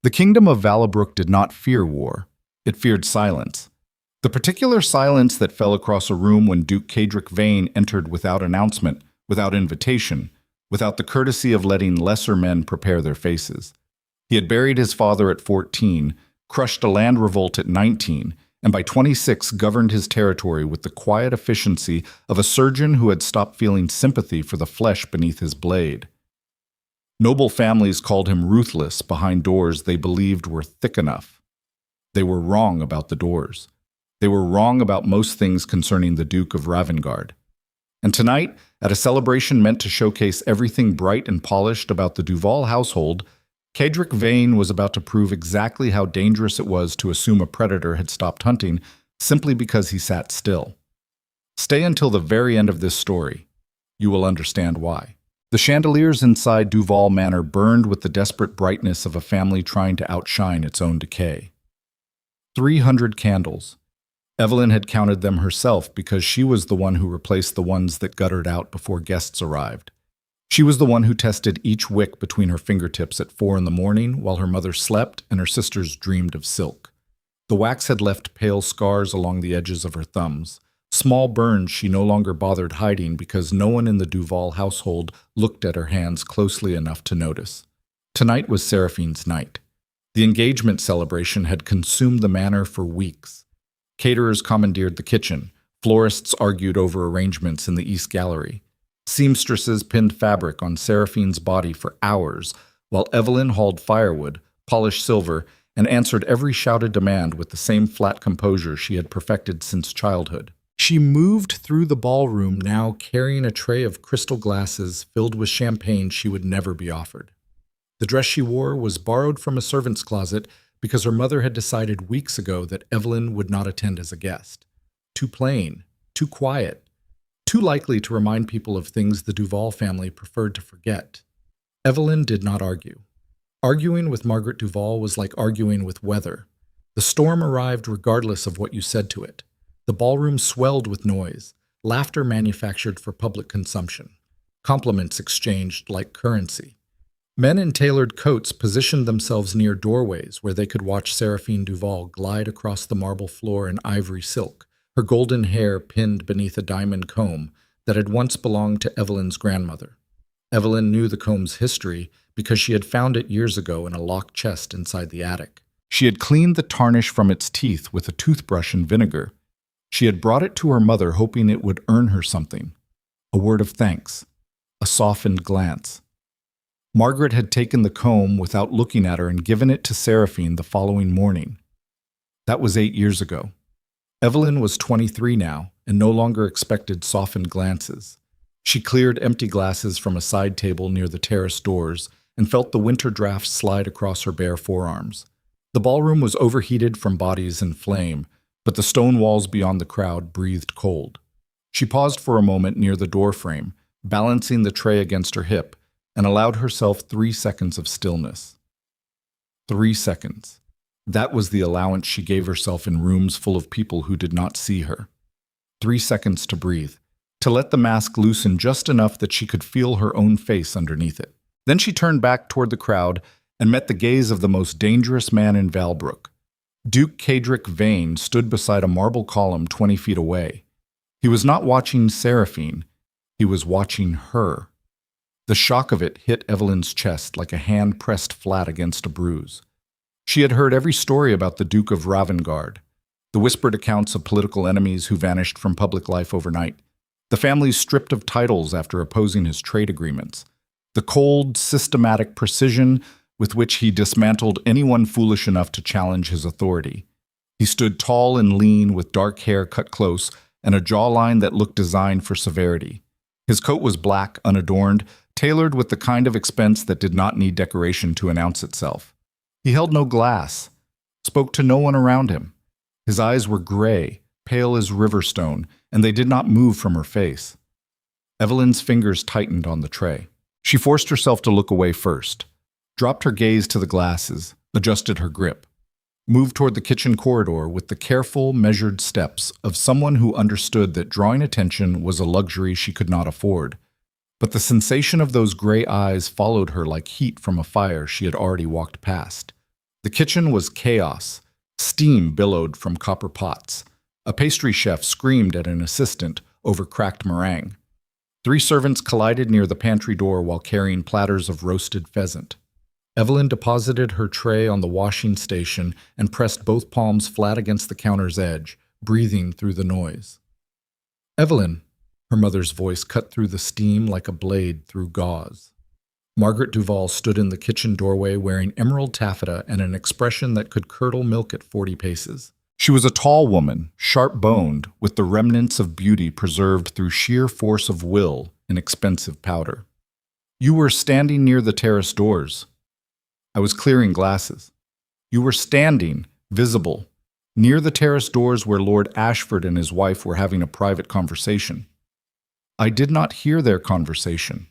The kingdom of Valabrook did not fear war. It feared silence. The particular silence that fell across a room when Duke Cadric Vane entered without announcement, without invitation, without the courtesy of letting lesser men prepare their faces. He had buried his father at 14, crushed a land revolt at 19, and by 26 governed his territory with the quiet efficiency of a surgeon who had stopped feeling sympathy for the flesh beneath his blade. Noble families called him ruthless behind doors they believed were thick enough. They were wrong about the doors. They were wrong about most things concerning the Duke of Ravengarde. And tonight, at a celebration meant to showcase everything bright and polished about the Duvall household, Cadric Vane was about to prove exactly how dangerous it was to assume a predator had stopped hunting simply because he sat still. Stay until the very end of this story. You will understand why. The chandeliers inside Duvall Manor burned with the desperate brightness of a family trying to outshine its own decay. 300 candles. Evelyn had counted them herself because she was the one who replaced the ones that guttered out before guests arrived. She was the one who tested each wick between her fingertips at 4 in the morning while her mother slept and her sisters dreamed of silk. The wax had left pale scars along the edges of her thumbs, small burns she no longer bothered hiding because no one in the Duvall household looked at her hands closely enough to notice. Tonight was Seraphine's night. The engagement celebration had consumed the manor for weeks. Caterers commandeered the kitchen. Florists argued over arrangements in the East Gallery. Seamstresses pinned fabric on Seraphine's body for hours, while Evelyn hauled firewood, polished silver, and answered every shouted demand with the same flat composure she had perfected since childhood. She moved through the ballroom now carrying a tray of crystal glasses filled with champagne she would never be offered. The dress she wore was borrowed from a servant's closet because her mother had decided weeks ago that Evelyn would not attend as a guest. Too plain, too quiet, too likely to remind people of things the Duvall family preferred to forget. Evelyn did not argue. Arguing with Margaret Duvall was like arguing with weather. The storm arrived regardless of what you said to it. The ballroom swelled with noise, laughter manufactured for public consumption, compliments exchanged like currency. Men in tailored coats positioned themselves near doorways where they could watch Seraphine Duvall glide across the marble floor in ivory silk, her golden hair pinned beneath a diamond comb that had once belonged to Evelyn's grandmother. Evelyn knew the comb's history because she had found it years ago in a locked chest inside the attic. She had cleaned the tarnish from its teeth with a toothbrush and vinegar. She had brought it to her mother hoping it would earn her something. A word of thanks. A softened glance. Margaret had taken the comb without looking at her and given it to Seraphine the following morning. That was 8 years ago. Evelyn was 23 now and no longer expected softened glances. She cleared empty glasses from a side table near the terrace doors and felt the winter draft slide across her bare forearms. The ballroom was overheated from bodies in flame, but the stone walls beyond the crowd breathed cold. She paused for a moment near the doorframe, balancing the tray against her hip, and allowed herself 3 seconds of stillness. 3 seconds. That was the allowance she gave herself in rooms full of people who did not see her. 3 seconds to breathe, to let the mask loosen just enough that she could feel her own face underneath it. Then she turned back toward the crowd and met the gaze of the most dangerous man in Valbrook. Duke Cadric Vane stood beside a marble column 20 feet away. He was not watching Seraphine, he was watching her. The shock of it hit Evelyn's chest like a hand pressed flat against a bruise. She had heard every story about the Duke of Ravengarde, the whispered accounts of political enemies who vanished from public life overnight, the families stripped of titles after opposing his trade agreements, the cold, systematic precision with which he dismantled anyone foolish enough to challenge his authority. He stood tall and lean with dark hair cut close and a jawline that looked designed for severity. His coat was black, unadorned, tailored with the kind of expense that did not need decoration to announce itself. He held no glass, spoke to no one around him. His eyes were gray, pale as riverstone, and they did not move from her face. Evelyn's fingers tightened on the tray. She forced herself to look away first, dropped her gaze to the glasses, adjusted her grip, moved toward the kitchen corridor with the careful, measured steps of someone who understood that drawing attention was a luxury she could not afford. But the sensation of those gray eyes followed her like heat from a fire she had already walked past. The kitchen was chaos. Steam billowed from copper pots. A pastry chef screamed at an assistant over cracked meringue. 3 servants collided near the pantry door while carrying platters of roasted pheasant. Evelyn deposited her tray on the washing station and pressed both palms flat against the counter's edge, breathing through the noise. "Evelyn," her mother's voice cut through the steam like a blade through gauze. Margaret Duvall stood in the kitchen doorway wearing emerald taffeta and an expression that could curdle milk at 40 paces. She was a tall woman, sharp-boned, with the remnants of beauty preserved through sheer force of will in expensive powder. "You were standing near the terrace doors." "I was clearing glasses." "You were standing, visible, near the terrace doors where Lord Ashford and his wife were having a private conversation." "I did not hear their conversation."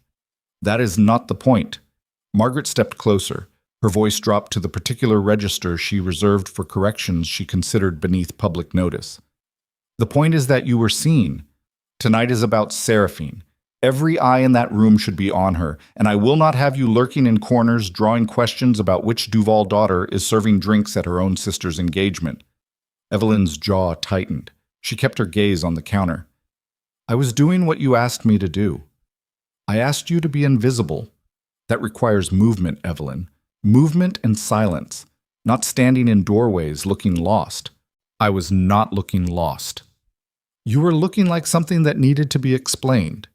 "That is not the point." Margaret stepped closer. Her voice dropped to the particular register she reserved for corrections she considered beneath public notice. "The point is that you were seen. Tonight is about Seraphine. Every eye in that room should be on her, and I will not have you lurking in corners drawing questions about which Duvall daughter is serving drinks at her own sister's engagement." Evelyn's jaw tightened. She kept her gaze on the counter. "I was doing what you asked me to do. I asked you to be invisible. That requires movement, Evelyn. Movement and silence, not standing in doorways looking lost." "I was not looking lost." "You were looking like something that needed to be explained."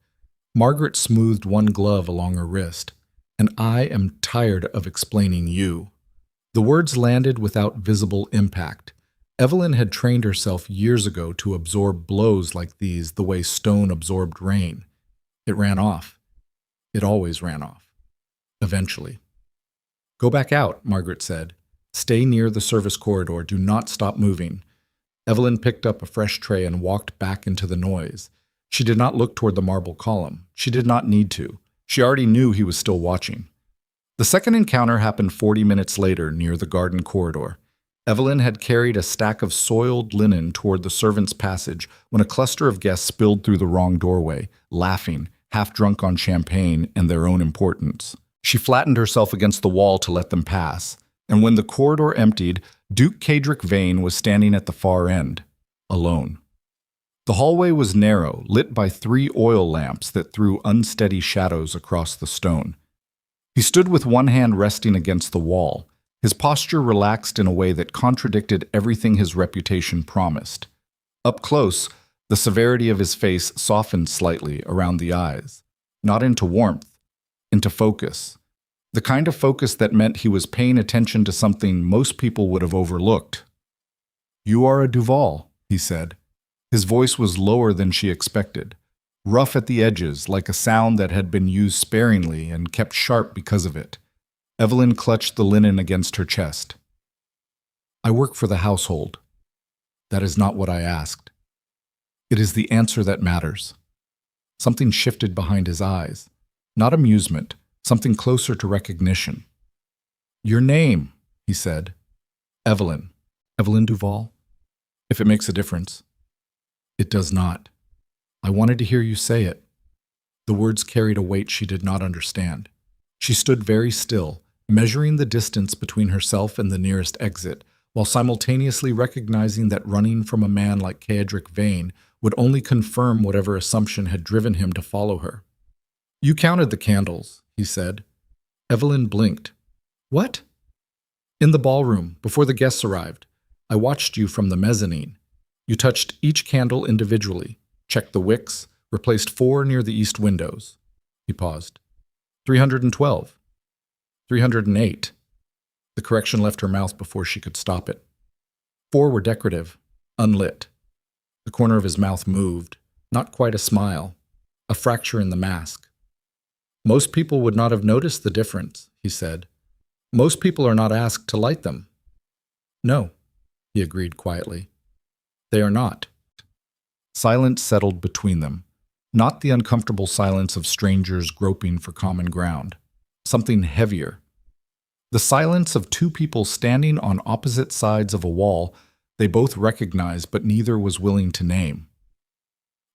Margaret smoothed one glove along her wrist. "And I am tired of explaining you." The words landed without visible impact. Evelyn had trained herself years ago to absorb blows like these the way stone absorbed rain. It ran off. It always ran off. Eventually. "Go back out," Margaret said. "Stay near the service corridor. Do not stop moving." Evelyn picked up a fresh tray and walked back into the noise. She did not look toward the marble column. She did not need to. She already knew he was still watching. The second encounter happened 40 minutes later near the garden corridor. Evelyn had carried a stack of soiled linen toward the servants' passage when a cluster of guests spilled through the wrong doorway, laughing, half drunk on champagne and their own importance. She flattened herself against the wall to let them pass, and when the corridor emptied, Duke Cadric Vane was standing at the far end, alone. The hallway was narrow, lit by 3 oil lamps that threw unsteady shadows across the stone. He stood with one hand resting against the wall, his posture relaxed in a way that contradicted everything his reputation promised. Up close, the severity of his face softened slightly around the eyes, not into warmth, into focus. The kind of focus that meant he was paying attention to something most people would have overlooked. "You are a Duvall," he said. His voice was lower than she expected, rough at the edges, like a sound that had been used sparingly and kept sharp because of it. Evelyn clutched the linen against her chest. "I work for the household." "That is not what I asked." "It is the answer that matters." Something shifted behind his eyes. Not amusement, something closer to recognition. "Your name," he said. "Evelyn." "Evelyn Duvall?" "If it makes a difference." "It does not. I wanted to hear you say it." The words carried a weight she did not understand. She stood very still, measuring the distance between herself and the nearest exit, while simultaneously recognizing that running from a man like Cadric Vane would only confirm whatever assumption had driven him to follow her. "You counted the candles," he said. Evelyn blinked. "What?" "In the ballroom, before the guests arrived. I watched you from the mezzanine. You touched each candle individually, checked the wicks, replaced 4 near the east windows." He paused. 312. 308. The correction left her mouth before she could stop it. 4 were decorative, unlit. The corner of his mouth moved, not quite a smile, a fracture in the mask. "Most people would not have noticed the difference," he said. "Most people are not asked to light them." "No," he agreed quietly. "They are not." Silence settled between them, not the uncomfortable silence of strangers groping for common ground. Something heavier. The silence of 2 people standing on opposite sides of a wall they both recognized but neither was willing to name.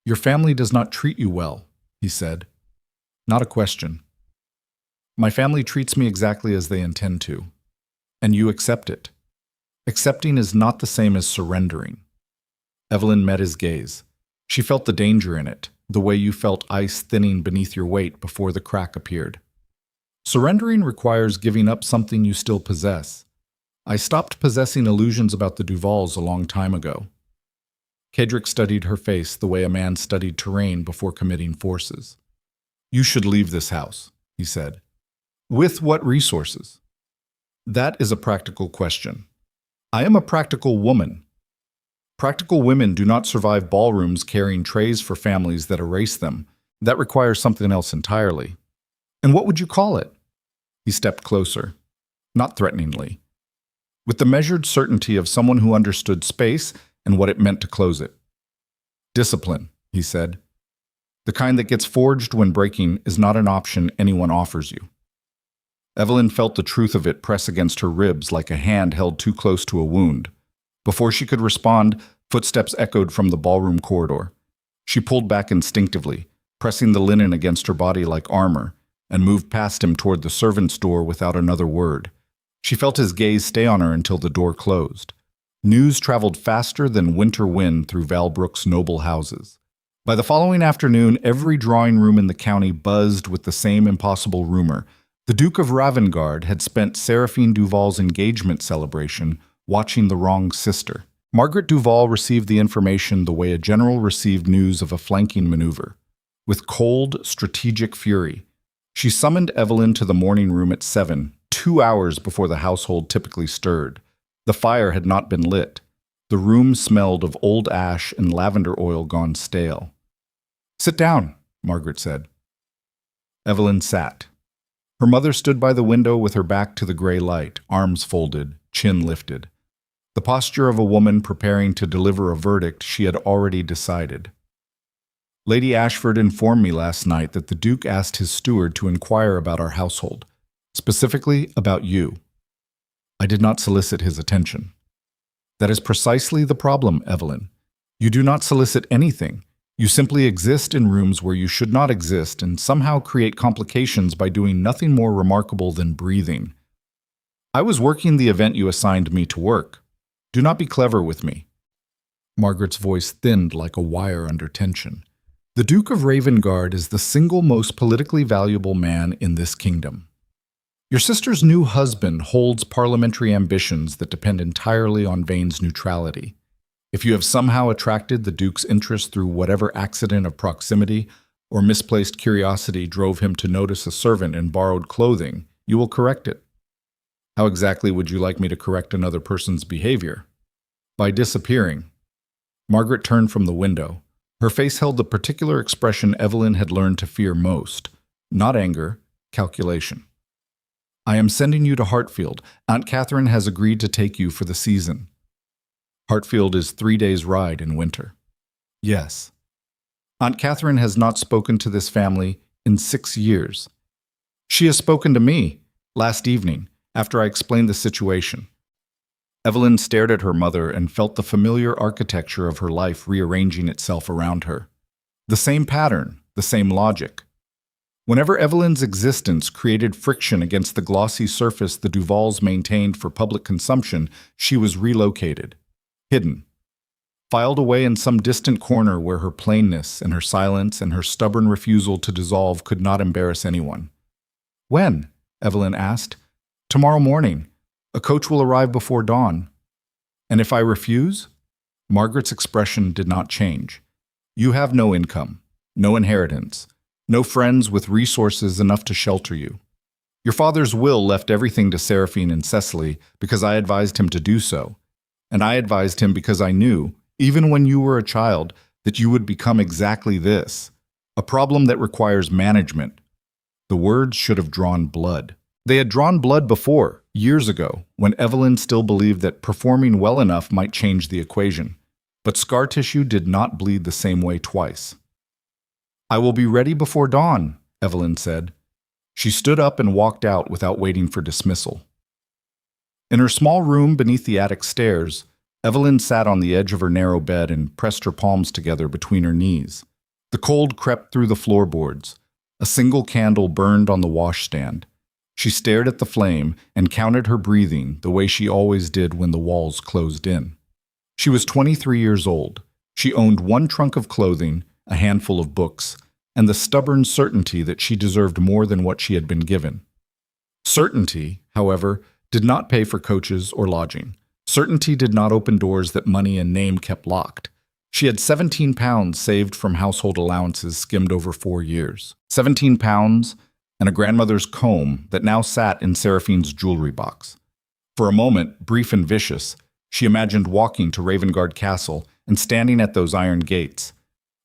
"Your family does not treat you well," he said. "Not a question." "My family treats me exactly as they intend to." and you accept it. Accepting is not the same as surrendering. Evelyn met his gaze. She felt the danger in it, the way you felt ice thinning beneath your weight before the crack appeared. Surrendering requires giving up something you still possess. I stopped possessing illusions about the Duvalls a long time ago. Kedrick studied her face the way a man studied terrain before committing forces. You should leave this house, he said. With what resources? That is a practical question. I am a practical woman. Practical women do not survive ballrooms carrying trays for families that erase them. That requires something else entirely. And what would you call it? He stepped closer, not threateningly, with the measured certainty of someone who understood space and what it meant to close it. Discipline, he said. The kind that gets forged when breaking is not an option anyone offers you. Evelyn felt the truth of it press against her ribs like a hand held too close to a wound. Before she could respond, footsteps echoed from the ballroom corridor. She pulled back instinctively, pressing the linen against her body like armor, and moved past him toward the servant's door without another word. She felt his gaze stay on her until the door closed. News traveled faster than winter wind through Valbrook's noble houses. By the following afternoon, every drawing room in the county buzzed with the same impossible rumor. The Duke of Ravengarde had spent Seraphine Duvall's engagement celebration watching the wrong sister. Margaret Duvall received the information the way a general received news of a flanking maneuver. With cold, strategic fury, she summoned Evelyn to the morning room at 7, 2 hours before the household typically stirred. The fire had not been lit. The room smelled of old ash and lavender oil gone stale. Sit down, Margaret said. Evelyn sat. Her mother stood by the window with her back to the gray light, arms folded, chin lifted. The posture of a woman preparing to deliver a verdict she had already decided. Lady Ashford informed me last night that the Duke asked his steward to inquire about our household, specifically about you. I did not solicit his attention. That is precisely the problem, Evelyn. You do not solicit anything. You simply exist in rooms where you should not exist and somehow create complications by doing nothing more remarkable than breathing. I was working the event you assigned me to work. Do not be clever with me. Margaret's voice thinned like a wire under tension. The Duke of Ravengarde is the single most politically valuable man in this kingdom. Your sister's new husband holds parliamentary ambitions that depend entirely on Vane's neutrality. If you have somehow attracted the Duke's interest through whatever accident of proximity or misplaced curiosity drove him to notice a servant in borrowed clothing, you will correct it. How exactly would you like me to correct another person's behavior? By disappearing. Margaret turned from the window. Her face held the particular expression Evelyn had learned to fear most. Not anger, calculation. I am sending you to Hartfield. Aunt Catherine has agreed to take you for the season. Hartfield is 3 days' ride in winter. Yes. Aunt Catherine has not spoken to this family in 6 years. She has spoken to me last evening after I explained the situation. Evelyn stared at her mother and felt the familiar architecture of her life rearranging itself around her. The same pattern, the same logic. Whenever Evelyn's existence created friction against the glossy surface the Duvalls maintained for public consumption, she was relocated, hidden, filed away in some distant corner where her plainness and her silence and her stubborn refusal to dissolve could not embarrass anyone. When? Evelyn asked. Tomorrow morning. A coach will arrive before dawn. And if I refuse? Margaret's expression did not change. You have no income, no inheritance, no friends with resources enough to shelter you. Your father's will left everything to Seraphine and Cecily because I advised him to do so. And I advised him because I knew, even when you were a child, that you would become exactly this, a problem that requires management. The words should have drawn blood. They had drawn blood before, years ago, when Evelyn still believed that performing well enough might change the equation. But scar tissue did not bleed the same way twice. I will be ready before dawn, Evelyn said. She stood up and walked out without waiting for dismissal. In her small room beneath the attic stairs, Evelyn sat on the edge of her narrow bed and pressed her palms together between her knees. The cold crept through the floorboards. A single candle burned on the washstand. She stared at the flame and counted her breathing the way she always did when the walls closed in. She was 23 years old. She owned one trunk of clothing, a handful of books, and the stubborn certainty that she deserved more than what she had been given. Certainty, however, did not pay for coaches or lodging. Certainty did not open doors that money and name kept locked. She had 17 pounds saved from household allowances skimmed over 4 years. 17 pounds and a grandmother's comb that now sat in Seraphine's jewelry box. For a moment, brief and vicious, she imagined walking to Ravengarde Castle and standing at those iron gates.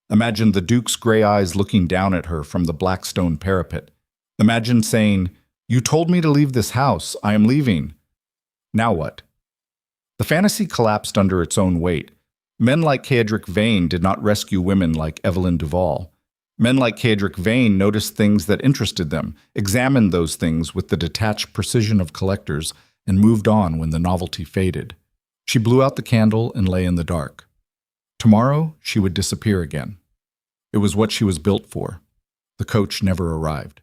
Imagined the Duke's gray eyes looking down at her from the black stone parapet. Imagined saying, "You told me to leave this house. I am leaving." Now what? The fantasy collapsed under its own weight. Men like Cedric Vane did not rescue women like Evelyn Duvall. Men like Cedric Vane noticed things that interested them, examined those things with the detached precision of collectors, and moved on when the novelty faded. She blew out the candle and lay in the dark. Tomorrow, she would disappear again. It was what she was built for. The coach never arrived.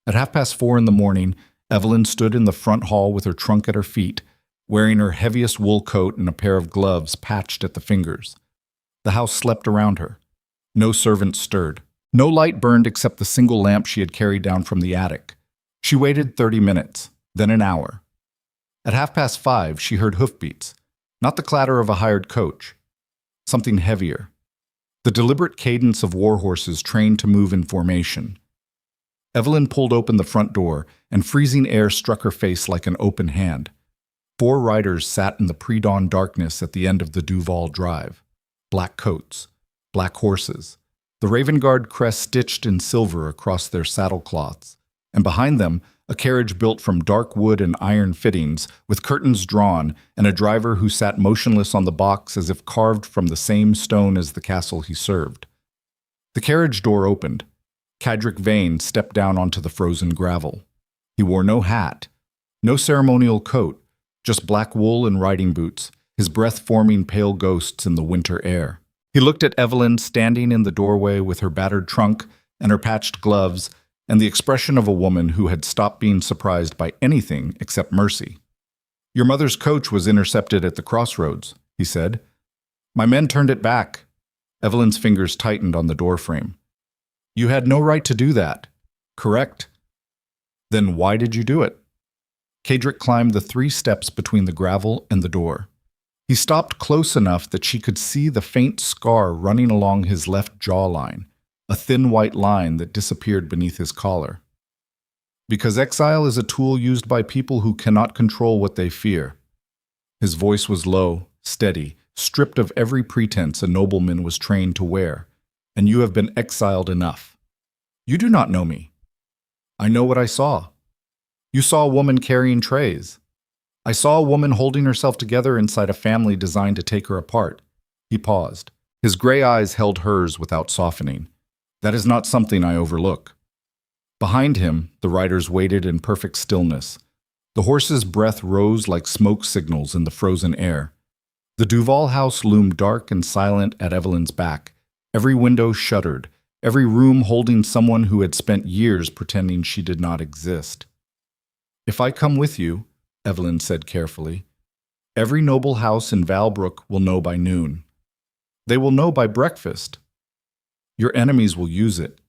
At 4:30 in the morning, Evelyn stood in the front hall with her trunk at her feet, wearing her heaviest wool coat and a pair of gloves patched at the fingers. The house slept around her. No servant stirred. No light burned except the single lamp she had carried down from the attic. She waited 30 minutes, then an hour. At 5:30, she heard hoofbeats, not the clatter of a hired coach. Something heavier. The deliberate cadence of war horses trained to move in formation. Evelyn pulled open the front door, and freezing air struck her face like an open hand. 4 riders sat in the pre-dawn darkness at the end of the Duvall Drive. Black coats, black horses, the Ravengarde crest stitched in silver across their saddlecloths, and behind them, a carriage built from dark wood and iron fittings, with curtains drawn, and a driver who sat motionless on the box as if carved from the same stone as the castle he served. The carriage door opened. Cedric Vane stepped down onto the frozen gravel. He wore no hat, no ceremonial coat, just black wool and riding boots, his breath forming pale ghosts in the winter air. He looked at Evelyn standing in the doorway with her battered trunk and her patched gloves, and the expression of a woman who had stopped being surprised by anything except mercy. "Your mother's coach was intercepted at the crossroads," he said. "My men turned it back." Evelyn's fingers tightened on the doorframe. "You had no right to do that." "Correct." "Then why did you do it?" Cedric climbed the 3 steps between the gravel and the door. He stopped close enough that she could see the faint scar running along his left jawline, a thin white line that disappeared beneath his collar. "Because exile is a tool used by people who cannot control what they fear." His voice was low, steady, stripped of every pretense a nobleman was trained to wear. "And you have been exiled enough. You do not know me. I know what I saw. You saw a woman carrying trays. I saw a woman holding herself together inside a family designed to take her apart." He paused. His gray eyes held hers without softening. "That is not something I overlook." Behind him, the riders waited in perfect stillness. The horse's breath rose like smoke signals in the frozen air. The Duvall house loomed dark and silent at Evelyn's back. Every window shuttered, every room holding someone who had spent years pretending she did not exist. "If I come with you," Evelyn said carefully, "every noble house in Valbrook will know by noon. They will know by breakfast. Your enemies will use it.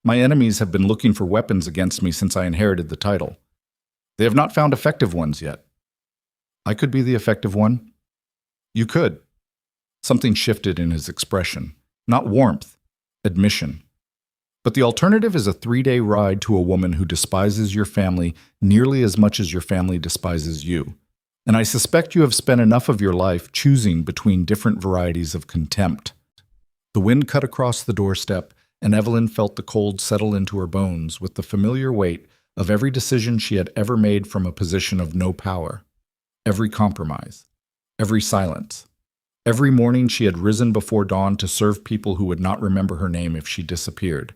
My enemies have been looking for weapons against me since I inherited the title. They have not found effective ones yet. I could be the effective one. You could." Something shifted in his expression. Not warmth, admission. "But the alternative is a 3-day ride to a woman who despises your family nearly as much as your family despises you. And I suspect you have spent enough of your life choosing between different varieties of contempt." The wind cut across the doorstep, and Evelyn felt the cold settle into her bones with the familiar weight of every decision she had ever made from a position of no power. Every compromise. Every silence. Every morning she had risen before dawn to serve people who would not remember her name if she disappeared.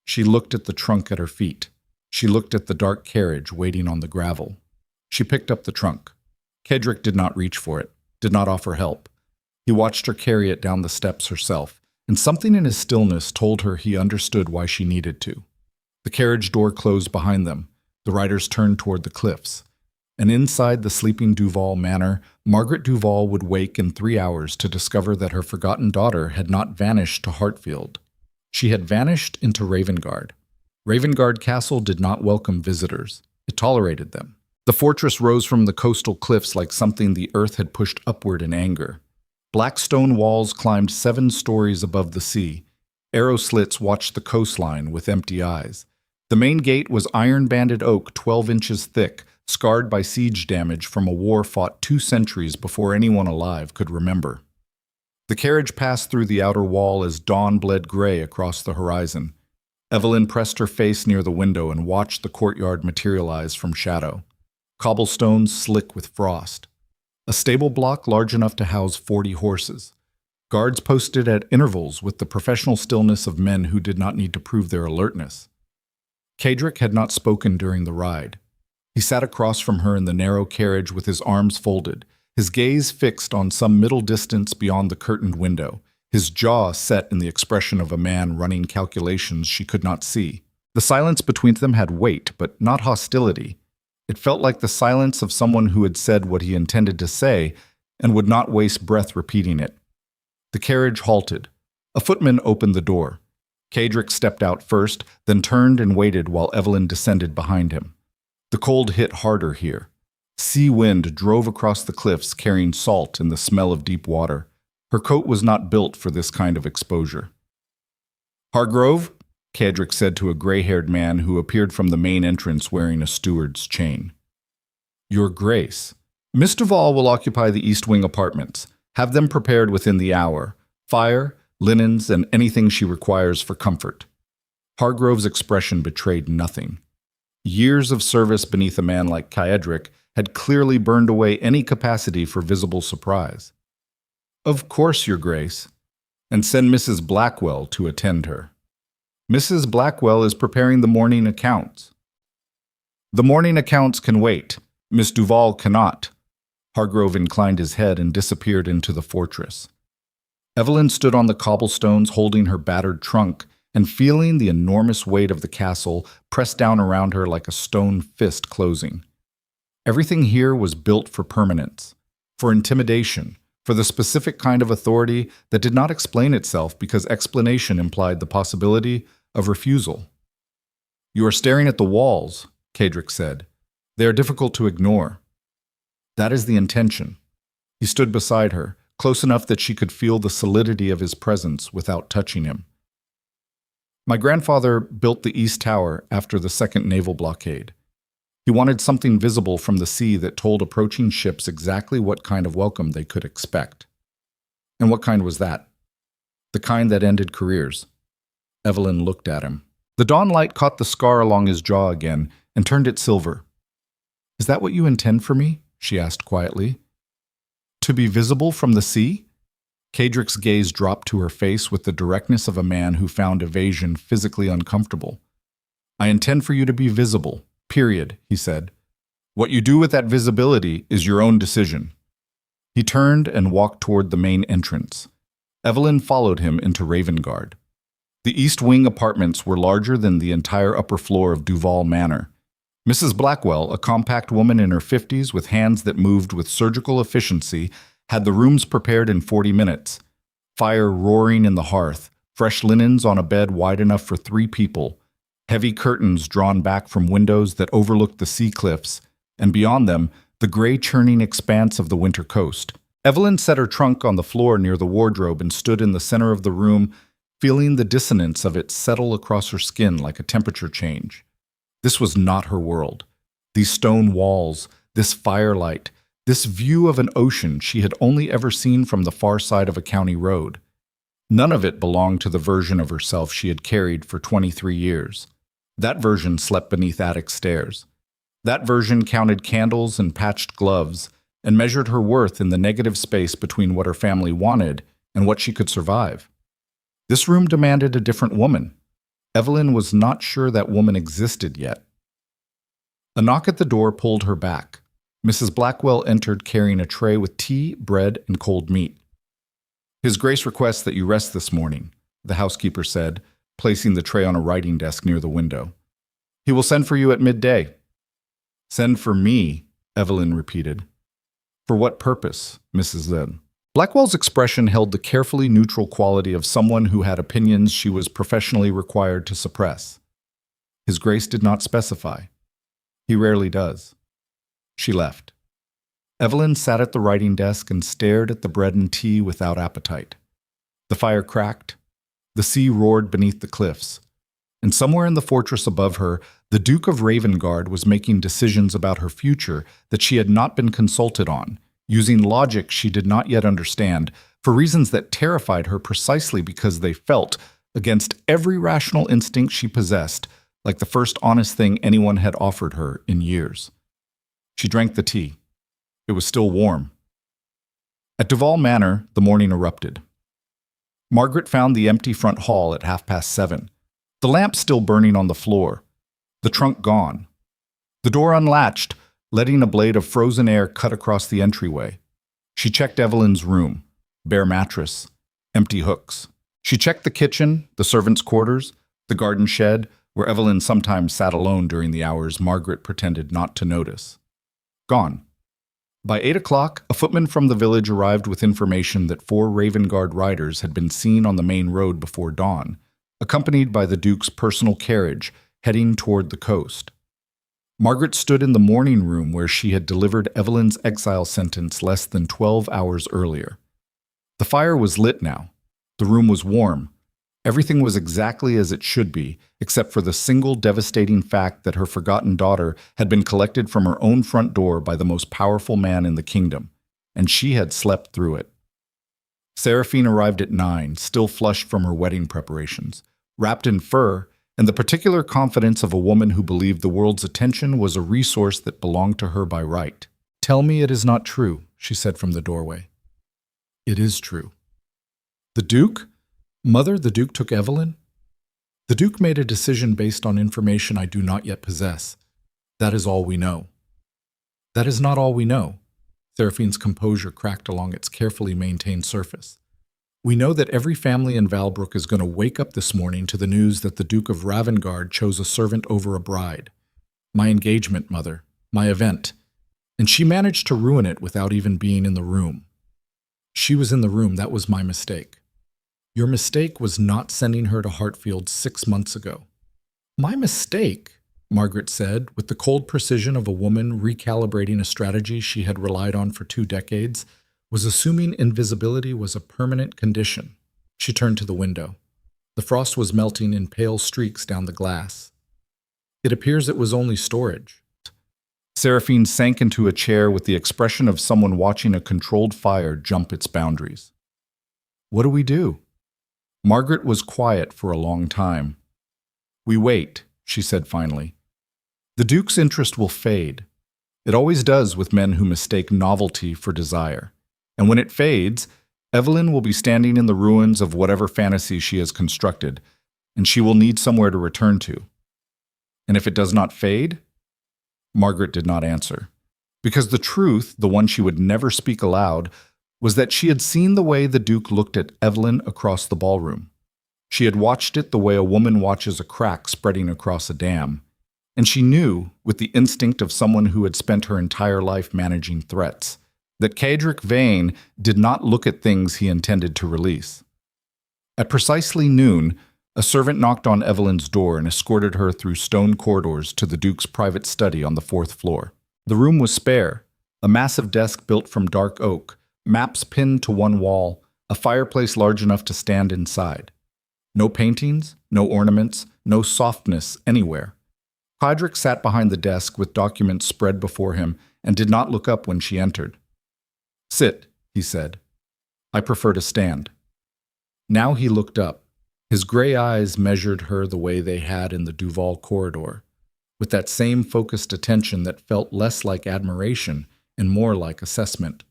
She looked at the trunk at her feet. She looked at the dark carriage waiting on the gravel. She picked up the trunk. Cedric did not reach for it, did not offer help. He watched her carry it down the steps herself, and something in his stillness told her he understood why she needed to. The carriage door closed behind them. The riders turned toward the cliffs. And inside the sleeping Duvall manor, Margaret Duvall would wake in 3 hours to discover that her forgotten daughter had not vanished to Hartfield. She had vanished into Ravengarde. Ravengarde Castle did not welcome visitors. It tolerated them. The fortress rose from the coastal cliffs like something the earth had pushed upward in anger. Black stone walls climbed 7 stories above the sea. Arrow slits watched the coastline with empty eyes. The main gate was iron-banded oak 12 inches thick, scarred by siege damage from a war fought 2 centuries before anyone alive could remember. The carriage passed through the outer wall as dawn bled gray across the horizon. Evelyn pressed her face near the window and watched the courtyard materialize from shadow. Cobblestones slick with frost. A stable block large enough to house 40 horses. Guards posted at intervals with the professional stillness of men who did not need to prove their alertness. Cedric had not spoken during the ride. He sat across from her in the narrow carriage with his arms folded, his gaze fixed on some middle distance beyond the curtained window, his jaw set in the expression of a man running calculations she could not see. The silence between them had weight, but not hostility. It felt like the silence of someone who had said what he intended to say and would not waste breath repeating it. The carriage halted. A footman opened the door. Cedric stepped out first, then turned and waited while Evelyn descended behind him. The cold hit harder here. Sea wind drove across the cliffs carrying salt and the smell of deep water. Her coat was not built for this kind of exposure. "Hargrove," Cedric said to a gray-haired man who appeared from the main entrance wearing a steward's chain. "Your Grace. Miss Duvall will occupy the East Wing apartments. Have them prepared within the hour. Fire, linens, and anything she requires for comfort." Hargrove's expression betrayed nothing. Years of service beneath a man like Cedric had clearly burned away any capacity for visible surprise. "Of course, Your Grace. And send Mrs. Blackwell to attend her." "Mrs. Blackwell is preparing the morning accounts." "The morning accounts can wait. Miss Duvall cannot." Hargrove inclined his head and disappeared into the fortress. Evelyn stood on the cobblestones holding her battered trunk and feeling the enormous weight of the castle pressed down around her like a stone fist closing. Everything here was built for permanence, for intimidation, for the specific kind of authority that did not explain itself because explanation implied the possibility of refusal. "You are staring at the walls," Cedric said. "They are difficult to ignore." "That is the intention." He stood beside her, close enough that she could feel the solidity of his presence without touching him. "My grandfather built the East Tower after the Second Naval Blockade. He wanted something visible from the sea that told approaching ships exactly what kind of welcome they could expect." "And what kind was that?" "The kind that ended careers." Evelyn looked at him. The dawn light caught the scar along his jaw again and turned it silver. "Is that what you intend for me?" she asked quietly. "To be visible from the sea?" Cedric's gaze dropped to her face with the directness of a man who found evasion physically uncomfortable. "I intend for you to be visible, period," he said. "What you do with that visibility is your own decision." He turned and walked toward the main entrance. Evelyn followed him into Ravengarde. The East Wing apartments were larger than the entire upper floor of Duvall Manor. Mrs. Blackwell, a compact woman in her 50s with hands that moved with surgical efficiency, had the rooms prepared in 40 minutes. Fire roaring in the hearth, fresh linens on a bed wide enough for 3 people, heavy curtains drawn back from windows that overlooked the sea cliffs, and beyond them, the gray churning expanse of the winter coast. Evelyn set her trunk on the floor near the wardrobe and stood in the center of the room, feeling the dissonance of it settle across her skin like a temperature change. This was not her world. These stone walls, this firelight, this view of an ocean she had only ever seen from the far side of a county road. None of it belonged to the version of herself she had carried for 23 years. That version slept beneath attic stairs. That version counted candles and patched gloves and measured her worth in the negative space between what her family wanted and what she could survive. This room demanded a different woman. Evelyn was not sure that woman existed yet. A knock at the door pulled her back. Mrs. Blackwell entered carrying a tray with tea, bread, and cold meat. "His Grace requests that you rest this morning," the housekeeper said, placing the tray on a writing desk near the window. "He will send for you at midday. Send for me, Evelyn repeated. For what purpose, Mrs. Z? Blackwell's expression held the carefully neutral quality of someone who had opinions she was professionally required to suppress. His Grace did not specify. He rarely does. She left. Evelyn sat at the writing desk and stared at the bread and tea without appetite. The fire cracked. The sea roared beneath the cliffs. And somewhere in the fortress above her, the Duke of Ravengarde was making decisions about her future that she had not been consulted on, using logic she did not yet understand, for reasons that terrified her precisely because they felt, against every rational instinct she possessed, like the first honest thing anyone had offered her in years. She drank the tea. It was still warm. At Duvall Manor, the morning erupted. Margaret found the empty front hall at 7:30, the lamp still burning on the floor, the trunk gone. The door unlatched, letting a blade of frozen air cut across the entryway. She checked Evelyn's room, bare mattress, empty hooks. She checked the kitchen, the servants' quarters, the garden shed, where Evelyn sometimes sat alone during the hours Margaret pretended not to notice. Gone. By 8 o'clock, a footman from the village arrived with information that 4 Ravengarde riders had been seen on the main road before dawn, accompanied by the Duke's personal carriage, heading toward the coast. Margaret stood in the morning room where she had delivered Evelyn's exile sentence less than 12 hours earlier. The fire was lit now. The room was warm. Everything was exactly as it should be, except for the single devastating fact that her forgotten daughter had been collected from her own front door by the most powerful man in the kingdom, and she had slept through it. Seraphine arrived at 9, still flushed from her wedding preparations, wrapped in fur, and the particular confidence of a woman who believed the world's attention was a resource that belonged to her by right. "Tell me it is not true," she said from the doorway. "It is true." "The Duke? Mother, the Duke took Evelyn?" "The Duke made a decision based on information I do not yet possess. That is all we know." "That is not all we know." Seraphine's composure cracked along its carefully maintained surface. "We know that every family in Valbrook is going to wake up this morning to the news that the Duke of Ravengarde chose a servant over a bride. My engagement, Mother. My event. And she managed to ruin it without even being in the room." "She was in the room. That was my mistake." "Your mistake was not sending her to Hartfield 6 months ago." "My mistake," Margaret said, with the cold precision of a woman recalibrating a strategy she had relied on for 2 decades, "was assuming invisibility was a permanent condition." She turned to the window. The frost was melting in pale streaks down the glass. "It appears it was only storage." Seraphine sank into a chair with the expression of someone watching a controlled fire jump its boundaries. "What do we do?" Margaret was quiet for a long time. "We wait," she said finally. "The Duke's interest will fade. It always does with men who mistake novelty for desire. And when it fades, Evelyn will be standing in the ruins of whatever fantasy she has constructed, and she will need somewhere to return to. And if it does not fade?" Margaret did not answer, because the truth, the one she would never speak aloud, was that she had seen the way the Duke looked at Evelyn across the ballroom. She had watched it the way a woman watches a crack spreading across a dam, and she knew, with the instinct of someone who had spent her entire life managing threats, that Cedric Vane did not look at things he intended to release. At precisely noon, a servant knocked on Evelyn's door and escorted her through stone corridors to the Duke's private study on the 4th floor. The room was spare, a massive desk built from dark oak, maps pinned to one wall, a fireplace large enough to stand inside. No paintings, no ornaments, no softness anywhere. Cedric sat behind the desk with documents spread before him and did not look up when she entered. "Sit," he said. "I prefer to stand." Now he looked up. His gray eyes measured her the way they had in the Duvall corridor, with that same focused attention that felt less like admiration and more like assessment.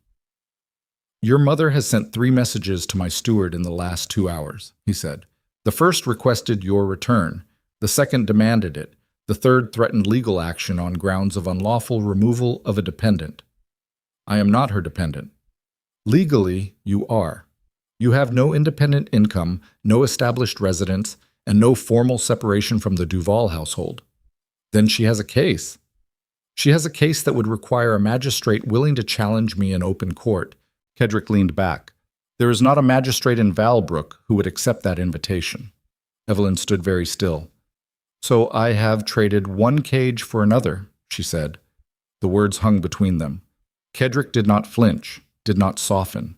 "Your mother has sent 3 messages to my steward in the last 2 hours, he said. "The first requested your return. The second demanded it. The third threatened legal action on grounds of unlawful removal of a dependent. I am not her dependent. Legally, you are. You have no independent income, no established residence, and no formal separation from the Duvall household. Then she has a case. She has a case that would require a magistrate willing to challenge me in open court. Kedrick leaned back. There is not a magistrate in Valbrook who would accept that invitation. Evelyn stood very still. So I have traded one cage for another, she said. The words hung between them. Kedrick did not flinch, did not soften.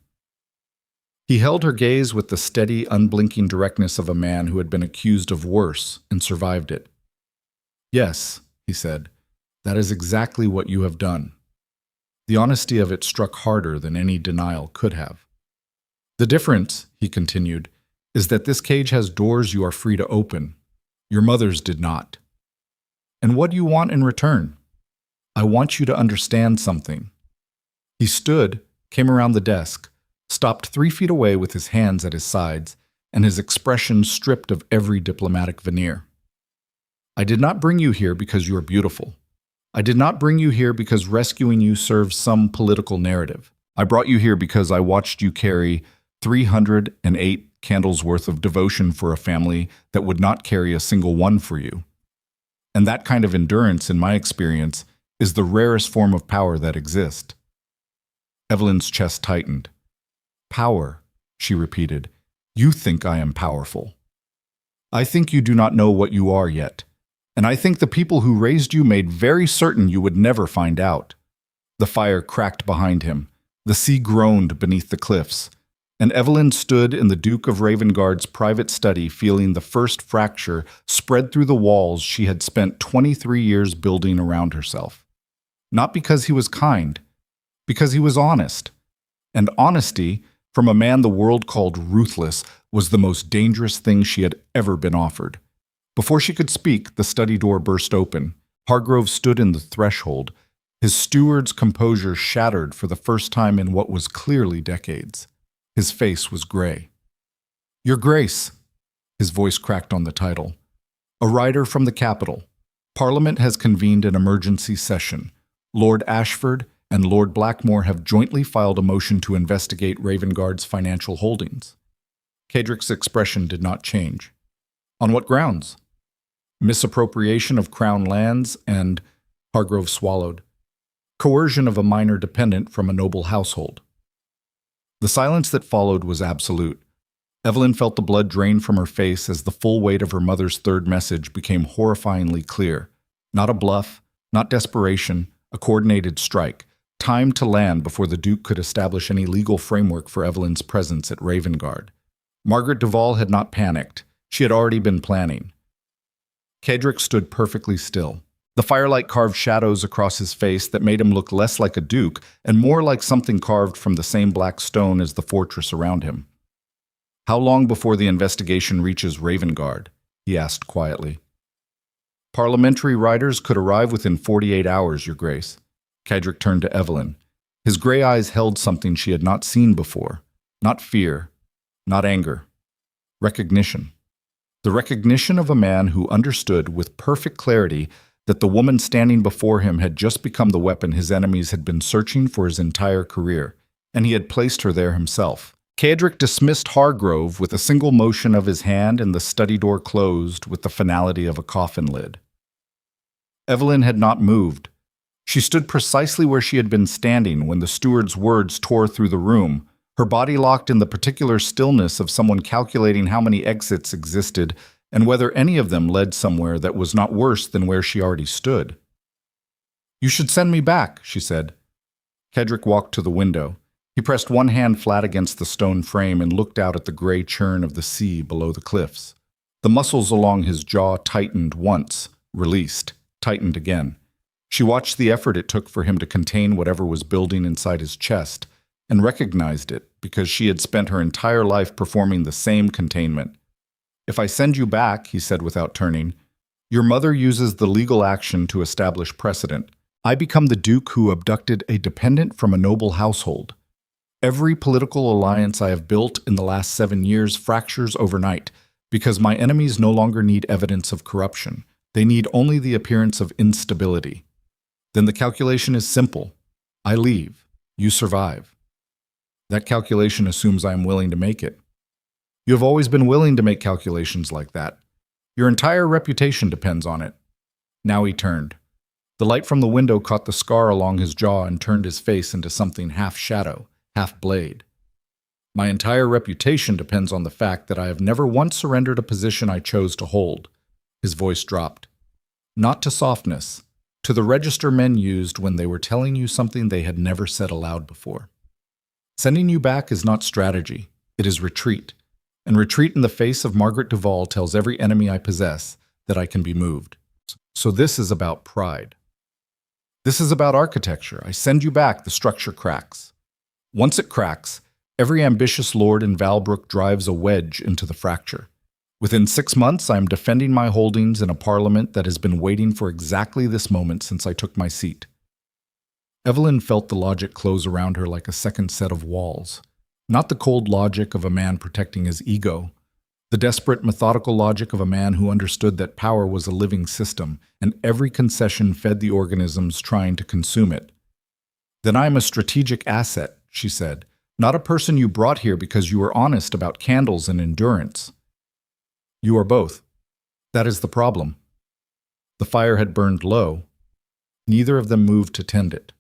He held her gaze with the steady, unblinking directness of a man who had been accused of worse and survived it. Yes, he said, that is exactly what you have done. The honesty of it struck harder than any denial could have. The difference, he continued, is that this cage has doors you are free to open. Your mother's did not. And what do you want in return? I want you to understand something. He stood, came around the desk, stopped 3 feet away with his hands at his sides, and his expression stripped of every diplomatic veneer. I did not bring you here because you are beautiful. I did not bring you here because rescuing you serves some political narrative. I brought you here because I watched you carry 308 candles worth of devotion for a family that would not carry a single one for you. And that kind of endurance, in my experience, is the rarest form of power that exists. Evelyn's chest tightened. Power, she repeated. You think I am powerful. I think you do not know what you are yet. And I think the people who raised you made very certain you would never find out. The fire cracked behind him. The sea groaned beneath the cliffs. And Evelyn stood in the Duke of Ravengarde's private study feeling the first fracture spread through the walls she had spent 23 years building around herself. Not because he was kind, because he was honest. And honesty, from a man the world called ruthless, was the most dangerous thing she had ever been offered. Before she could speak, the study door burst open. Hargrove stood in the threshold, his steward's composure shattered for the first time in what was clearly decades. His face was gray. Your Grace, his voice cracked on the title. A writer from the capital. Parliament has convened an emergency session. Lord Ashford and Lord Blackmore have jointly filed a motion to investigate Ravengarde's financial holdings. Kedrick's expression did not change. On what grounds? Misappropriation of crown lands and, Hargrove swallowed, coercion of a minor dependent from a noble household. The silence that followed was absolute. Evelyn felt the blood drain from her face as the full weight of her mother's third message became horrifyingly clear. Not a bluff, not desperation, a coordinated strike, timed to land before the Duke could establish any legal framework for Evelyn's presence at Ravengarde. Margaret Duvall had not panicked. She had already been planning. Kedrick stood perfectly still. The firelight carved shadows across his face that made him look less like a duke and more like something carved from the same black stone as the fortress around him. How long before the investigation reaches Ravengarde? He asked quietly. Parliamentary riders could arrive within 48 hours, Your Grace. Kedrick turned to Evelyn. His gray eyes held something she had not seen before. Not fear, not anger. Recognition. The recognition of a man who understood with perfect clarity that the woman standing before him had just become the weapon his enemies had been searching for his entire career, and he had placed her there himself. Kedrick dismissed Hargrove with a single motion of his hand, and the study door closed with the finality of a coffin lid. Evelyn had not moved. She stood precisely where she had been standing when the steward's words tore through the room, her body locked in the particular stillness of someone calculating how many exits existed and whether any of them led somewhere that was not worse than where she already stood. You should send me back, she said. Kedrick walked to the window. He pressed one hand flat against the stone frame and looked out at the gray churn of the sea below the cliffs. The muscles along his jaw tightened once, released, tightened again. She watched the effort it took for him to contain whatever was building inside his chest, and recognized it because she had spent her entire life performing the same containment. If I send you back, he said without turning, your mother uses the legal action to establish precedent. I become the Duke who abducted a dependent from a noble household. Every political alliance I have built in the last 7 years fractures overnight because my enemies no longer need evidence of corruption. They need only the appearance of instability. Then the calculation is simple. I leave. You survive. That calculation assumes I am willing to make it. You have always been willing to make calculations like that. Your entire reputation depends on it. Now he turned. The light from the window caught the scar along his jaw and turned his face into something half shadow, half blade. My entire reputation depends on the fact that I have never once surrendered a position I chose to hold. His voice dropped. Not to softness, to the register men used when they were telling you something they had never said aloud before. Sending you back is not strategy, it is retreat. And retreat in the face of Margaret Duvall tells every enemy I possess that I can be moved. So this is about pride. This is about architecture. I send you back, the structure cracks. Once it cracks, every ambitious lord in Valbrook drives a wedge into the fracture. Within 6 months, I am defending my holdings in a parliament that has been waiting for exactly this moment since I took my seat. Evelyn felt the logic close around her like a second set of walls. Not the cold logic of a man protecting his ego. The desperate, methodical logic of a man who understood that power was a living system, and every concession fed the organisms trying to consume it. Then I am a strategic asset, she said, not a person you brought here because you were honest about candles and endurance. You are both. That is the problem. The fire had burned low. Neither of them moved to tend it.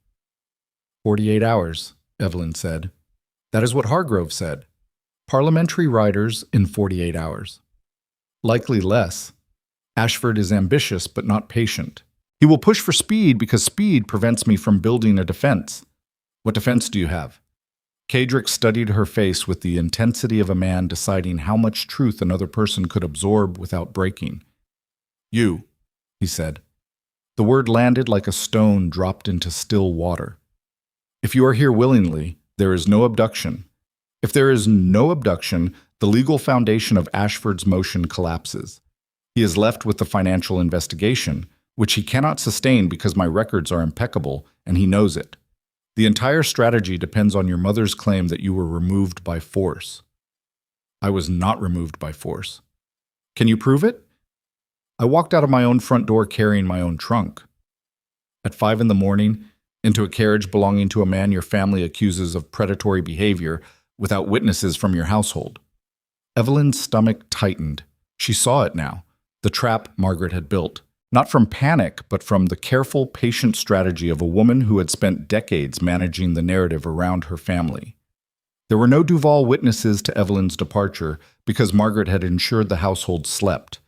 48 hours, Evelyn said. That is what Hargrove said. Parliamentary riders in 48 hours. Likely less. Ashford is ambitious but not patient. He will push for speed because speed prevents me from building a defense. What defense do you have? Cadric studied her face with the intensity of a man deciding how much truth another person could absorb without breaking. You, he said. The word landed like a stone dropped into still water. If you are here willingly, there is no abduction. If there is no abduction, the legal foundation of Ashford's motion collapses. He is left with the financial investigation, which he cannot sustain because my records are impeccable, and he knows it. The entire strategy depends on your mother's claim that you were removed by force. I was not removed by force. Can you prove it? I walked out of my own front door carrying my own trunk. At 5 a.m, into a carriage belonging to a man your family accuses of predatory behavior without witnesses from your household. Evelyn's stomach tightened. She saw it now, the trap Margaret had built. Not from panic, but from the careful, patient strategy of a woman who had spent decades managing the narrative around her family. There were no Duvall witnesses to Evelyn's departure because Margaret had ensured the household slept.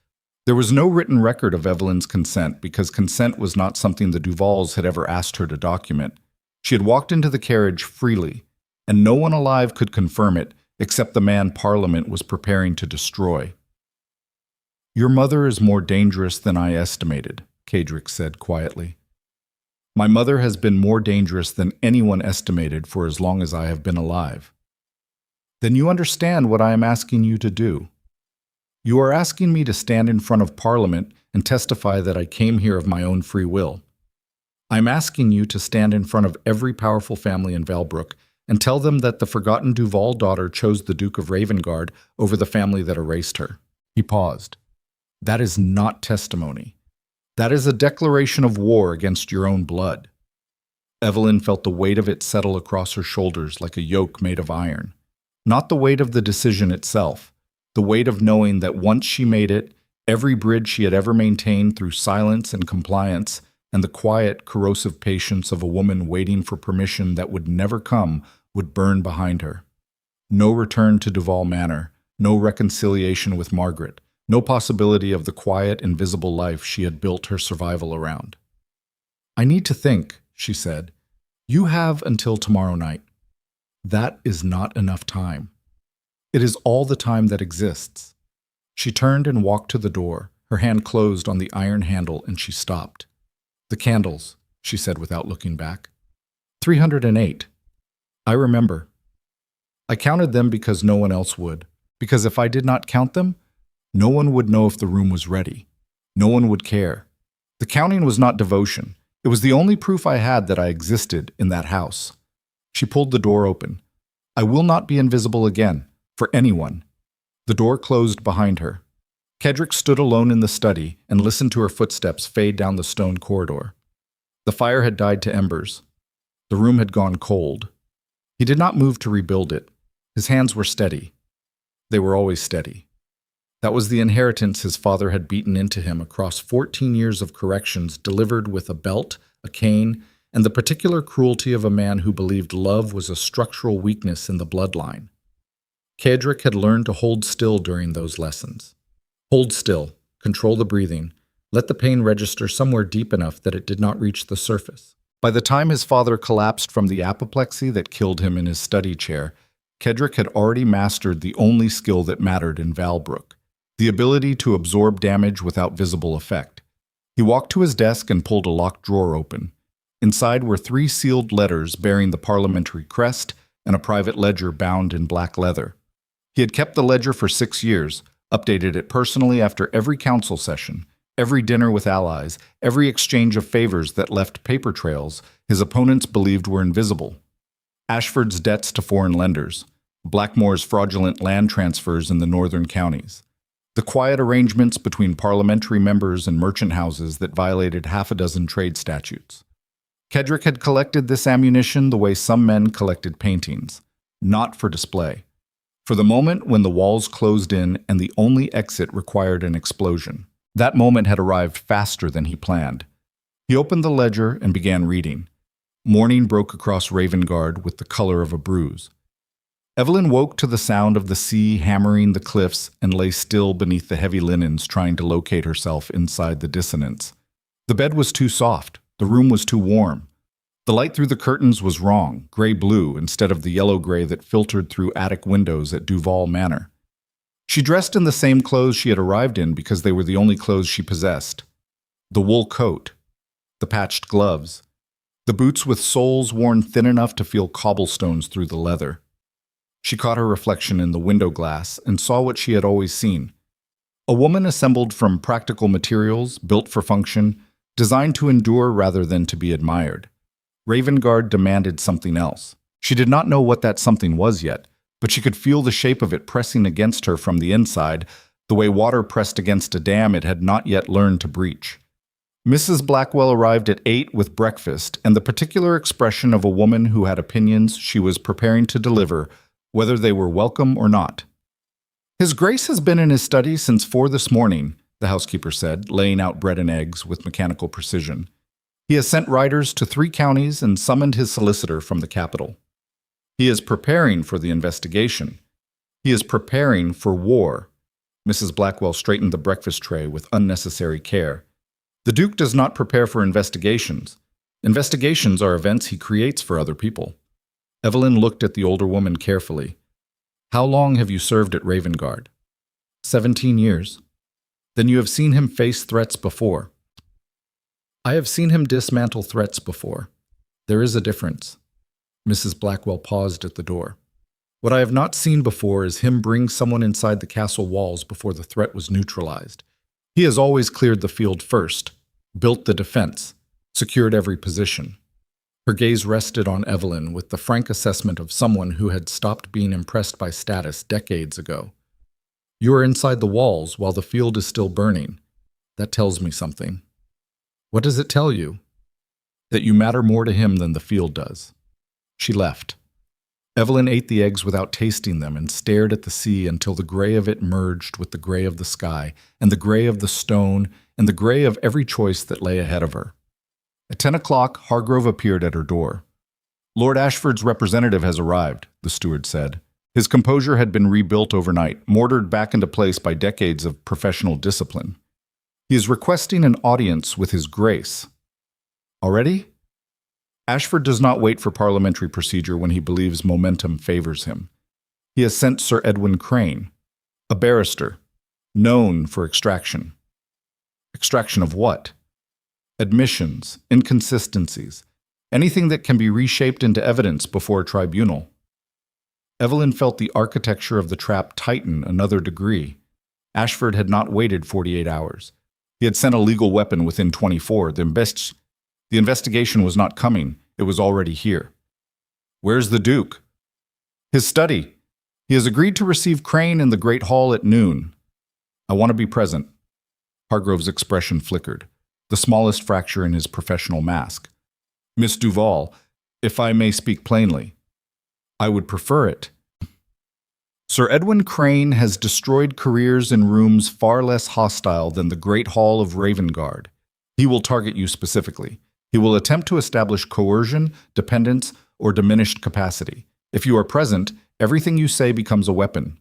There was no written record of Evelyn's consent because consent was not something the Duvalls had ever asked her to document. She had walked into the carriage freely, and no one alive could confirm it except the man Parliament was preparing to destroy. Your mother is more dangerous than I estimated, Cadric said quietly. My mother has been more dangerous than anyone estimated for as long as I have been alive. Then you understand what I am asking you to do. You are asking me to stand in front of Parliament and testify that I came here of my own free will. I am asking you to stand in front of every powerful family in Valbrook and tell them that the forgotten Duvall daughter chose the Duke of Ravengarde over the family that erased her. He paused. That is not testimony. That is a declaration of war against your own blood. Evelyn felt the weight of it settle across her shoulders like a yoke made of iron. Not the weight of the decision itself, the weight of knowing that once she made it, every bridge she had ever maintained through silence and compliance and the quiet, corrosive patience of a woman waiting for permission that would never come would burn behind her. No return to Duvall Manor, no reconciliation with Margaret, no possibility of the quiet, invisible life she had built her survival around. I need to think, she said. You have until tomorrow night. That is not enough time. It is all the time that exists. She turned and walked to the door. Her hand closed on the iron handle and she stopped. The candles, she said without looking back. 308. I remember. I counted them because no one else would. Because if I did not count them, no one would know if the room was ready. No one would care. The counting was not devotion. It was the only proof I had that I existed in that house. She pulled the door open. I will not be invisible again, for anyone. The door closed behind her. Kedrick stood alone in the study and listened to her footsteps fade down the stone corridor. The fire had died to embers. The room had gone cold. He did not move to rebuild it. His hands were steady. They were always steady. That was the inheritance his father had beaten into him across 14 years of corrections delivered with a belt, a cane, and the particular cruelty of a man who believed love was a structural weakness in the bloodline. Cedric had learned to hold still during those lessons. Hold still, control the breathing, let the pain register somewhere deep enough that it did not reach the surface. By the time his father collapsed from the apoplexy that killed him in his study chair, Cedric had already mastered the only skill that mattered in Valbrook, the ability to absorb damage without visible effect. He walked to his desk and pulled a locked drawer open. Inside were 3 sealed letters bearing the parliamentary crest and a private ledger bound in black leather. He had kept the ledger for 6 years, updated it personally after every council session, every dinner with allies, every exchange of favors that left paper trails his opponents believed were invisible. Ashford's debts to foreign lenders, Blackmore's fraudulent land transfers in the northern counties, the quiet arrangements between parliamentary members and merchant houses that violated half a dozen trade statutes. Cedric had collected this ammunition the way some men collected paintings, not for display. For the moment when the walls closed in and the only exit required an explosion. That moment had arrived faster than he planned. He opened the ledger and began reading. Morning broke across Ravengarde with the color of a bruise. Evelyn woke to the sound of the sea hammering the cliffs and lay still beneath the heavy linens, trying to locate herself inside the dissonance. The bed was too soft. The room was too warm. The light through the curtains was wrong, gray-blue instead of the yellow-gray that filtered through attic windows at Duvall Manor. She dressed in the same clothes she had arrived in because they were the only clothes she possessed. The wool coat, the patched gloves, the boots with soles worn thin enough to feel cobblestones through the leather. She caught her reflection in the window glass and saw what she had always seen. A woman assembled from practical materials, built for function, designed to endure rather than to be admired. Ravengarde demanded something else. She did not know what that something was yet, but she could feel the shape of it pressing against her from the inside, the way water pressed against a dam it had not yet learned to breach. Mrs. Blackwell arrived at 8 with breakfast and the particular expression of a woman who had opinions she was preparing to deliver, whether they were welcome or not. "His Grace has been in his study since 4 this morning," the housekeeper said, laying out bread and eggs with mechanical precision. "He has sent riders to 3 counties and summoned his solicitor from the capital. He is preparing for the investigation. He is preparing for war." Mrs. Blackwell straightened the breakfast tray with unnecessary care. "The Duke does not prepare for investigations. Investigations are events he creates for other people." Evelyn looked at the older woman carefully. "How long have you served at Ravengarde?" 17 years. "Then you have seen him face threats before." "I have seen him dismantle threats before. There is a difference." Mrs. Blackwell paused at the door. "What I have not seen before is him bring someone inside the castle walls before the threat was neutralized. He has always cleared the field first, built the defense, secured every position." Her gaze rested on Evelyn with the frank assessment of someone who had stopped being impressed by status decades ago. "You are inside the walls while the field is still burning. That tells me something." "What does it tell you?" "That you matter more to him than the field does." She left. Evelyn ate the eggs without tasting them and stared at the sea until the gray of it merged with the gray of the sky, and the gray of the stone, and the gray of every choice that lay ahead of her. At 10 o'clock, Hargrove appeared at her door. "Lord Ashford's representative has arrived," the steward said. His composure had been rebuilt overnight, mortared back into place by decades of professional discipline. "He is requesting an audience with His Grace." "Already?" "Ashford does not wait for parliamentary procedure when he believes momentum favors him. He has sent Sir Edwin Crane, a barrister, known for extraction." "Extraction of what?" "Admissions, inconsistencies, anything that can be reshaped into evidence before a tribunal." Evelyn felt the architecture of the trap tighten another degree. Ashford had not waited 48 hours. He had sent a legal weapon within 24. The investigation was not coming. It was already here. "Where's the Duke?" "His study. He has agreed to receive Crane in the Great Hall at noon." "I want to be present." Hargrove's expression flickered, the smallest fracture in his professional mask. "Miss Duvall, if I may speak plainly." "I would prefer it." Sir Edwin Crane has destroyed careers in rooms far less hostile than the Great Hall of Ravengarde. He will target you specifically. He will attempt to establish coercion, dependence, or diminished capacity. If you are present, everything you say becomes a weapon.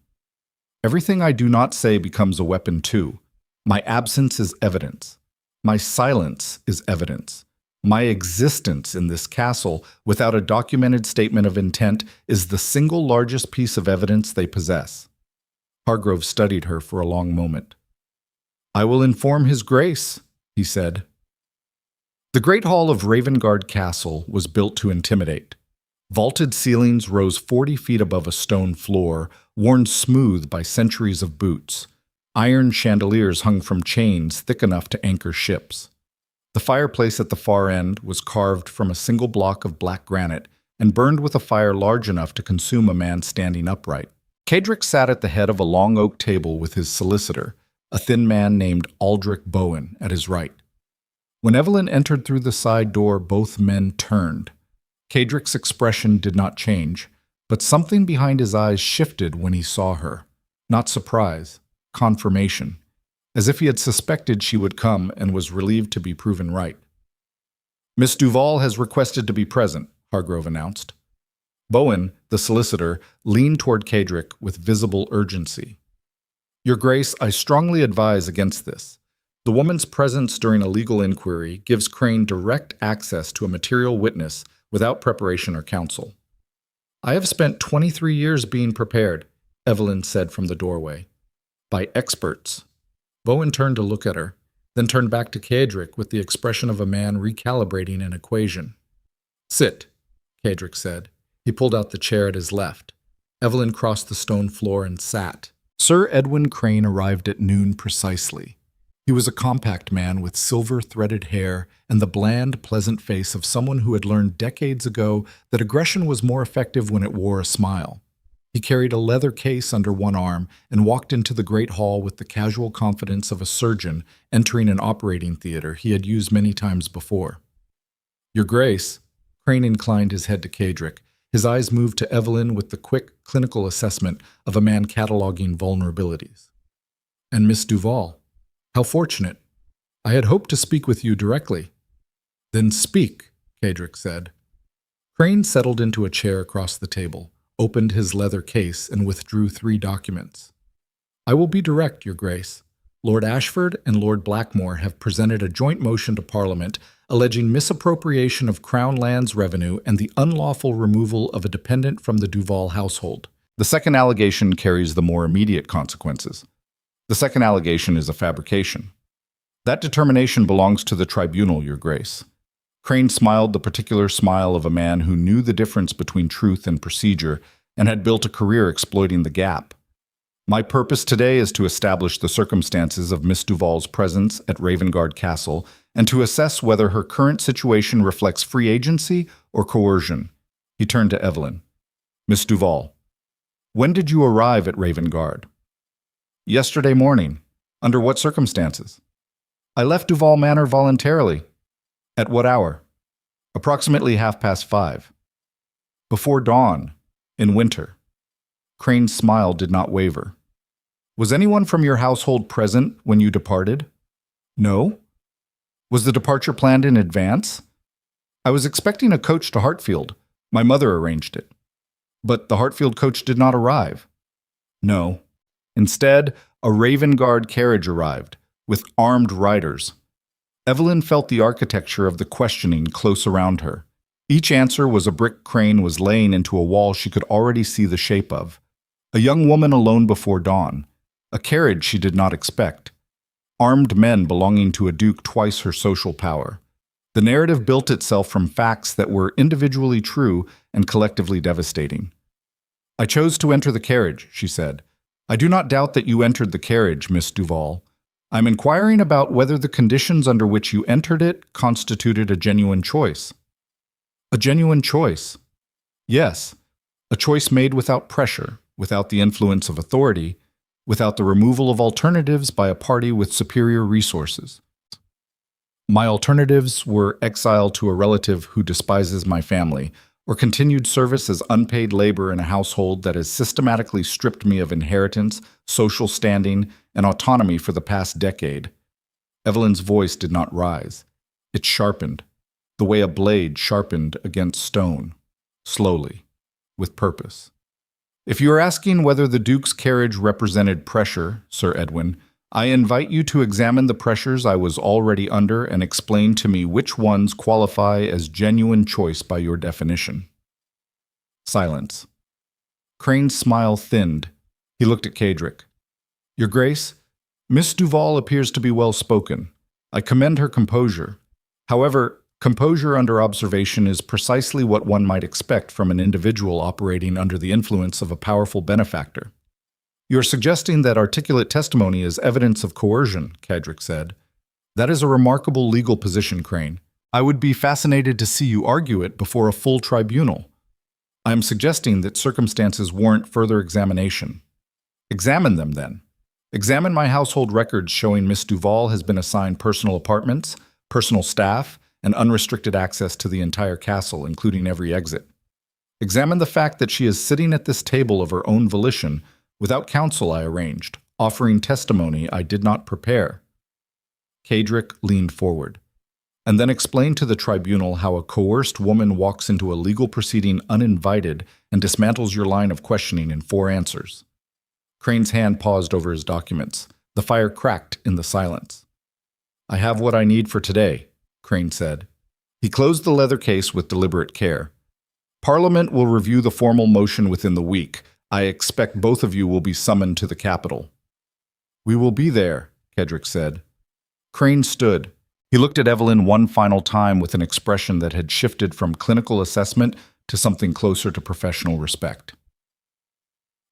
Everything I do not say becomes a weapon too. My absence is evidence. My silence is evidence. My existence in this castle, without a documented statement of intent, is the single largest piece of evidence they possess. Hargrove studied her for a long moment. I will inform His Grace, he said. The Great Hall of Ravengarde Castle was built to intimidate. Vaulted ceilings rose 40 feet above a stone floor, worn smooth by centuries of boots. Iron chandeliers hung from chains thick enough to anchor ships. The fireplace at the far end was carved from a single block of black granite and burned with a fire large enough to consume a man standing upright. Cedric sat at the head of a long oak table with his solicitor, a thin man named Aldrich Bowen, at his right. When Evelyn entered through the side door, both men turned. Cedric's expression did not change, but something behind his eyes shifted when he saw her. Not surprise, confirmation, as if he had suspected she would come and was relieved to be proven right. Miss Duvall has requested to be present, Hargrove announced. Bowen, the solicitor, leaned toward Cedric with visible urgency. Your Grace, I strongly advise against this. The woman's presence during a legal inquiry gives Crane direct access to a material witness without preparation or counsel. I have spent 23 years being prepared, Evelyn said from the doorway. By experts. Bowen turned to look at her, then turned back to Cedric with the expression of a man recalibrating an equation. Sit, Cedric said. He pulled out the chair at his left. Evelyn crossed the stone floor and sat. Sir Edwin Crane arrived at noon precisely. He was a compact man with silver-threaded hair and the bland, pleasant face of someone who had learned decades ago that aggression was more effective when it wore a smile. He carried a leather case under one arm and walked into the great hall with the casual confidence of a surgeon entering an operating theater he had used many times before. Your Grace, Crane inclined his head to Cedric. His eyes moved to Evelyn with the quick, clinical assessment of a man cataloging vulnerabilities. And Miss Duvall. How fortunate. I had hoped to speak with you directly. Then speak, Cedric said. Crane settled into a chair across the table, opened his leather case, and withdrew 3 documents. I will be direct, Your Grace. Lord Ashford and Lord Blackmore have presented a joint motion to Parliament alleging misappropriation of Crown lands revenue and the unlawful removal of a dependent from the Duvall household. The second allegation carries the more immediate consequences. The second allegation is a fabrication. That determination belongs to the tribunal, Your Grace. Crane smiled the particular smile of a man who knew the difference between truth and procedure and had built a career exploiting the gap. My purpose today is to establish the circumstances of Miss Duvall's presence at Ravengarde Castle and to assess whether her current situation reflects free agency or coercion. He turned to Evelyn. Miss Duvall, when did you arrive at Ravengarde? Yesterday morning. Under what circumstances? I left Duvall Manor voluntarily. At what hour? Approximately 5:30. Before dawn, in winter. Crane's smile did not waver. Was anyone from your household present when you departed? No. Was the departure planned in advance? I was expecting a coach to Hartfield. My mother arranged it. But the Hartfield coach did not arrive. No. Instead, a Ravengarde carriage arrived, with armed riders. Evelyn felt the architecture of the questioning close around her. Each answer was a brick Crane was laying into a wall she could already see the shape of. A young woman alone before dawn. A carriage she did not expect. Armed men belonging to a duke twice her social power. The narrative built itself from facts that were individually true and collectively devastating. I chose to enter the carriage, she said. I do not doubt that you entered the carriage, Miss Duvall. I'm inquiring about whether the conditions under which you entered it constituted a genuine choice. A genuine choice? Yes, a choice made without pressure, without the influence of authority, without the removal of alternatives by a party with superior resources. My alternatives were exile to a relative who despises my family, or continued service as unpaid labor in a household that has systematically stripped me of inheritance, social standing, and autonomy for the past decade. Evelyn's voice did not rise. It sharpened, the way a blade sharpened against stone, slowly, with purpose. If you are asking whether the Duke's carriage represented pressure, Sir Edwin, I invite you to examine the pressures I was already under and explain to me which ones qualify as genuine choice by your definition. Silence. Crane's smile thinned. He looked at Cadric. Your Grace, Miss Duvall appears to be well-spoken. I commend her composure. However, composure under observation is precisely what one might expect from an individual operating under the influence of a powerful benefactor. You are suggesting that articulate testimony is evidence of coercion, Cadric said. That is a remarkable legal position, Crane. I would be fascinated to see you argue it before a full tribunal. I am suggesting that circumstances warrant further examination. Examine them, then. Examine my household records showing Miss Duvall has been assigned personal apartments, personal staff, and unrestricted access to the entire castle, including every exit. Examine the fact that she is sitting at this table of her own volition, without counsel I arranged, offering testimony I did not prepare. Cadric leaned forward, and then explained to the tribunal how a coerced woman walks into a legal proceeding uninvited and dismantles your line of questioning in 4 answers. Crane's hand paused over his documents. The fire cracked in the silence. I have what I need for today, Crane said. He closed the leather case with deliberate care. Parliament will review the formal motion within the week. I expect both of you will be summoned to the capital. We will be there, Cadric said. Crane stood. He looked at Evelyn one final time with an expression that had shifted from clinical assessment to something closer to professional respect.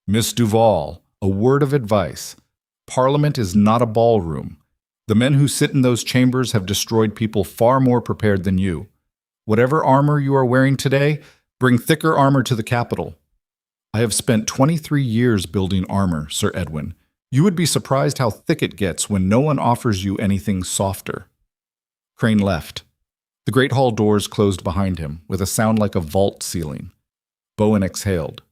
Miss Duvall, a word of advice. Parliament is not a ballroom. The men who sit in those chambers have destroyed people far more prepared than you. Whatever armor you are wearing today, bring thicker armor to the capital. I have spent 23 years building armor, Sir Edwin. You would be surprised how thick it gets when no one offers you anything softer. Crane left. The great hall doors closed behind him, with a sound like a vault ceiling. Bowen exhaled.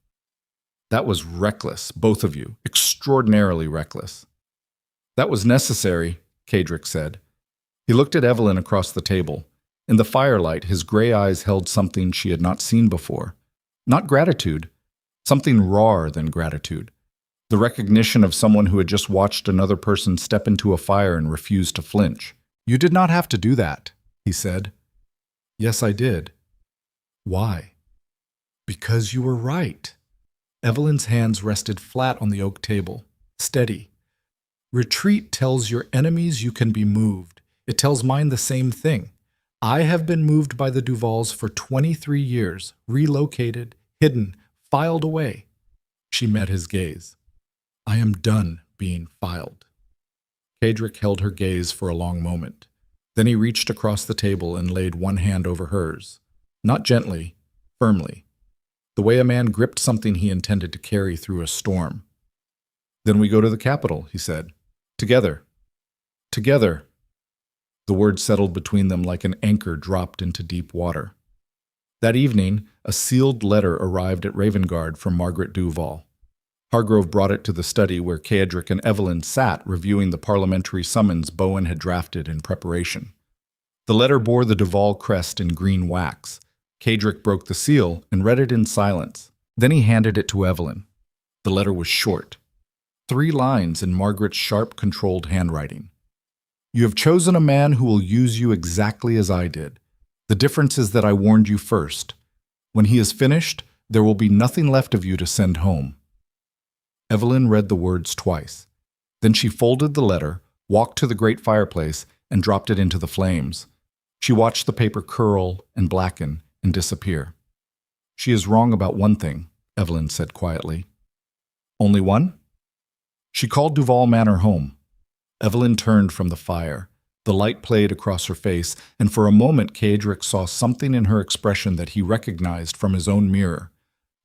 That was reckless, both of you, extraordinarily reckless. That was necessary, Cadric said. He looked at Evelyn across the table. In the firelight, his gray eyes held something she had not seen before. Not gratitude. Something rawer than gratitude. The recognition of someone who had just watched another person step into a fire and refused to flinch. You did not have to do that, he said. Yes, I did. Why? Because you were right. Evelyn's hands rested flat on the oak table, steady. Retreat tells your enemies you can be moved. It tells mine the same thing. I have been moved by the Duvalls for 23 years, relocated, hidden, filed away. She met his gaze. I am done being filed. Cadric held her gaze for a long moment. Then he reached across the table and laid one hand over hers. Not gently, firmly. The way a man gripped something he intended to carry through a storm. Then we go to the capital, he said. Together. Together. The word settled between them like an anchor dropped into deep water. That evening, a sealed letter arrived at Ravengarde from Margaret Duvall. Hargrove brought it to the study where Cadric and Evelyn sat reviewing the parliamentary summons Bowen had drafted in preparation. The letter bore the Duvall crest in green wax. Cadric broke the seal and read it in silence. Then he handed it to Evelyn. The letter was short. 3 lines in Margaret's sharp, controlled handwriting. You have chosen a man who will use you exactly as I did. The difference is that I warned you first. When he is finished, there will be nothing left of you to send home. Evelyn read the words twice. Then she folded the letter, walked to the great fireplace, and dropped it into the flames. She watched the paper curl and blacken and disappear. She is wrong about one thing, Evelyn said quietly. Only one? She called Duvall Manor home. Evelyn turned from the fire. The light played across her face, and for a moment Cadric saw something in her expression that he recognized from his own mirror,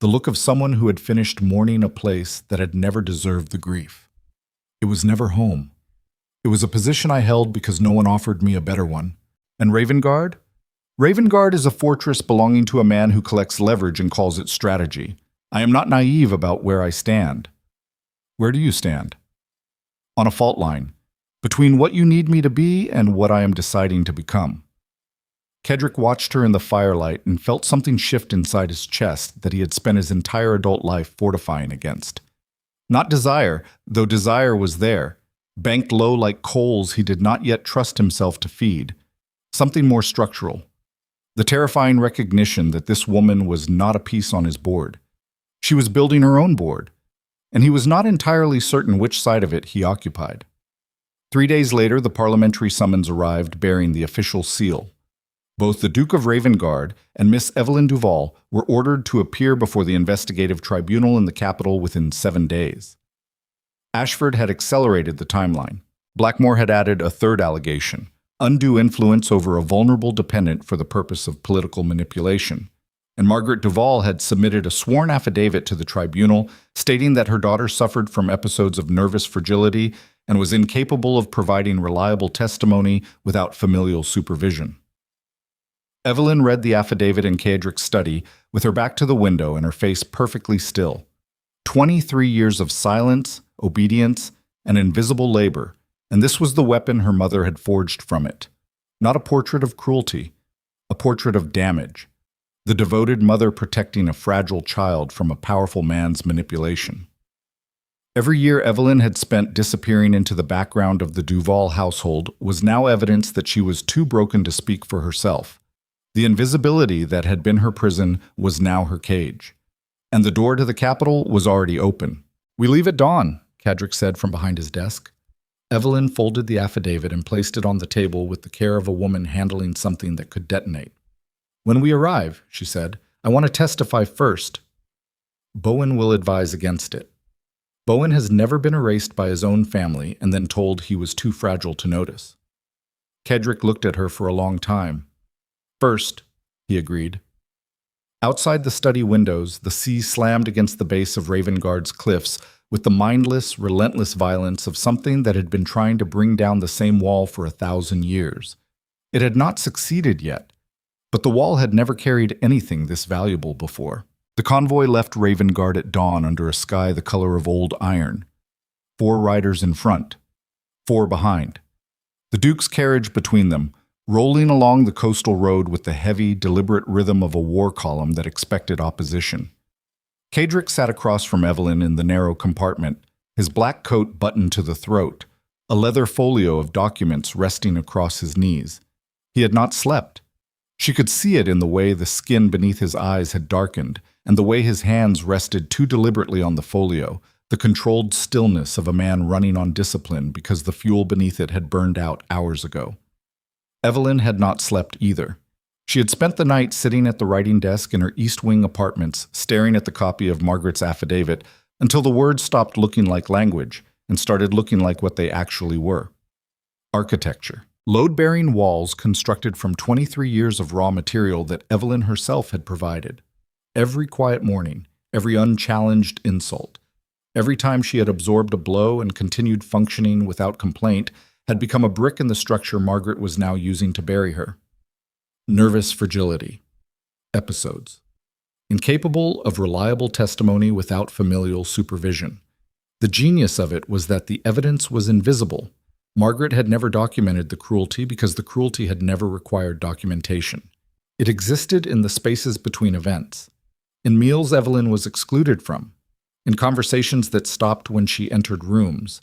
the look of someone who had finished mourning a place that had never deserved the grief. It was never home. It was a position I held because no one offered me a better one. And Ravengarde? Ravengarde is a fortress belonging to a man who collects leverage and calls it strategy. I am not naive about where I stand. Where do you stand? On a fault line, between what you need me to be and what I am deciding to become. Kedrick watched her in the firelight and felt something shift inside his chest that he had spent his entire adult life fortifying against. Not desire, though desire was there, banked low like coals he did not yet trust himself to feed. Something more structural. The terrifying recognition that this woman was not a piece on his board. She was building her own board, and he was not entirely certain which side of it he occupied. 3 days later, the parliamentary summons arrived bearing the official seal. Both the Duke of Ravengarde and Miss Evelyn Duvall were ordered to appear before the investigative tribunal in the capital within 7 days. Ashford had accelerated the timeline. Blackmore had added a third allegation, undue influence over a vulnerable dependent for the purpose of political manipulation. And Margaret Duvall had submitted a sworn affidavit to the tribunal stating that her daughter suffered from episodes of nervous fragility and was incapable of providing reliable testimony without familial supervision. Evelyn read the affidavit in Kedrick's study with her back to the window and her face perfectly still. 23 years of silence, obedience, and invisible labor, and this was the weapon her mother had forged from it. Not a portrait of cruelty, a portrait of damage. The devoted mother protecting a fragile child from a powerful man's manipulation. Every year Evelyn had spent disappearing into the background of the Duvall household was now evidence that she was too broken to speak for herself. The invisibility that had been her prison was now her cage. And the door to the Capitol was already open. "We leave at dawn," Kedrick said from behind his desk. Evelyn folded the affidavit and placed it on the table with the care of a woman handling something that could detonate. "When we arrive," she said, "I want to testify first. Bowen will advise against it. Bowen has never been erased by his own family and then told he was too fragile to notice." Kedrick looked at her for a long time. "First," he agreed. Outside the study windows, the sea slammed against the base of Ravengarde's cliffs with the mindless, relentless violence of something that had been trying to bring down the same wall for 1,000 years. It had not succeeded yet, but the wall had never carried anything this valuable before. The convoy left Ravengarde at dawn under a sky the color of old iron. 4 riders in front, 4 behind. The Duke's carriage between them, rolling along the coastal road with the heavy, deliberate rhythm of a war column that expected opposition. Kedrick sat across from Evelyn in the narrow compartment, his black coat buttoned to the throat, a leather folio of documents resting across his knees. He had not slept. She could see it in the way the skin beneath his eyes had darkened, and the way his hands rested too deliberately on the folio, the controlled stillness of a man running on discipline because the fuel beneath it had burned out hours ago. Evelyn had not slept either. She had spent the night sitting at the writing desk in her East Wing apartments, staring at the copy of Margaret's affidavit until the words stopped looking like language and started looking like what they actually were. Architecture. Load-bearing walls constructed from 23 years of raw material that Evelyn herself had provided. Every quiet morning, every unchallenged insult, every time she had absorbed a blow and continued functioning without complaint, had become a brick in the structure Margaret was now using to bury her. Nervous fragility. Episodes. Incapable of reliable testimony without familial supervision. The genius of it was that the evidence was invisible. Margaret had never documented the cruelty because the cruelty had never required documentation. It existed in the spaces between events. In meals Evelyn was excluded from. In conversations that stopped when she entered rooms.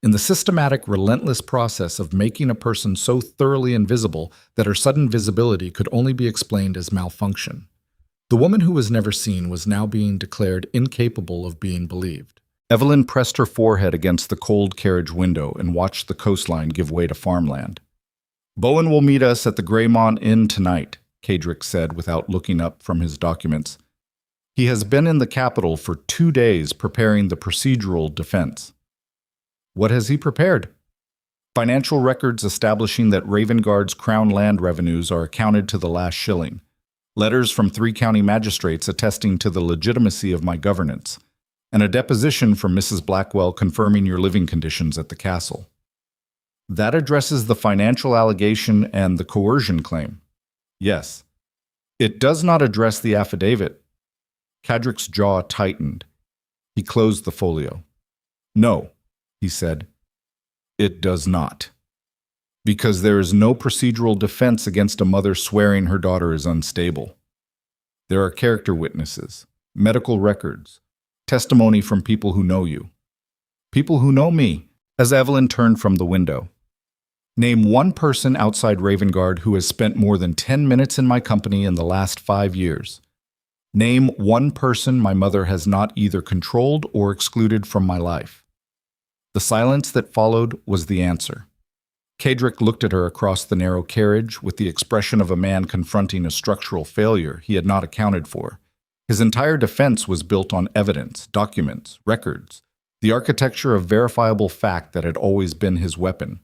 In the systematic, relentless process of making a person so thoroughly invisible that her sudden visibility could only be explained as malfunction. The woman who was never seen was now being declared incapable of being believed. Evelyn pressed her forehead against the cold carriage window and watched the coastline give way to farmland. "Bowen will meet us at the Greymont Inn tonight," Kedrick said without looking up from his documents. "He has been in the capital for 2 days preparing the procedural defense." "What has he prepared?" "Financial records establishing that Ravengarde's crown land revenues are accounted to the last shilling. Letters from 3 county magistrates attesting to the legitimacy of my governance. And a deposition from Mrs. Blackwell confirming your living conditions at the castle." "That addresses the financial allegation and the coercion claim." Yes. It does not address the affidavit. Cadrick's jaw tightened. He closed the folio. No, he said. It does not. Because there is no procedural defense against a mother swearing her daughter is unstable. There are character witnesses, medical records, testimony from people who know you. People who know me, as Evelyn turned from the window. Name one person outside Ravengarde who has spent more than 10 minutes in my company in the last 5 years. Name one person my mother has not either controlled or excluded from my life. The silence that followed was the answer. Cadrick looked at her across the narrow carriage with the expression of a man confronting a structural failure he had not accounted for. His entire defense was built on evidence, documents, records, the architecture of verifiable fact that had always been his weapon.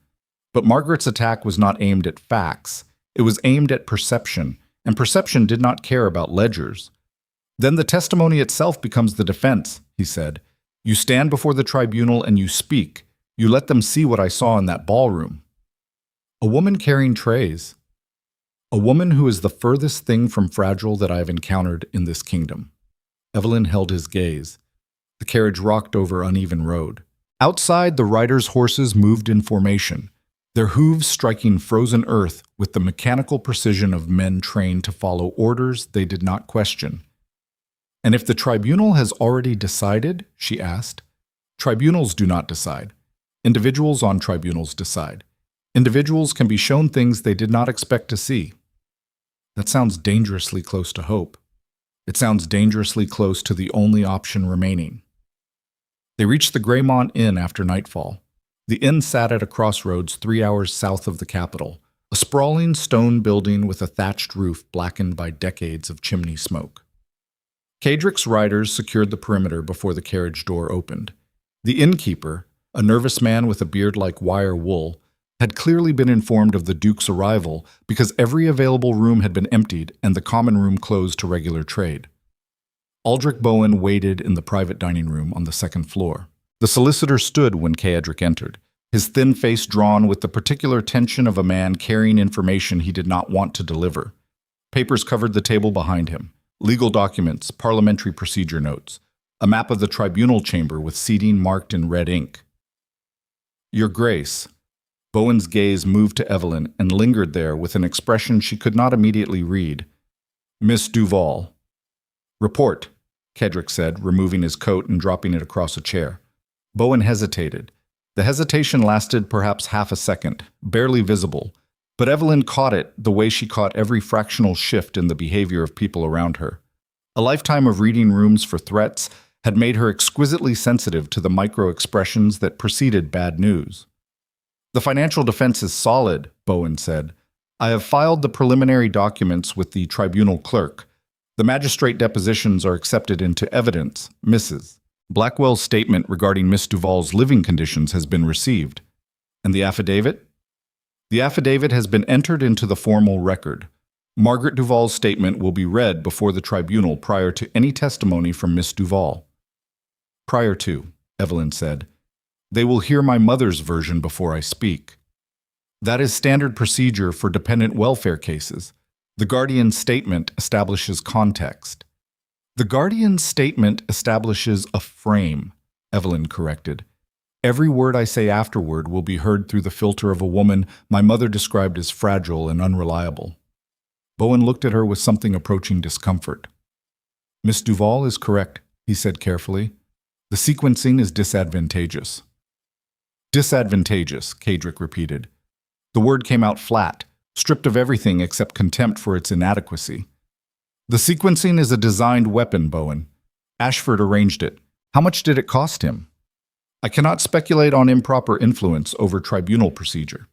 But Margaret's attack was not aimed at facts. It was aimed at perception, and perception did not care about ledgers. Then the testimony itself becomes the defense, he said. You stand before the tribunal and you speak. You let them see what I saw in that ballroom. A woman carrying trays. A woman who is the furthest thing from fragile that I have encountered in this kingdom. Evelyn held his gaze. The carriage rocked over uneven road. Outside, the riders' horses moved in formation, their hooves striking frozen earth with the mechanical precision of men trained to follow orders they did not question. And if the tribunal has already decided, she asked. Tribunals do not decide. Individuals on tribunals decide. Individuals can be shown things they did not expect to see. That sounds dangerously close to hope. It sounds dangerously close to the only option remaining. They reached the Greymont Inn after nightfall. The inn sat at a crossroads 3 hours south of the capital, a sprawling stone building with a thatched roof blackened by decades of chimney smoke. Cadrick's riders secured the perimeter before the carriage door opened. The innkeeper, a nervous man with a beard like wire wool, had clearly been informed of the Duke's arrival because every available room had been emptied and the common room closed to regular trade. Aldrich Bowen waited in the private dining room on the second floor. The solicitor stood when Cadrick entered, his thin face drawn with the particular tension of a man carrying information he did not want to deliver. Papers covered the table behind him, legal documents, parliamentary procedure notes, a map of the tribunal chamber with seating marked in red ink. Your Grace. Bowen's gaze moved to Evelyn and lingered there with an expression she could not immediately read. Miss Duvall. Report, Cadrick said, removing his coat and dropping it across a chair. Bowen hesitated. The hesitation lasted perhaps half a second, barely visible, but Evelyn caught it the way she caught every fractional shift in the behavior of people around her. A lifetime of reading rooms for threats had made her exquisitely sensitive to the micro-expressions that preceded bad news. The financial defense is solid, Bowen said. I have filed the preliminary documents with the tribunal clerk. The magistrate depositions are accepted into evidence, Mrs. Blackwell's statement regarding Miss Duvall's living conditions has been received. And the affidavit? The affidavit has been entered into the formal record. Margaret Duvall's statement will be read before the tribunal prior to any testimony from Miss Duvall. Prior to, Evelyn said. They will hear my mother's version before I speak. That is standard procedure for dependent welfare cases. The guardian's statement establishes context. The guardian's statement establishes a frame, Evelyn corrected. Every word I say afterward will be heard through the filter of a woman my mother described as fragile and unreliable. Bowen looked at her with something approaching discomfort. Miss Duvall is correct, he said carefully. The sequencing is disadvantageous. Disadvantageous, Cadrick repeated. The word came out flat, stripped of everything except contempt for its inadequacy. The sequencing is a designed weapon, Bowen. Ashford arranged it. How much did it cost him? I cannot speculate on improper influence over tribunal procedure.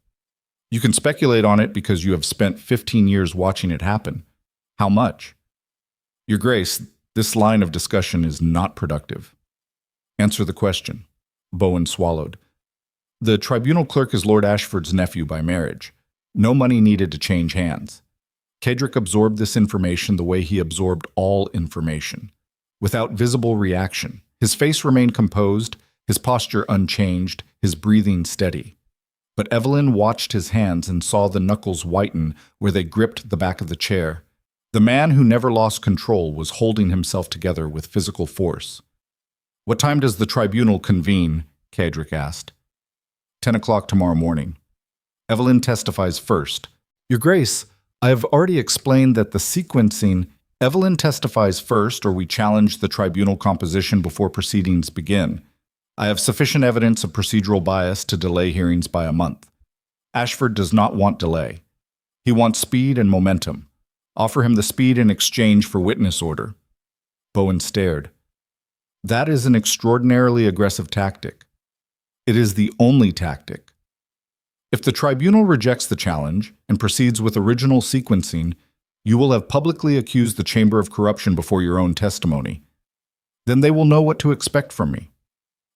You can speculate on it because you have spent 15 years watching it happen. How much? Your Grace, this line of discussion is not productive. Answer the question. Bowen swallowed. The tribunal clerk is Lord Ashford's nephew by marriage. No money needed to change hands. Cadrick absorbed this information the way he absorbed all information, without visible reaction. His face remained composed, his posture unchanged, his breathing steady. But Evelyn watched his hands and saw the knuckles whiten where they gripped the back of the chair. The man who never lost control was holding himself together with physical force. "What time does the tribunal convene?" Kedrick asked. 10 o'clock tomorrow morning. Evelyn testifies first. Your Grace, I have already explained that the sequencing. Evelyn testifies first, or we challenge the tribunal composition before proceedings begin. I have sufficient evidence of procedural bias to delay hearings by a month. Ashford does not want delay. He wants speed and momentum. Offer him the speed in exchange for witness order. Bowen stared. That is an extraordinarily aggressive tactic. It is the only tactic. If the tribunal rejects the challenge and proceeds with original sequencing, you will have publicly accused the Chamber of corruption before your own testimony. Then they will know what to expect from me.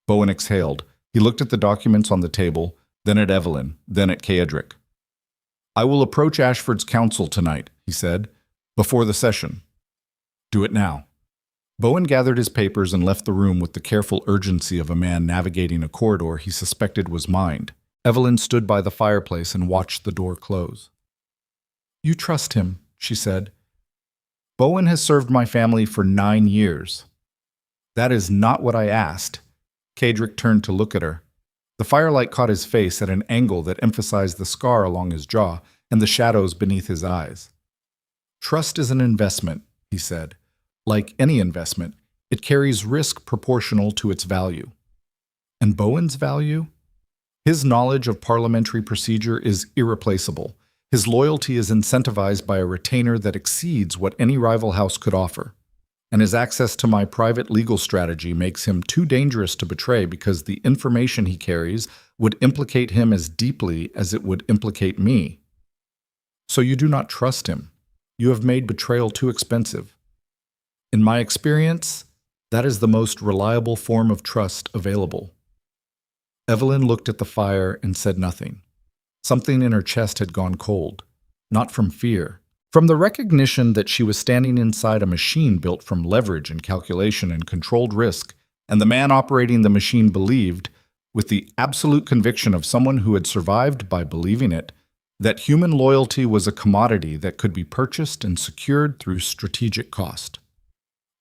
Bowen exhaled. He looked at the documents on the table, then at Evelyn, then at Kedrick. I will approach Ashford's counsel tonight, he said, before the session. Do it now. Bowen gathered his papers and left the room with the careful urgency of a man navigating a corridor he suspected was mined. Evelyn stood by the fireplace and watched the door close. You trust him, she said. Bowen has served my family for 9 years. That is not what I asked. Kedrick turned to look at her. The firelight caught his face at an angle that emphasized the scar along his jaw and the shadows beneath his eyes. Trust is an investment, he said. Like any investment, it carries risk proportional to its value. And Bowen's value? His knowledge of parliamentary procedure is irreplaceable. His loyalty is incentivized by a retainer that exceeds what any rival house could offer. And his access to my private legal strategy makes him too dangerous to betray because the information he carries would implicate him as deeply as it would implicate me. So you do not trust him. You have made betrayal too expensive. In my experience, that is the most reliable form of trust available. Evelyn looked at the fire and said nothing. Something in her chest had gone cold, not from fear, from the recognition that she was standing inside a machine built from leverage and calculation and controlled risk, and the man operating the machine believed, with the absolute conviction of someone who had survived by believing it, that human loyalty was a commodity that could be purchased and secured through strategic cost.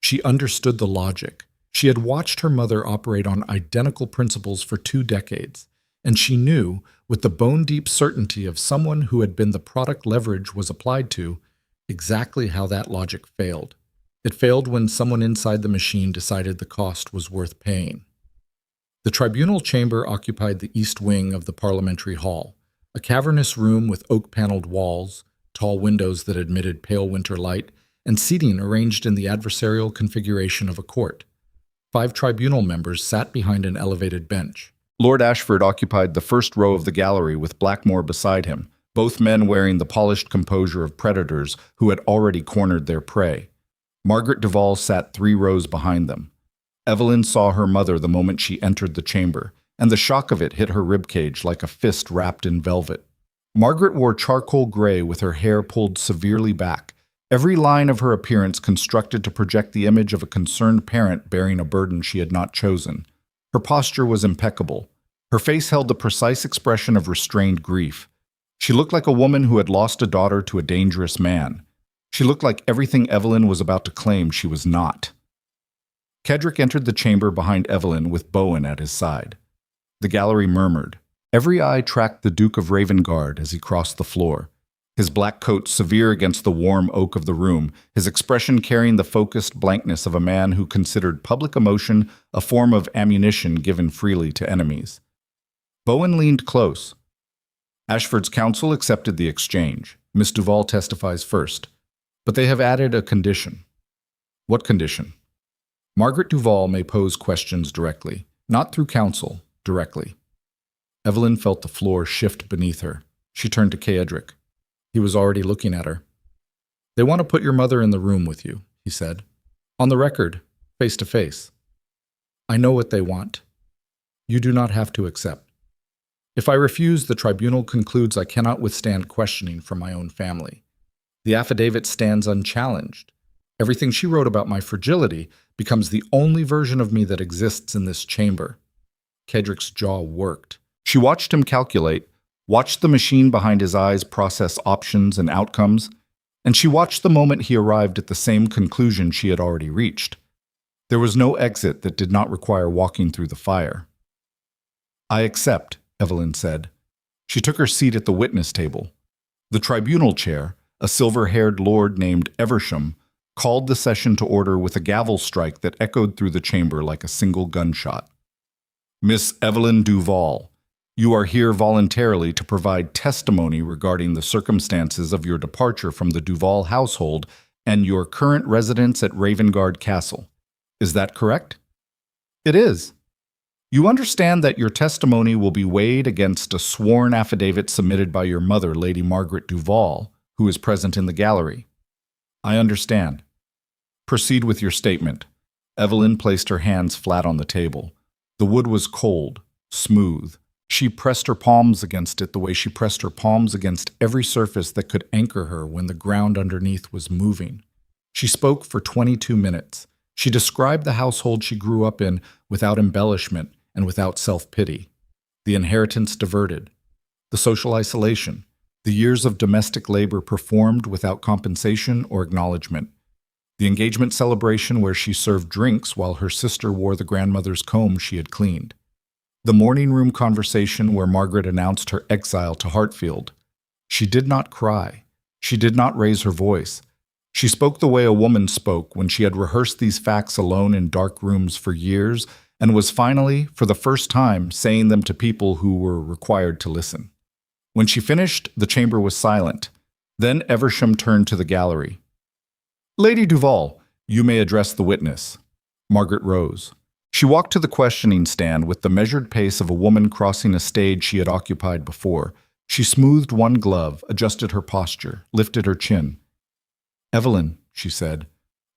She understood the logic. She had watched her mother operate on identical principles for 2 decades, and she knew, with the bone-deep certainty of someone who had been the product leverage was applied to, exactly how that logic failed. It failed when someone inside the machine decided the cost was worth paying. The tribunal chamber occupied the east wing of the parliamentary hall, a cavernous room with oak-paneled walls, tall windows that admitted pale winter light, and seating arranged in the adversarial configuration of a court. 5 tribunal members sat behind an elevated bench. Lord Ashford occupied the first row of the gallery with Blackmore beside him, both men wearing the polished composure of predators who had already cornered their prey. Margaret Duvall sat 3 rows behind them. Evelyn saw her mother the moment she entered the chamber, and the shock of it hit her ribcage like a fist wrapped in velvet. Margaret wore charcoal gray with her hair pulled severely back, every line of her appearance constructed to project the image of a concerned parent bearing a burden she had not chosen. Her posture was impeccable. Her face held the precise expression of restrained grief. She looked like a woman who had lost a daughter to a dangerous man. She looked like everything Evelyn was about to claim she was not. Kedrick entered the chamber behind Evelyn with Bowen at his side. The gallery murmured. Every eye tracked the Duke of Ravengarde as he crossed the floor. His black coat severe against the warm oak of the room, his expression carrying the focused blankness of a man who considered public emotion a form of ammunition given freely to enemies. Bowen leaned close. Ashford's counsel accepted the exchange. Miss Duvall testifies first. But they have added a condition. What condition? Margaret Duvall may pose questions directly, not through counsel, directly. Evelyn felt the floor shift beneath her. She turned to Kedrick. He was already looking at her. They want to put your mother in the room with you, he said. On the record, face to face. I know what they want. You do not have to accept. If I refuse, the tribunal concludes I cannot withstand questioning from my own family. The affidavit stands unchallenged. Everything she wrote about my fragility becomes the only version of me that exists in this chamber. Kedrick's jaw worked. She watched him calculate, watched the machine behind his eyes process options and outcomes, and she watched the moment he arrived at the same conclusion she had already reached. There was no exit that did not require walking through the fire. "I accept," Evelyn said. She took her seat at the witness table. The tribunal chair, a silver-haired lord named Eversham, called the session to order with a gavel strike that echoed through the chamber like a single gunshot. "Miss Evelyn Duvall, you are here voluntarily to provide testimony regarding the circumstances of your departure from the Duvall household and your current residence at Ravengarde Castle. Is that correct?" "It is." "You understand that your testimony will be weighed against a sworn affidavit submitted by your mother, Lady Margaret Duvall, who is present in the gallery." "I understand." "Proceed with your statement." Evelyn placed her hands flat on the table. The wood was cold, smooth. She pressed her palms against it the way she pressed her palms against every surface that could anchor her when the ground underneath was moving. She spoke for 22 minutes. She described the household she grew up in without embellishment and without self-pity. The inheritance diverted, the social isolation, the years of domestic labor performed without compensation or acknowledgement, the engagement celebration where she served drinks while her sister wore the grandmother's comb she had cleaned, the morning room conversation where Margaret announced her exile to Hartfield. She did not cry. She did not raise her voice. She spoke the way a woman spoke when she had rehearsed these facts alone in dark rooms for years and was finally, for the first time, saying them to people who were required to listen. When she finished, the chamber was silent. Then Eversham turned to the gallery. "Lady Duvall, you may address the witness." Margaret rose. She walked to the questioning stand with the measured pace of a woman crossing a stage she had occupied before. She smoothed one glove, adjusted her posture, lifted her chin. "Evelyn," she said.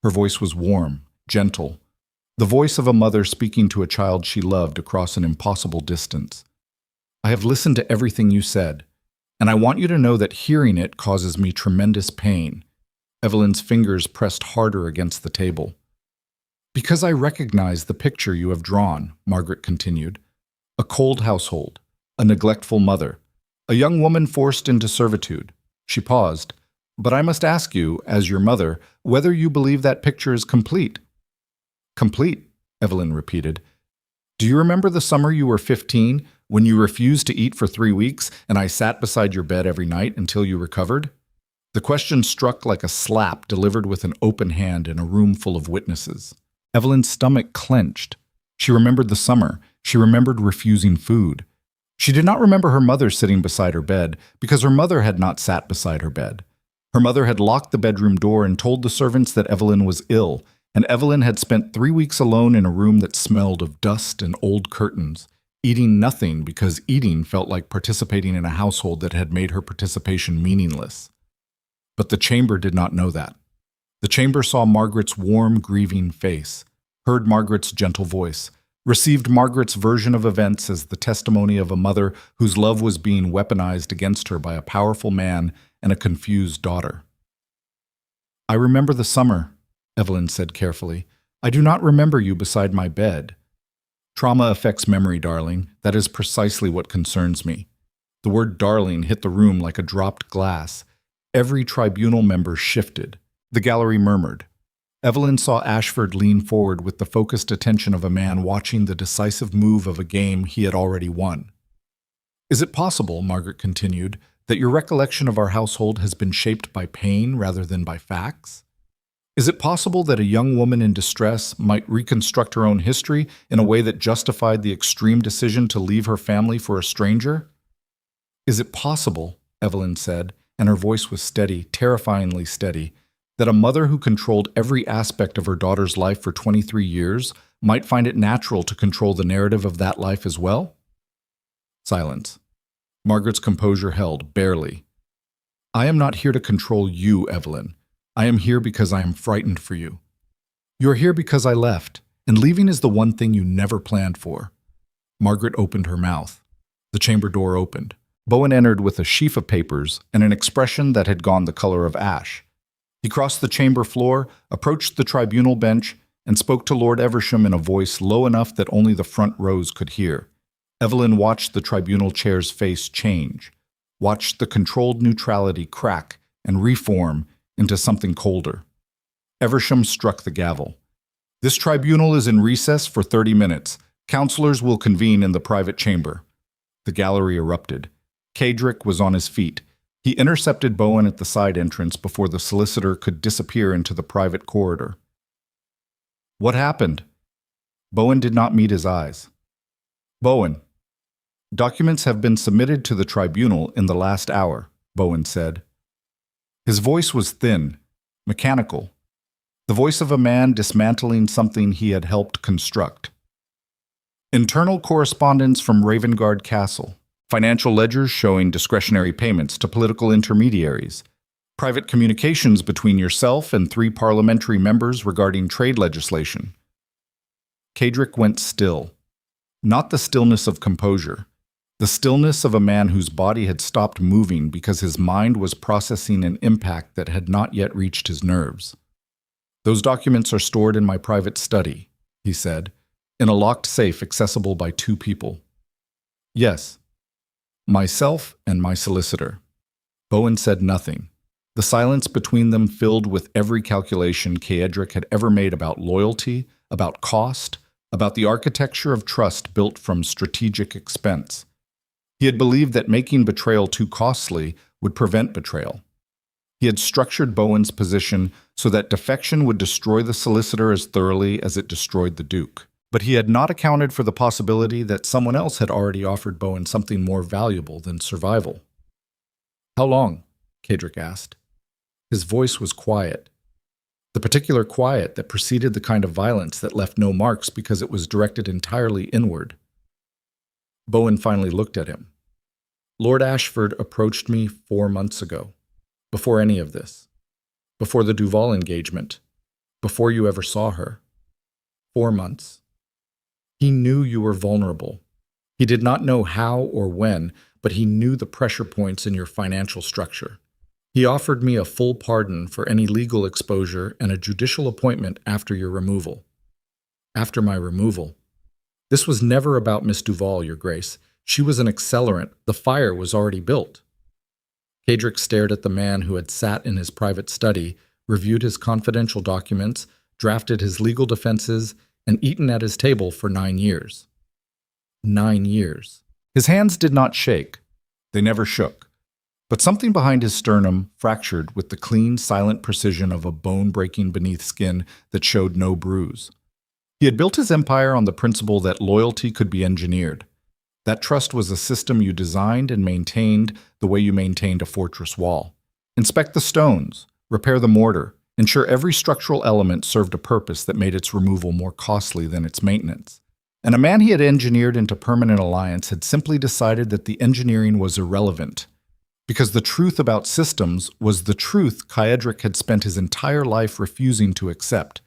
Her voice was warm, gentle, the voice of a mother speaking to a child she loved across an impossible distance. "I have listened to everything you said, and I want you to know that hearing it causes me tremendous pain." Evelyn's fingers pressed harder against the table. "Because I recognize the picture you have drawn," Margaret continued. "A cold household, a neglectful mother, a young woman forced into servitude." She paused. "But I must ask you, as your mother, whether you believe that picture is complete." "Complete," Evelyn repeated. "Do you remember the summer you were 15, when you refused to eat for 3 weeks, and I sat beside your bed every night until you recovered?" The question struck like a slap delivered with an open hand in a room full of witnesses. Evelyn's stomach clenched. She remembered the summer. She remembered refusing food. She did not remember her mother sitting beside her bed, because her mother had not sat beside her bed. Her mother had locked the bedroom door and told the servants that Evelyn was ill, and Evelyn had spent 3 weeks alone in a room that smelled of dust and old curtains, eating nothing because eating felt like participating in a household that had made her participation meaningless. But the chamber did not know that. The chamber saw Margaret's warm, grieving face, heard Margaret's gentle voice, received Margaret's version of events as the testimony of a mother whose love was being weaponized against her by a powerful man and a confused daughter. "I remember the summer," Evelyn said carefully. "I do not remember you beside my bed." "Trauma affects memory, darling. That is precisely what concerns me." The word darling hit the room like a dropped glass. Every tribunal member shifted. The gallery murmured. Evelyn saw Ashford lean forward with the focused attention of a man watching the decisive move of a game he had already won. "Is it possible," Margaret continued, "that your recollection of our household has been shaped by pain rather than by facts? Is it possible that a young woman in distress might reconstruct her own history in a way that justified the extreme decision to leave her family for a stranger?" "Is it possible," Evelyn said, and her voice was steady, terrifyingly steady, "that a mother who controlled every aspect of her daughter's life for 23 years might find it natural to control the narrative of that life as well?" Silence. Margaret's composure held, barely. "I am not here to control you, Evelyn. I am here because I am frightened for you. You are here because I left, and leaving is the one thing you never planned for." Margaret opened her mouth. The chamber door opened. Bowen entered with a sheaf of papers and an expression that had gone the color of ash. He crossed the chamber floor, approached the tribunal bench, and spoke to Lord Eversham in a voice low enough that only the front rows could hear. Evelyn watched the tribunal chair's face change. watched the controlled neutrality crack and reform into something colder. Eversham struck the gavel. This tribunal is in recess for 30 minutes. Counselors will convene in the private chamber. The gallery erupted. Cadric was on his feet. He intercepted Bowen at the side entrance before the solicitor could disappear into the private corridor. What happened? Bowen did not meet his eyes. Bowen. Documents have been submitted to the tribunal in the last hour, Bowen said. His voice was thin, mechanical, the voice of a man dismantling something he had helped construct. Internal correspondence from Ravengarde Castle, financial ledgers showing discretionary payments to political intermediaries, private communications between yourself and 3 parliamentary members regarding trade legislation. Cadric went still, not the stillness of composure, the stillness of a man whose body had stopped moving because his mind was processing an impact that had not yet reached his nerves. Those documents are stored in my private study, he said, in a locked safe accessible by 2 people. Yes, myself and my solicitor. Bowen said nothing. The silence between them filled with every calculation Cadric had ever made about loyalty, about cost, about the architecture of trust built from strategic expense. He had believed that making betrayal too costly would prevent betrayal. He had structured Bowen's position so that defection would destroy the solicitor as thoroughly as it destroyed the Duke. But he had not accounted for the possibility that someone else had already offered Bowen something more valuable than survival. How long? Cadric asked. His voice was quiet, the particular quiet that preceded the kind of violence that left no marks because it was directed entirely inward. Bowen finally looked at him. Lord Ashford approached me 4 months ago, before any of this, before the Duvall engagement, before you ever saw her. 4 months. He knew you were vulnerable. He did not know how or when, but he knew the pressure points in your financial structure. He offered me a full pardon for any legal exposure and a judicial appointment after your removal. After my removal. This was never about Miss Duvall, Your Grace. She was an accelerant. The fire was already built. Cadric stared at the man who had sat in his private study, reviewed his confidential documents, drafted his legal defenses, and eaten at his table for 9 years. 9 years. His hands did not shake. They never shook. But something behind his sternum fractured with the clean, silent precision of a bone breaking beneath skin that showed no bruise. He had built his empire on the principle that loyalty could be engineered. That trust was a system you designed and maintained the way you maintained a fortress wall. Inspect the stones, repair the mortar, ensure every structural element served a purpose that made its removal more costly than its maintenance. And a man he had engineered into permanent alliance had simply decided that the engineering was irrelevant, because the truth about systems was the truth Cadric had spent his entire life refusing to accept.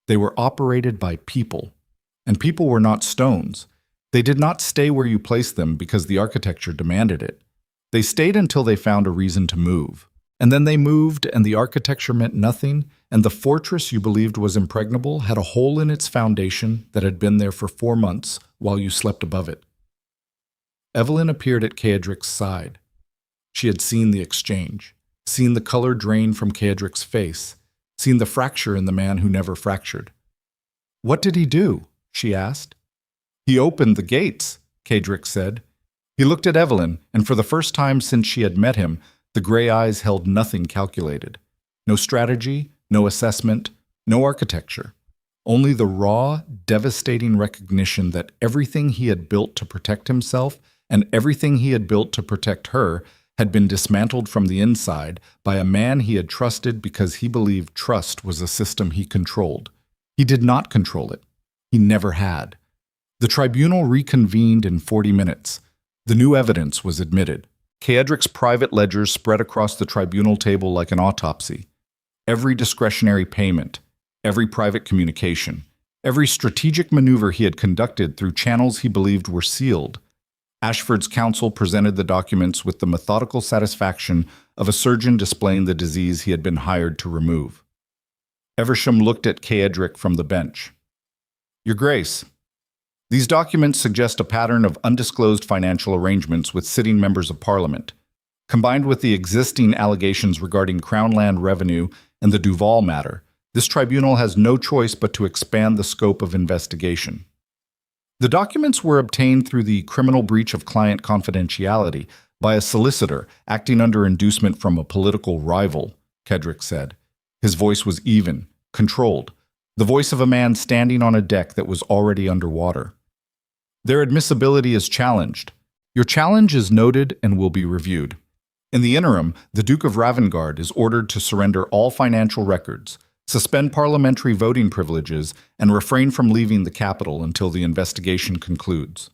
They were operated by people, and people were not stones. They did not stay where you placed them because the architecture demanded it. They stayed until they found a reason to move. And then they moved, and the architecture meant nothing, and the fortress you believed was impregnable had a hole in its foundation that had been there for 4 months while you slept above it. Evelyn appeared at Cadric's side. She had seen the exchange, seen the color drain from Cadric's face, seen the fracture in the man who never fractured. What did he do? She asked. He opened the gates, Cadric said. He looked at Evelyn, and for the first time since she had met him, the gray eyes held nothing calculated. No strategy, no assessment, no architecture. Only the raw, devastating recognition that everything he had built to protect himself and everything he had built to protect her had been dismantled from the inside by a man he had trusted because he believed trust was a system he controlled. He did not control it. He never had. The tribunal reconvened in 40 minutes. The new evidence was admitted. Cadric's private ledgers spread across the tribunal table like an autopsy. Every discretionary payment, every private communication, every strategic maneuver he had conducted through channels he believed were sealed. Ashford's counsel presented the documents with the methodical satisfaction of a surgeon displaying the disease he had been hired to remove. Eversham looked at Cadric from the bench. Your Grace, these documents suggest a pattern of undisclosed financial arrangements with sitting members of Parliament. Combined with the existing allegations regarding Crown land revenue and the Duvall matter, this tribunal has no choice but to expand the scope of investigation. The documents were obtained through the criminal breach of client confidentiality by a solicitor acting under inducement from a political rival, Kedrick said. His voice was even, controlled, the voice of a man standing on a deck that was already underwater. Their admissibility is challenged. Your challenge is noted and will be reviewed. In the interim, the Duke of Ravengarde is ordered to surrender all financial records, suspend parliamentary voting privileges, and refrain from leaving the capital until the investigation concludes.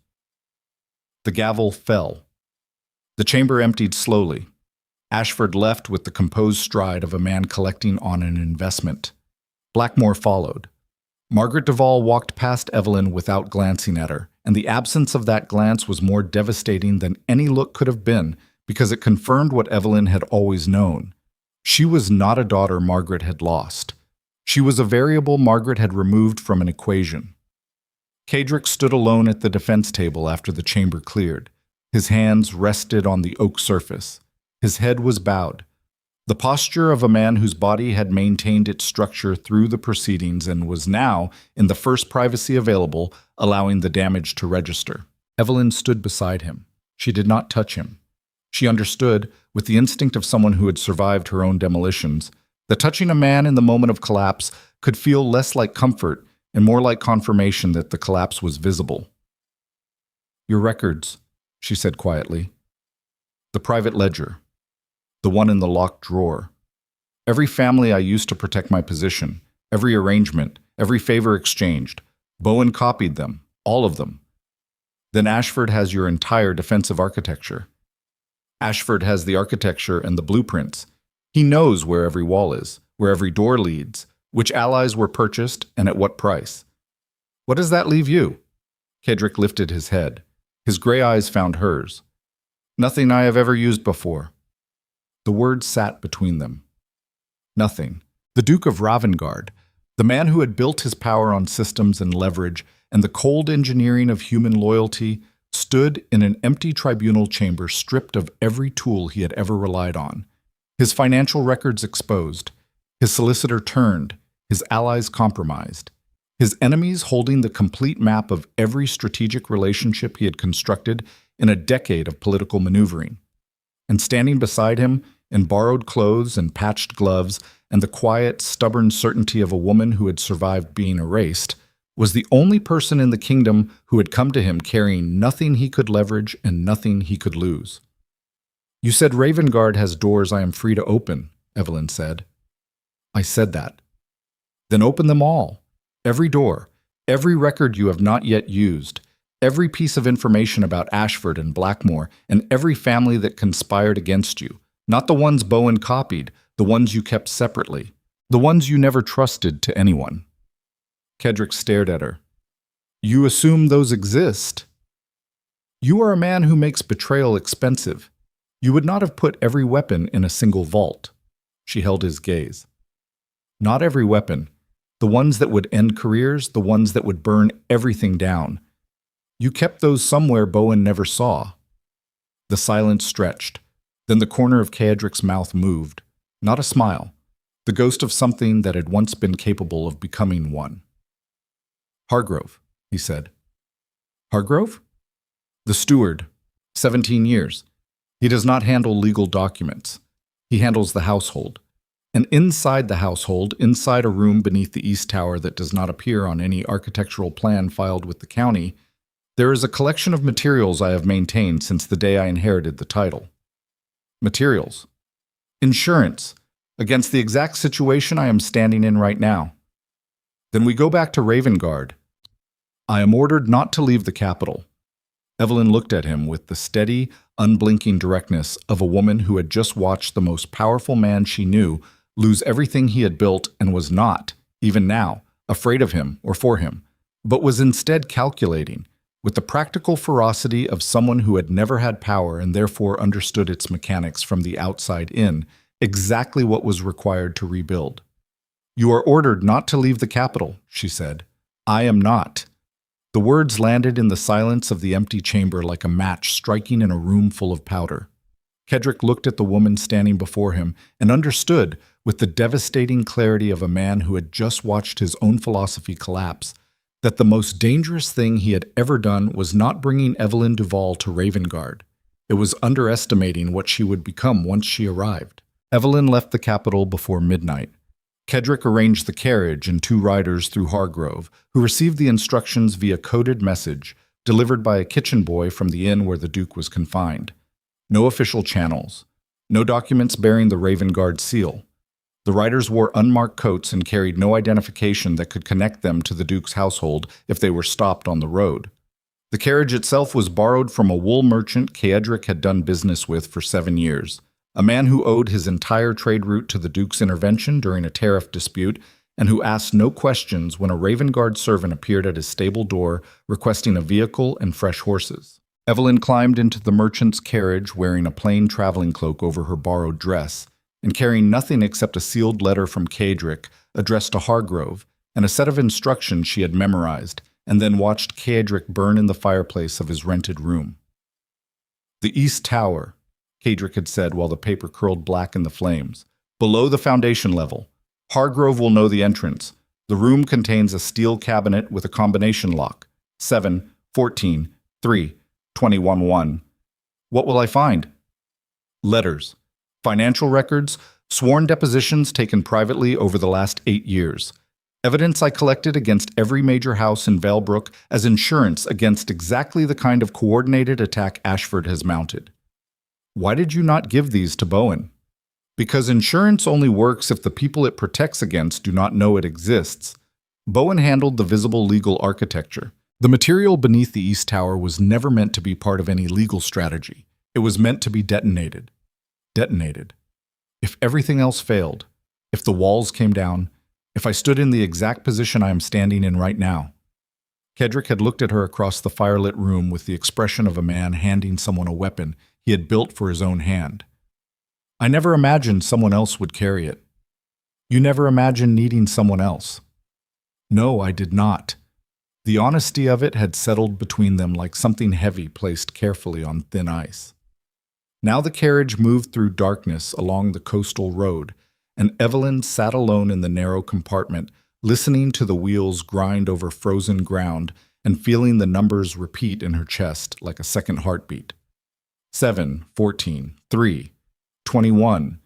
The gavel fell. The chamber emptied slowly. Ashford left with the composed stride of a man collecting on an investment. Blackmore followed. Margaret Duvall walked past Evelyn without glancing at her, and the absence of that glance was more devastating than any look could have been because it confirmed what Evelyn had always known. She was not a daughter Margaret had lost. She was a variable Margaret had removed from an equation. Kedrick stood alone at the defense table after the chamber cleared. His hands rested on the oak surface. His head was bowed. The posture of a man whose body had maintained its structure through the proceedings and was now, in the first privacy available, allowing the damage to register. Evelyn stood beside him. She did not touch him. She understood, with the instinct of someone who had survived her own demolitions, that touching a man in the moment of collapse could feel less like comfort and more like confirmation that the collapse was visible. "Your records," she said quietly. "The private ledger. The one in the locked drawer. Every family I used to protect my position, every arrangement, every favor exchanged. Bowen copied them, all of them. Then Ashford has your entire defensive architecture. Ashford has the architecture and the blueprints. He knows where every wall is, where every door leads, which allies were purchased, and at what price. What does that leave you?" Kedrick lifted his head. His gray eyes found hers. "Nothing I have ever used before." The words sat between them. Nothing. The Duke of Ravengarde, the man who had built his power on systems and leverage and the cold engineering of human loyalty, stood in an empty tribunal chamber stripped of every tool he had ever relied on. His financial records exposed, his solicitor turned, his allies compromised, his enemies holding the complete map of every strategic relationship he had constructed in a decade of political maneuvering. And standing beside him, in borrowed clothes and patched gloves, and the quiet, stubborn certainty of a woman who had survived being erased, was the only person in the kingdom who had come to him carrying nothing he could leverage and nothing he could lose. "You said Ravengarde has doors I am free to open," Evelyn said. "I said that." "Then open them all. Every door, every record you have not yet used, every piece of information about Ashford and Blackmore, and every family that conspired against you. Not the ones Bowen copied, the ones you kept separately, the ones you never trusted to anyone." Kedrick stared at her. "You assume those exist? You are a man who makes betrayal expensive. You would not have put every weapon in a single vault." She held his gaze. "Not every weapon. The ones that would end careers, the ones that would burn everything down. You kept those somewhere Bowen never saw." The silence stretched. Then the corner of Kedrick's mouth moved. Not a smile. The ghost of something that had once been capable of becoming one. "Hargrove," he said. "Hargrove?" "The steward. 17 years. He does not handle legal documents. He handles the household. And inside the household, inside a room beneath the east tower that does not appear on any architectural plan filed with the county, there is a collection of materials I have maintained since the day I inherited the title. Materials. Insurance. Against the exact situation I am standing in right now. Then we go back to Ravengarde. I am ordered not to leave the capital." Evelyn looked at him with the steady, unblinking directness of a woman who had just watched the most powerful man she knew lose everything he had built and was not, even now, afraid of him or for him, but was instead calculating, with the practical ferocity of someone who had never had power and therefore understood its mechanics from the outside in, exactly what was required to rebuild. "You are ordered not to leave the capital," she said. "I am not." The words landed in the silence of the empty chamber like a match striking in a room full of powder. Kedrick looked at the woman standing before him and understood, with the devastating clarity of a man who had just watched his own philosophy collapse, that the most dangerous thing he had ever done was not bringing Evelyn Duvall to Ravengarde. It was underestimating what she would become once she arrived. Evelyn left the capital before midnight. Kedrick arranged the carriage and 2 riders through Hargrove, who received the instructions via coded message delivered by a kitchen boy from the inn where the Duke was confined. No official channels. No documents bearing the Ravengarde seal. The riders wore unmarked coats and carried no identification that could connect them to the Duke's household if they were stopped on the road. The carriage itself was borrowed from a wool merchant Kedrick had done business with for 7 years, a man who owed his entire trade route to the Duke's intervention during a tariff dispute and who asked no questions when a Ravengarde servant appeared at his stable door requesting a vehicle and fresh horses. Evelyn climbed into the merchant's carriage wearing a plain traveling cloak over her borrowed dress and carrying nothing except a sealed letter from Kedrick addressed to Hargrove and a set of instructions she had memorized, and then watched Kedrick burn in the fireplace of his rented room. "The East Tower," Kedrick had said while the paper curled black in the flames. "Below the foundation level. Hargrove will know the entrance. The room contains a steel cabinet with a combination lock. 7, 14, 3, 21, 1. What will I find?" "Letters. Financial records, sworn depositions taken privately over the last 8 years. Evidence I collected against every major house in Valebrook as insurance against exactly the kind of coordinated attack Ashford has mounted." "Why did you not give these to Bowen?" "Because insurance only works if the people it protects against do not know it exists. Bowen handled the visible legal architecture. The material beneath the East Tower was never meant to be part of any legal strategy. It was meant to be detonated. Detonated. If everything else failed, if the walls came down, if I stood in the exact position I am standing in right now." Kedrick had looked at her across the firelit room with the expression of a man handing someone a weapon he had built for his own hand. "I never imagined someone else would carry it." "You never imagined needing someone else." "No, I did not." The honesty of it had settled between them like something heavy placed carefully on thin ice. Now the carriage moved through darkness along the coastal road, and Evelyn sat alone in the narrow compartment, listening to the wheels grind over frozen ground and feeling the numbers repeat in her chest like a second heartbeat. 7, 14, 3, 21.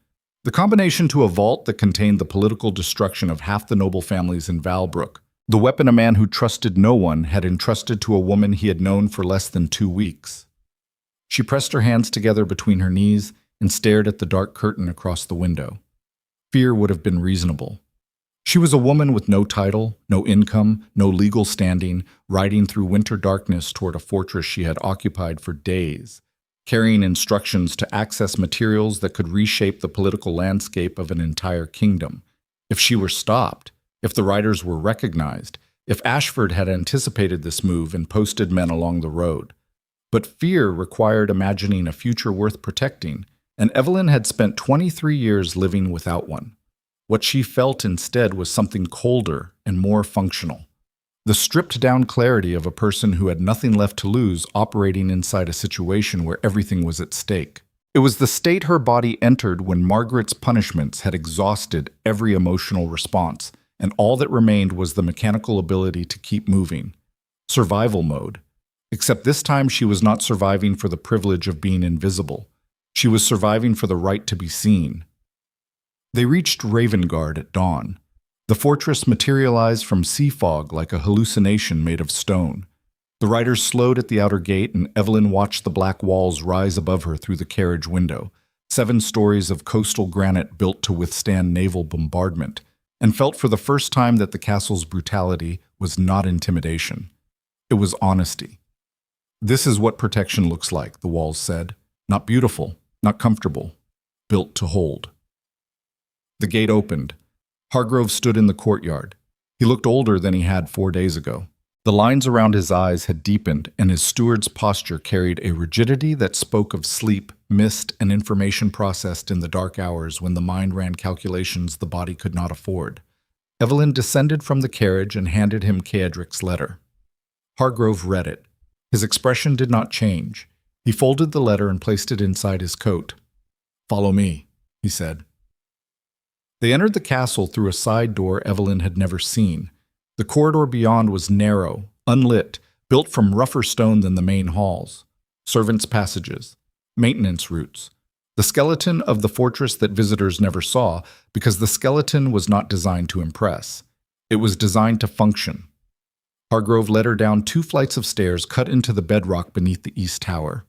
The combination to a vault that contained the political destruction of half the noble families in Valebrook. The weapon a man who trusted no one had entrusted to a woman he had known for less than 2 weeks. She pressed her hands together between her knees and stared at the dark curtain across the window. Fear would have been reasonable. She was a woman with no title, no income, no legal standing, riding through winter darkness toward a fortress she had occupied for days, carrying instructions to access materials that could reshape the political landscape of an entire kingdom. If she were stopped, if the riders were recognized, if Ashford had anticipated this move and posted men along the road. But fear required imagining a future worth protecting, and Evelyn had spent 23 years living without one. What she felt instead was something colder and more functional. The stripped-down clarity of a person who had nothing left to lose operating inside a situation where everything was at stake. It was the state her body entered when Margaret's punishments had exhausted every emotional response, and all that remained was the mechanical ability to keep moving. Survival mode. Except this time she was not surviving for the privilege of being invisible. She was surviving for the right to be seen. They reached Ravengarde at dawn. The fortress materialized from sea fog like a hallucination made of stone. The riders slowed at the outer gate, and Evelyn watched the black walls rise above her through the carriage window, 7 stories of coastal granite built to withstand naval bombardment, and felt for the first time that the castle's brutality was not intimidation. It was honesty. "This is what protection looks like," the walls said. "Not beautiful, not comfortable, built to hold." The gate opened. Hargrove stood in the courtyard. He looked older than he had 4 days ago. The lines around his eyes had deepened, and his steward's posture carried a rigidity that spoke of sleep, mist, and information processed in the dark hours when the mind ran calculations the body could not afford. Evelyn descended from the carriage and handed him Kedrick's letter. Hargrove read it. His expression did not change. He folded the letter and placed it inside his coat. "Follow me," he said. They entered the castle through a side door Evelyn had never seen. The corridor beyond was narrow, unlit, built from rougher stone than the main halls. Servants' passages, maintenance routes, the skeleton of the fortress that visitors never saw because the skeleton was not designed to impress. It was designed to function. Hargrove led her down 2 flights of stairs cut into the bedrock beneath the east tower.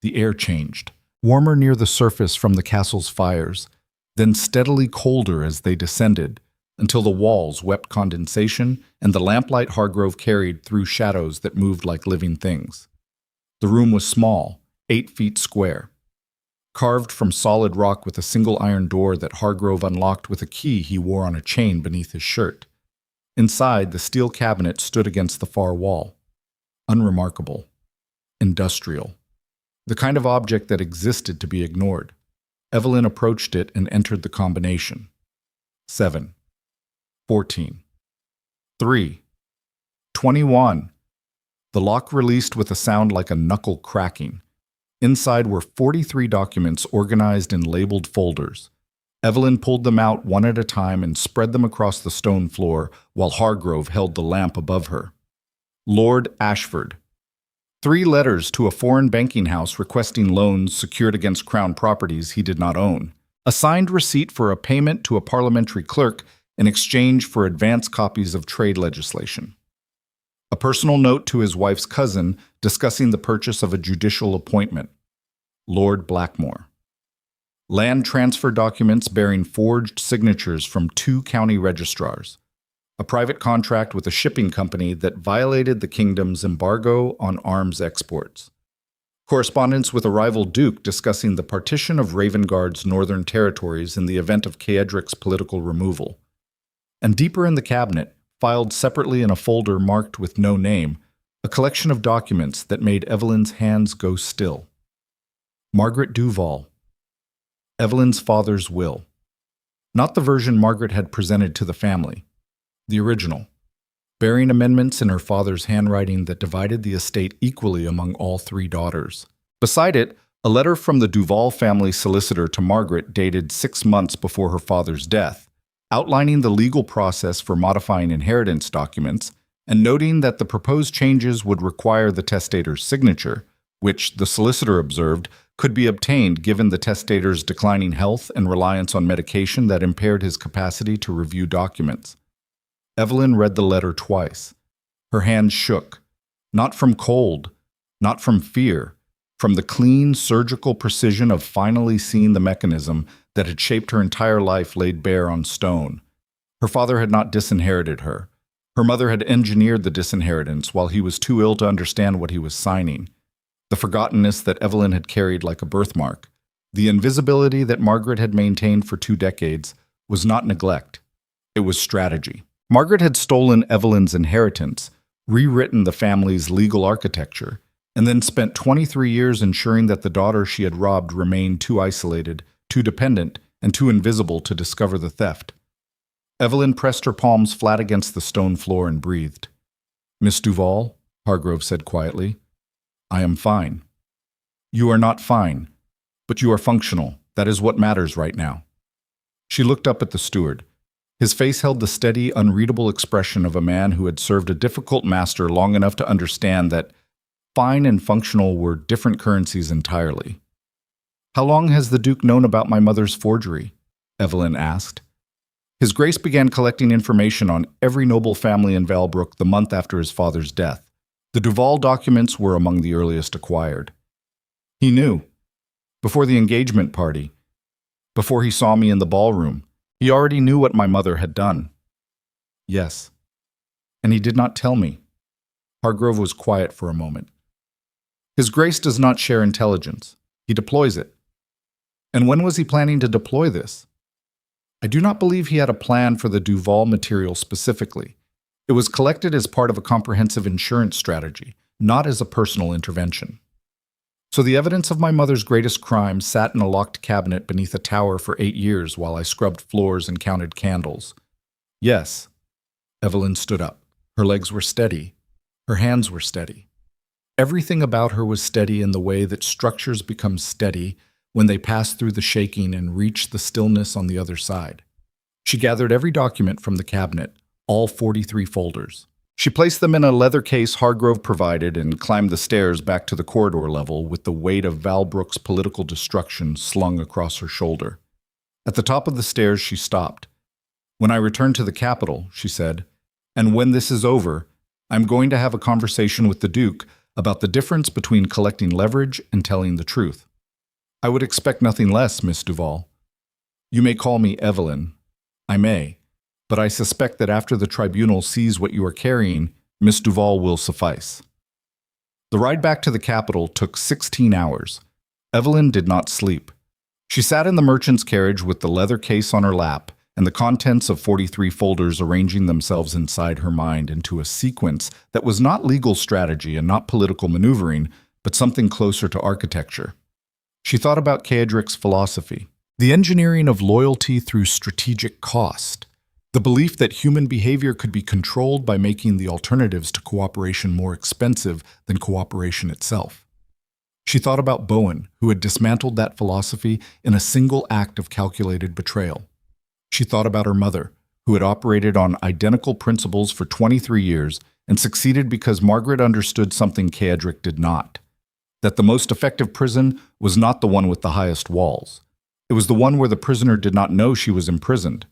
The air changed, warmer near the surface from the castle's fires, then steadily colder as they descended, until the walls wept condensation and the lamplight Hargrove carried threw shadows that moved like living things. The room was small, 8 feet square, carved from solid rock with a single iron door that Hargrove unlocked with a key he wore on a chain beneath his shirt. Inside, the steel cabinet stood against the far wall. Unremarkable. Industrial. The kind of object that existed to be ignored. Evelyn approached it and entered the combination. 7. 14. 3. 21. The lock released with a sound like a knuckle cracking. Inside were 43 documents organized in labeled folders. Evelyn pulled them out one at a time and spread them across the stone floor while Hargrove held the lamp above her. Lord Ashford. 3 letters to a foreign banking house requesting loans secured against crown properties he did not own. A signed receipt for a payment to a parliamentary clerk in exchange for advance copies of trade legislation. A personal note to his wife's cousin discussing the purchase of a judicial appointment. Lord Blackmore. Land transfer documents bearing forged signatures from 2 county registrars. A private contract with a shipping company that violated the kingdom's embargo on arms exports. Correspondence with a rival duke discussing the partition of Ravengarde's northern territories in the event of Ceadric's political removal. And deeper in the cabinet, filed separately in a folder marked with no name, a collection of documents that made Evelyn's hands go still. Margaret Duvall. Evelyn's father's will. Not the version Margaret had presented to the family. The original, bearing amendments in her father's handwriting that divided the estate equally among all 3 daughters. Beside it, a letter from the Duvall family solicitor to Margaret dated 6 months before her father's death, outlining the legal process for modifying inheritance documents and noting that the proposed changes would require the testator's signature, which, the solicitor observed, could be obtained given the testator's declining health and reliance on medication that impaired his capacity to review documents. Evelyn read the letter twice. Her hands shook, not from cold, not from fear, from the clean, surgical precision of finally seeing the mechanism that had shaped her entire life laid bare on stone. Her father had not disinherited her. Her mother had engineered the disinheritance while he was too ill to understand what he was signing. The forgottenness that Evelyn had carried like a birthmark, the invisibility that Margaret had maintained for 2 decades, was not neglect. It was strategy. Margaret had stolen Evelyn's inheritance, rewritten the family's legal architecture, and then spent 23 years ensuring that the daughter she had robbed remained too isolated, too dependent, and too invisible to discover the theft. Evelyn pressed her palms flat against the stone floor and breathed. "Miss Duvall," Hargrove said quietly, "I am fine." "You are not fine, but you are functional. That is what matters right now." She looked up at the steward. His face held the steady, unreadable expression of a man who had served a difficult master long enough to understand that fine and functional were different currencies entirely. "How long has the Duke known about my mother's forgery?" Evelyn asked. His Grace began collecting information on every noble family in Valbrook the month after his father's death. The Duvall documents were among the earliest acquired. He knew. Before the engagement party, before he saw me in the ballroom, he already knew what my mother had done. Yes. And he did not tell me. Hargrove was quiet for a moment. His Grace does not share intelligence. He deploys it. And when was he planning to deploy this? I do not believe he had a plan for the Duvall material specifically. It was collected as part of a comprehensive insurance strategy, not as a personal intervention. So the evidence of my mother's greatest crime sat in a locked cabinet beneath a tower for 8 years while I scrubbed floors and counted candles. Yes. Evelyn stood up. Her legs were steady. Her hands were steady. Everything about her was steady in the way that structures become steady when they passed through the shaking and reached the stillness on the other side. She gathered every document from the cabinet, all 43 folders. She placed them in a leather case Hargrove provided and climbed the stairs back to the corridor level with the weight of Val Brooke's political destruction slung across her shoulder. At the top of the stairs, she stopped. "When I return to the capital," she said, "and when this is over, I'm going to have a conversation with the Duke about the difference between collecting leverage and telling the truth. I would expect nothing less, Miss Duvall. You may call me Evelyn. I may. But I suspect that after the tribunal sees what you are carrying, Miss Duvall will suffice." The ride back to the capital took 16 hours. Evelyn did not sleep. She sat in the merchant's carriage with the leather case on her lap and the contents of 43 folders arranging themselves inside her mind into a sequence that was not legal strategy and not political maneuvering, but something closer to architecture. She thought about Keedrick's philosophy, the engineering of loyalty through strategic cost. The belief that human behavior could be controlled by making the alternatives to cooperation more expensive than cooperation itself. She thought about Bowen, who had dismantled that philosophy in a single act of calculated betrayal. She thought about her mother, who had operated on identical principles for 23 years and succeeded because Margaret understood something Keedrick did not, that the most effective prison was not the one with the highest walls. It was the one where the prisoner did not know she was imprisoned.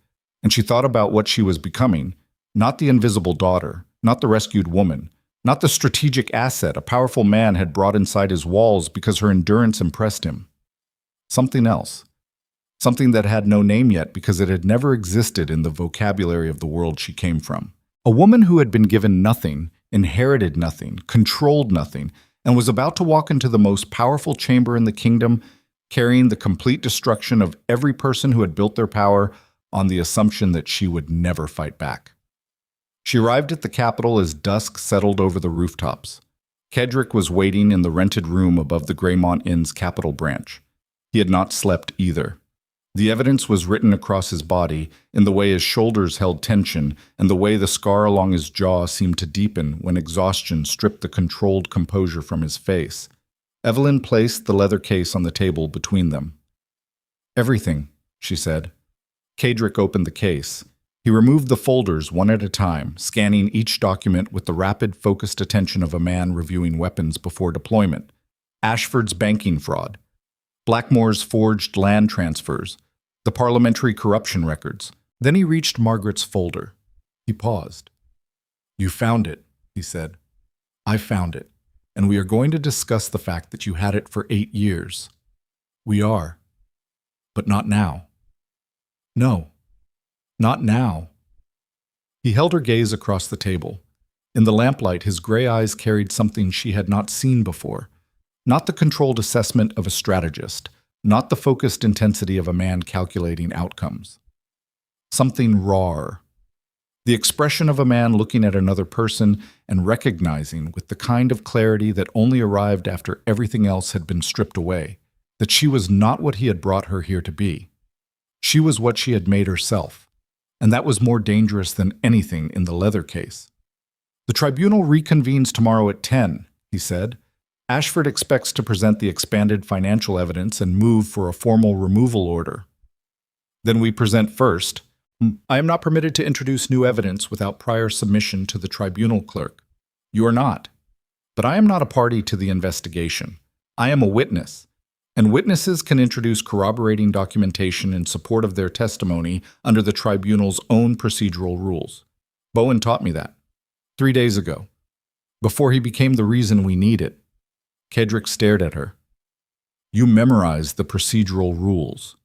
And she thought about what she was becoming, not the invisible daughter, not the rescued woman, not the strategic asset a powerful man had brought inside his walls because her endurance impressed him. Something else. Something that had no name yet because it had never existed in the vocabulary of the world she came from. A woman who had been given nothing, inherited nothing, controlled nothing, and was about to walk into the most powerful chamber in the kingdom, carrying the complete destruction of every person who had built their power on the assumption that she would never fight back. She arrived at the capital as dusk settled over the rooftops. Keedrick was waiting in the rented room above the Greymont Inn's capital branch. He had not slept either. The evidence was written across his body in the way his shoulders held tension and the way the scar along his jaw seemed to deepen when exhaustion stripped the controlled composure from his face. Evelyn placed the leather case on the table between them. "Everything," she said. Keedrick opened the case. He removed the folders one at a time, scanning each document with the rapid, focused attention of a man reviewing weapons before deployment. Ashford's banking fraud, Blackmore's forged land transfers, the parliamentary corruption records. Then he reached Margaret's folder. He paused. "You found it," he said. "I found it, and we are going to discuss the fact that you had it for 8 years. We are. But not now. No, not now." He held her gaze across the table. In the lamplight, his gray eyes carried something she had not seen before. Not the controlled assessment of a strategist, not the focused intensity of a man calculating outcomes. Something rawer. The expression of a man looking at another person and recognizing with the kind of clarity that only arrived after everything else had been stripped away, that she was not what he had brought her here to be. She was what she had made herself, and that was more dangerous than anything in the leather case. "The tribunal reconvenes tomorrow at 10, he said. "Ashford expects to present the expanded financial evidence and move for a formal removal order." "Then we present first. I am not permitted to introduce new evidence without prior submission to the tribunal clerk. You are not. But I am not a party to the investigation. I am a witness. And witnesses can introduce corroborating documentation in support of their testimony under the tribunal's own procedural rules. Bowen taught me that 3 days ago, before he became the reason we need it." Keedrick stared at her. "You memorized the procedural rules."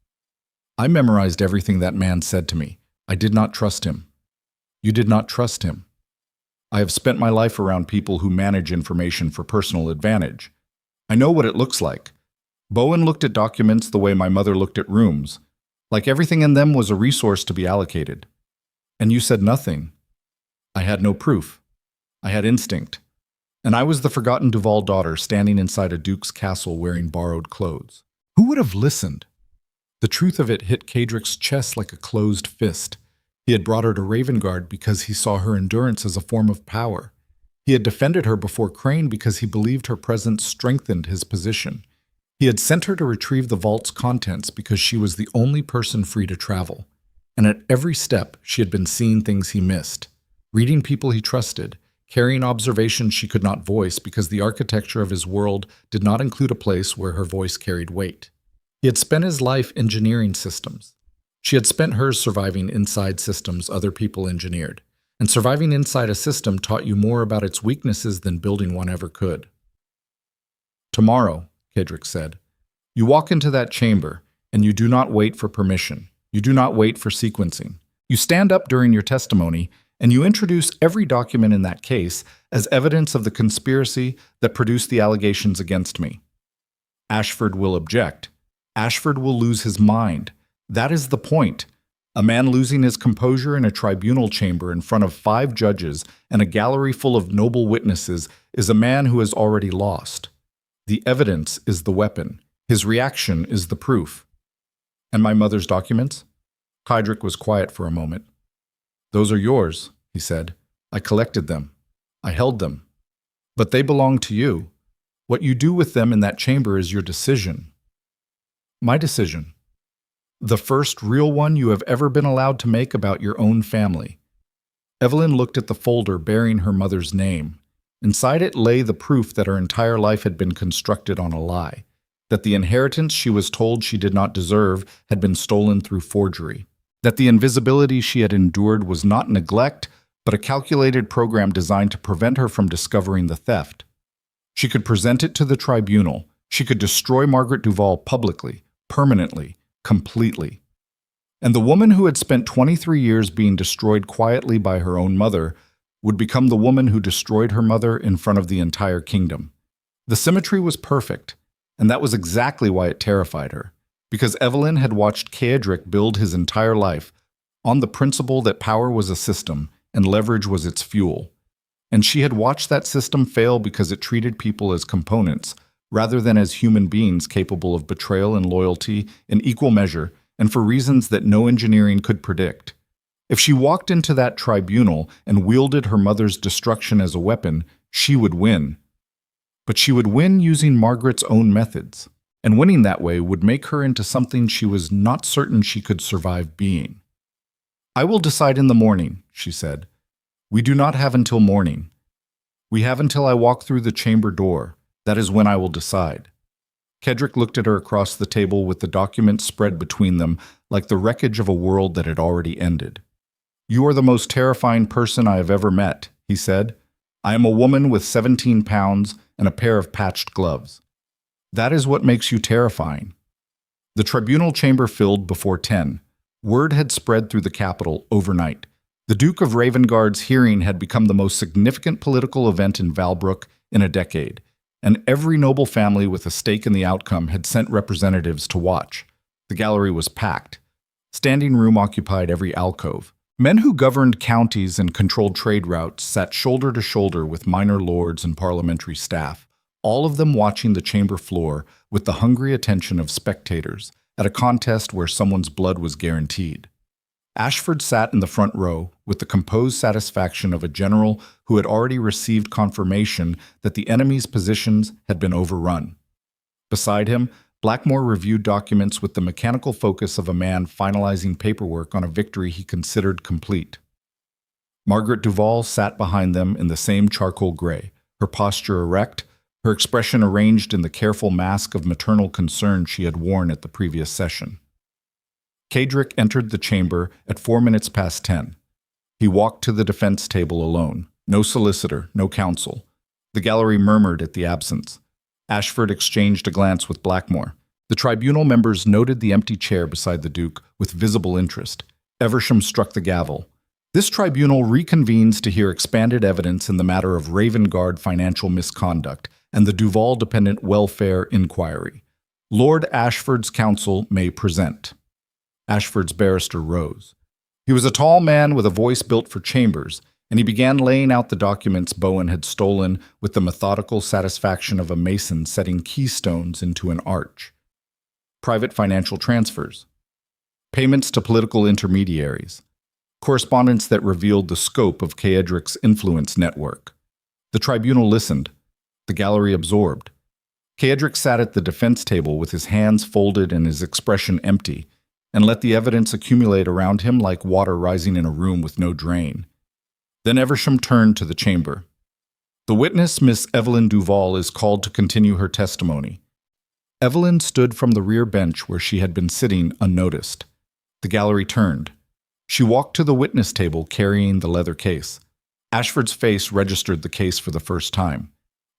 "I memorized everything that man said to me. I did not trust him." "You did not trust him." "I have spent my life around people who manage information for personal advantage. I know what it looks like. Bowen looked at documents the way my mother looked at rooms, like everything in them was a resource to be allocated. And you said nothing." "I had no proof. I had instinct. And I was the forgotten Duvall daughter standing inside a duke's castle wearing borrowed clothes. Who would have listened?" The truth of it hit Keedrick's chest like a closed fist. He had brought her to Ravengarde because he saw her endurance as a form of power. He had defended her before Crane because he believed her presence strengthened his position. He had sent her to retrieve the vault's contents because she was the only person free to travel. And at every step, she had been seeing things he missed, reading people he trusted, carrying observations she could not voice because the architecture of his world did not include a place where her voice carried weight. He had spent his life engineering systems. She had spent hers surviving inside systems other people engineered. And surviving inside a system taught you more about its weaknesses than building one ever could. Tomorrow, Kedrick said, you walk into that chamber, and you do not wait for permission. You do not wait for sequencing. You stand up during your testimony, and you introduce every document in that case as evidence of the conspiracy that produced the allegations against me. Ashford will object. Ashford will lose his mind. That is the point. A man losing his composure in a tribunal chamber in front of 5 judges and a gallery full of noble witnesses is a man who has already lost. The evidence is the weapon. His reaction is the proof. And my mother's documents? Kedrick was quiet for a moment. Those are yours, he said. I collected them. I held them. But they belong to you. What you do with them in that chamber is your decision. My decision. The first real one you have ever been allowed to make about your own family. Evelyn looked at the folder bearing her mother's name. Inside it lay the proof that her entire life had been constructed on a lie, that the inheritance she was told she did not deserve had been stolen through forgery, that the invisibility she had endured was not neglect, but a calculated program designed to prevent her from discovering the theft. She could present it to the tribunal. She could destroy Margaret Duvall publicly, permanently, completely. And the woman who had spent 23 years being destroyed quietly by her own mother would become the woman who destroyed her mother in front of the entire kingdom. The symmetry was perfect, and that was exactly why it terrified her, because Evelyn had watched Kedrick build his entire life on the principle that power was a system and leverage was its fuel. And she had watched that system fail because it treated people as components, rather than as human beings capable of betrayal and loyalty in equal measure and for reasons that no engineering could predict. If she walked into that tribunal and wielded her mother's destruction as a weapon, she would win. But she would win using Margaret's own methods, and winning that way would make her into something she was not certain she could survive being. I will decide in the morning, she said. We do not have until morning. We have until I walk through the chamber door. That is when I will decide. Kedrick looked at her across the table with the documents spread between them like the wreckage of a world that had already ended. You are the most terrifying person I have ever met, he said. I am a woman with 17 pounds and a pair of patched gloves. That is what makes you terrifying. The tribunal chamber filled before 10. Word had spread through the capital overnight. The Duke of Ravengarde's hearing had become the most significant political event in Valbrook in a decade, and every noble family with a stake in the outcome had sent representatives to watch. The gallery was packed. Standing room occupied every alcove. Men who governed counties and controlled trade routes sat shoulder to shoulder with minor lords and parliamentary staff, all of them watching the chamber floor with the hungry attention of spectators at a contest where someone's blood was guaranteed. Ashford sat in the front row with the composed satisfaction of a general who had already received confirmation that the enemy's positions had been overrun. Beside him, Blackmore reviewed documents with the mechanical focus of a man finalizing paperwork on a victory he considered complete. Margaret Duvall sat behind them in the same charcoal gray, her posture erect, her expression arranged in the careful mask of maternal concern she had worn at the previous session. Kedrick entered the chamber at 10:04. He walked to the defense table alone. No solicitor, no counsel. The gallery murmured at the absence. Ashford exchanged a glance with Blackmore. The tribunal members noted the empty chair beside the Duke with visible interest. Eversham struck the gavel. This tribunal reconvenes to hear expanded evidence in the matter of Ravengarde financial misconduct and the Duvall-dependent welfare inquiry. Lord Ashford's counsel may present. Ashford's barrister rose. He was a tall man with a voice built for chambers, and he began laying out the documents Bowen had stolen with the methodical satisfaction of a mason setting keystones into an arch. Private financial transfers. Payments to political intermediaries. Correspondence that revealed the scope of Kedrick's influence network. The tribunal listened. The gallery absorbed. Keedrick sat at the defense table with his hands folded and his expression empty, and let the evidence accumulate around him like water rising in a room with no drain. Then Eversham turned to the chamber. The witness, Miss Evelyn Duvall, is called to continue her testimony. Evelyn stood from the rear bench where she had been sitting unnoticed. The gallery turned. She walked to the witness table carrying the leather case. Ashford's face registered the case for the first time.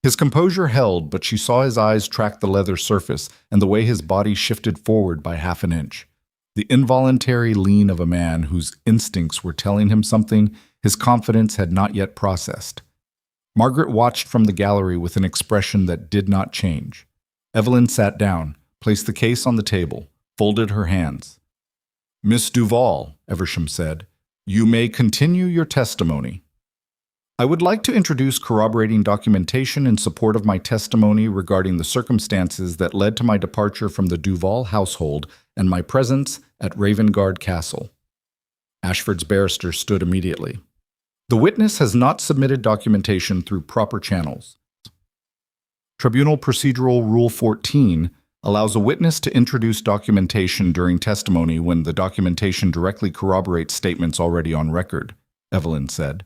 His composure held, but she saw his eyes track the leather surface and the way his body shifted forward by half an inch. The involuntary lean of a man whose instincts were telling him something his confidence had not yet processed. Margaret watched from the gallery with an expression that did not change. Evelyn sat down, placed the case on the table, folded her hands. "Miss Duvall," Eversham said, "you may continue your testimony." "I would like to introduce corroborating documentation in support of my testimony regarding the circumstances that led to my departure from the Duvall household and my presence at Ravengarde Castle." Ashford's barrister stood immediately. "The witness has not submitted documentation through proper channels. Tribunal Procedural Rule 14 allows a witness to introduce documentation during testimony when the documentation directly corroborates statements already on record," Evelyn said.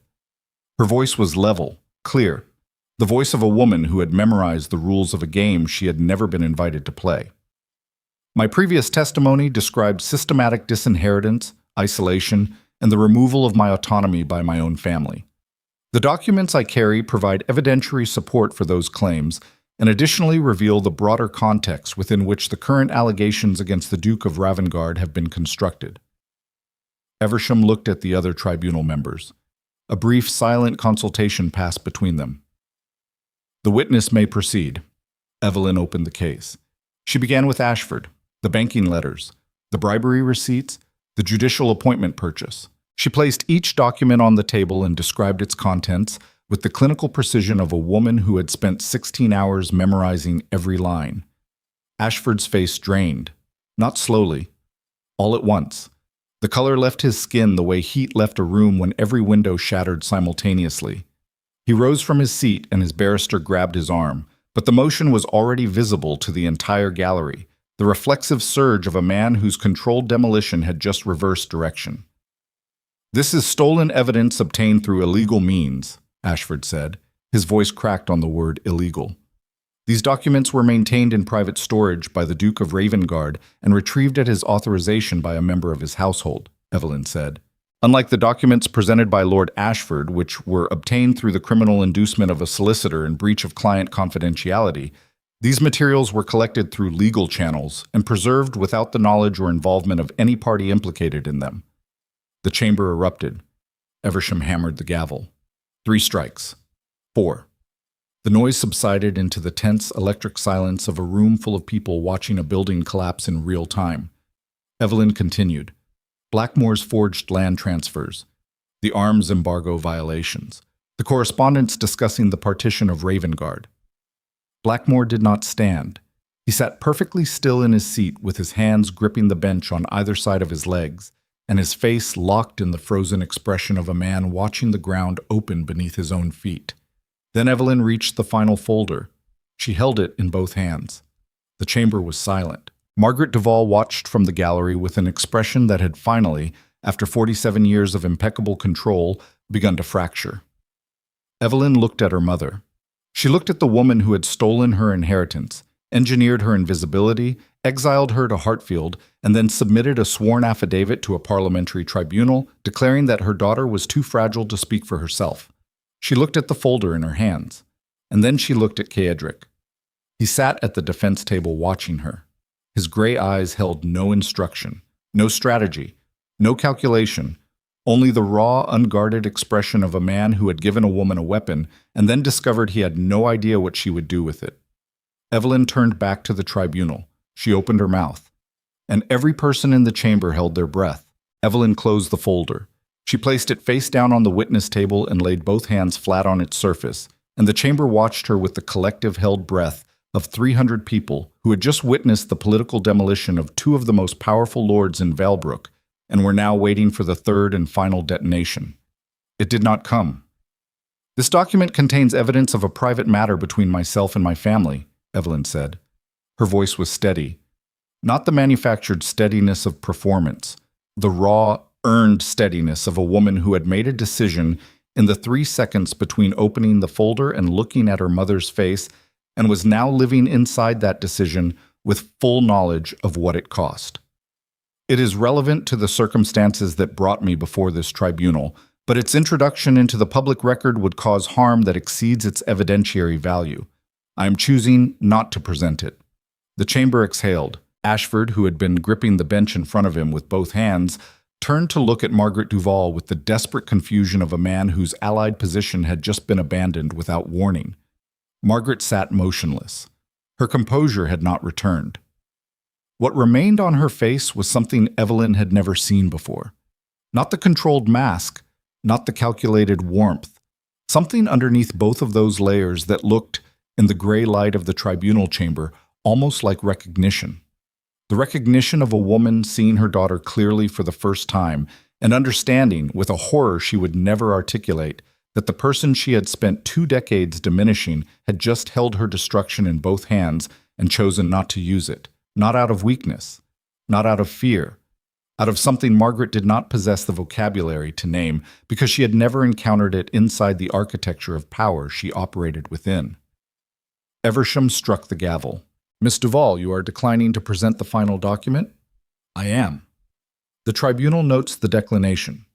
Her voice was level, clear, the voice of a woman who had memorized the rules of a game she had never been invited to play. "My previous testimony described systematic disinheritance, isolation, and the removal of my autonomy by my own family. The documents I carry provide evidentiary support for those claims and additionally reveal the broader context within which the current allegations against the Duke of Ravengarde have been constructed." Eversham looked at the other tribunal members. A brief, silent consultation passed between them. "The witness may proceed." Evelyn opened the case. She began with Ashford, the banking letters, the bribery receipts, the judicial appointment purchase. She placed each document on the table and described its contents with the clinical precision of a woman who had spent 16 hours memorizing every line. Ashford's face drained, not slowly, all at once. The color left his skin the way heat left a room when every window shattered simultaneously. He rose from his seat and his barrister grabbed his arm, but the motion was already visible to the entire gallery, the reflexive surge of a man whose controlled demolition had just reversed direction. "This is stolen evidence obtained through illegal means," Ashford said. His voice cracked on the word illegal. "These documents were maintained in private storage by the Duke of Ravengarde and retrieved at his authorization by a member of his household," Evelyn said. "Unlike the documents presented by Lord Ashford, which were obtained through the criminal inducement of a solicitor in breach of client confidentiality, these materials were collected through legal channels and preserved without the knowledge or involvement of any party implicated in them." The chamber erupted. Eversham hammered the gavel. 3 strikes. 4. The noise subsided into the tense electric silence of a room full of people watching a building collapse in real time. Evelyn continued. Blackmore's forged land transfers, the arms embargo violations, the correspondence discussing the partition of Ravengarde. Blackmore did not stand. He sat perfectly still in his seat with his hands gripping the bench on either side of his legs, and his face locked in the frozen expression of a man watching the ground open beneath his own feet. Then Evelyn reached the final folder. She held it in both hands. The chamber was silent. Margaret Duvall watched from the gallery with an expression that had finally, after 47 years of impeccable control, begun to fracture. Evelyn looked at her mother. She looked at the woman who had stolen her inheritance, engineered her invisibility, exiled her to Hartfield, and then submitted a sworn affidavit to a parliamentary tribunal declaring that her daughter was too fragile to speak for herself. She looked at the folder in her hands, and then she looked at Keedrick. He sat at the defense table watching her. His gray eyes held no instruction, no strategy, no calculation, only the raw, unguarded expression of a man who had given a woman a weapon and then discovered he had no idea what she would do with it. Evelyn turned back to the tribunal. She opened her mouth, and every person in the chamber held their breath. Evelyn closed the folder. She placed it face down on the witness table and laid both hands flat on its surface, and the chamber watched her with the collective held breath of 300 people who had just witnessed the political demolition of 2 of the most powerful lords in Valbrook and were now waiting for the third and final detonation. It did not come. "This document contains evidence of a private matter between myself and my family," Evelyn said. Her voice was steady, not the manufactured steadiness of performance, the raw, earned steadiness of a woman who had made a decision in the 3 seconds between opening the folder and looking at her mother's face, and was now living inside that decision with full knowledge of what it cost. It is relevant to the circumstances that brought me before this tribunal, but its introduction into the public record would cause harm that exceeds its evidentiary value. I am choosing not to present it. The chamber exhaled. Ashford, who had been gripping the bench in front of him with both hands, turned to look at Margaret Duvall with the desperate confusion of a man whose allied position had just been abandoned without warning. Margaret sat motionless. Her composure had not returned. What remained on her face was something Evelyn had never seen before. Not the controlled mask, not the calculated warmth. Something underneath both of those layers that looked, in the gray light of the tribunal chamber, almost like recognition. The recognition of a woman seeing her daughter clearly for the first time and understanding, with a horror she would never articulate, that the person she had spent 2 decades diminishing had just held her destruction in both hands and chosen not to use it, not out of weakness, not out of fear, out of something Margaret did not possess the vocabulary to name because she had never encountered it inside the architecture of power she operated within. Eversham struck the gavel. Miss Duvall, you are declining to present the final document? I am. The tribunal notes the declination.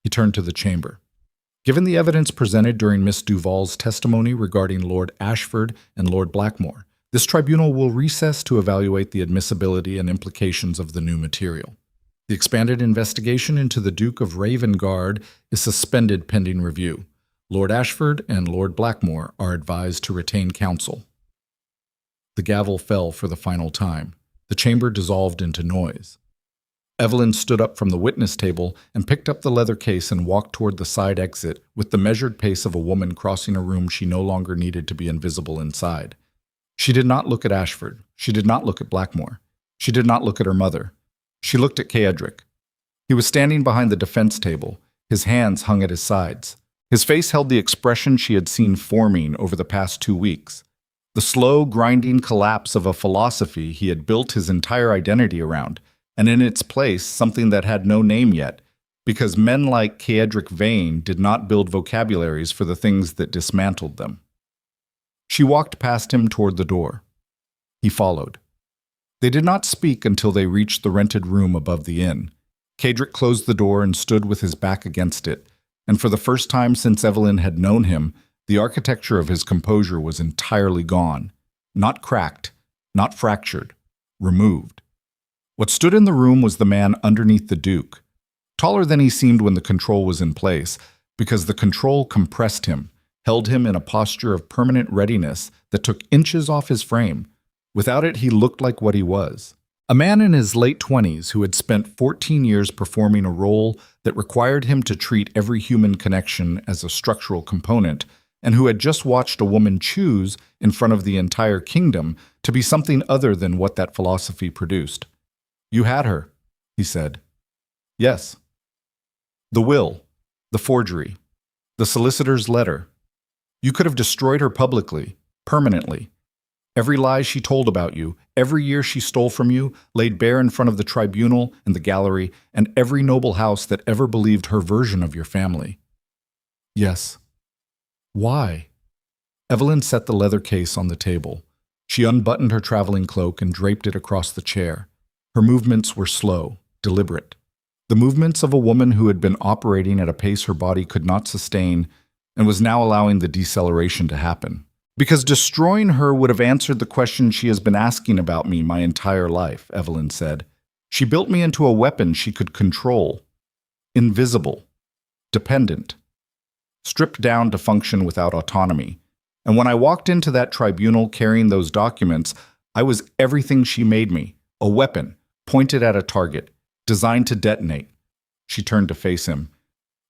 He turned to the chamber. Given the evidence presented during Miss Duvall's testimony regarding Lord Ashford and Lord Blackmore, this tribunal will recess to evaluate the admissibility and implications of the new material. The expanded investigation into the Duke of Ravengarde is suspended pending review. Lord Ashford and Lord Blackmore are advised to retain counsel. The gavel fell for the final time. The chamber dissolved into noise. Evelyn stood up from the witness table and picked up the leather case and walked toward the side exit with the measured pace of a woman crossing a room she no longer needed to be invisible inside. She did not look at Ashford. She did not look at Blackmore. She did not look at her mother. She looked at Cedric. He was standing behind the defense table. His hands hung at his sides. His face held the expression she had seen forming over the past 2 weeks. The slow, grinding collapse of a philosophy he had built his entire identity around, and in its place something that had no name yet, because men like Cedric Vane did not build vocabularies for the things that dismantled them. She walked past him toward the door. He followed. They did not speak until they reached the rented room above the inn. Cedric closed the door and stood with his back against it, and for the first time since Evelyn had known him, the architecture of his composure was entirely gone, not cracked, not fractured, removed. What stood in the room was the man underneath the Duke, taller than he seemed when the control was in place, because the control compressed him, held him in a posture of permanent readiness that took inches off his frame. Without it, he looked like what he was. A man in his late 20s who had spent 14 years performing a role that required him to treat every human connection as a structural component, and who had just watched a woman choose, in front of the entire kingdom, to be something other than what that philosophy produced. You had her, he said. Yes. The will, the forgery, the solicitor's letter. You could have destroyed her publicly, permanently. Every lie she told about you, every year she stole from you, laid bare in front of the tribunal and the gallery, and every noble house that ever believed her version of your family. Yes. Why? Evelyn set the leather case on the table. She unbuttoned her traveling cloak and draped it across the chair. Her movements were slow, deliberate. The movements of a woman who had been operating at a pace her body could not sustain and was now allowing the deceleration to happen. Because destroying her would have answered the question she has been asking about me my entire life, Evelyn said. She built me into a weapon she could control. Invisible. Dependent. Stripped down to function without autonomy. And when I walked into that tribunal carrying those documents, I was everything she made me. A weapon, pointed at a target, designed to detonate. She turned to face him.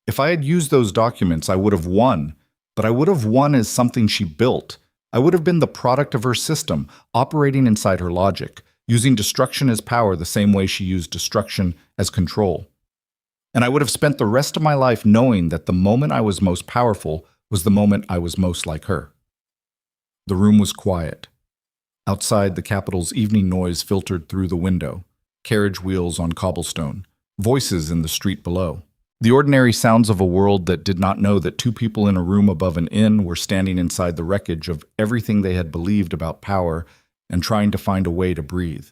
If I had used those documents, I would have won. But I would have won as something she built. I would have been the product of her system, operating inside her logic, using destruction as power the same way she used destruction as control. And I would have spent the rest of my life knowing that the moment I was most powerful was the moment I was most like her. The room was quiet. Outside, the capital's evening noise filtered through the window, carriage wheels on cobblestone, voices in the street below. The ordinary sounds of a world that did not know that two people in a room above an inn were standing inside the wreckage of everything they had believed about power and trying to find a way to breathe.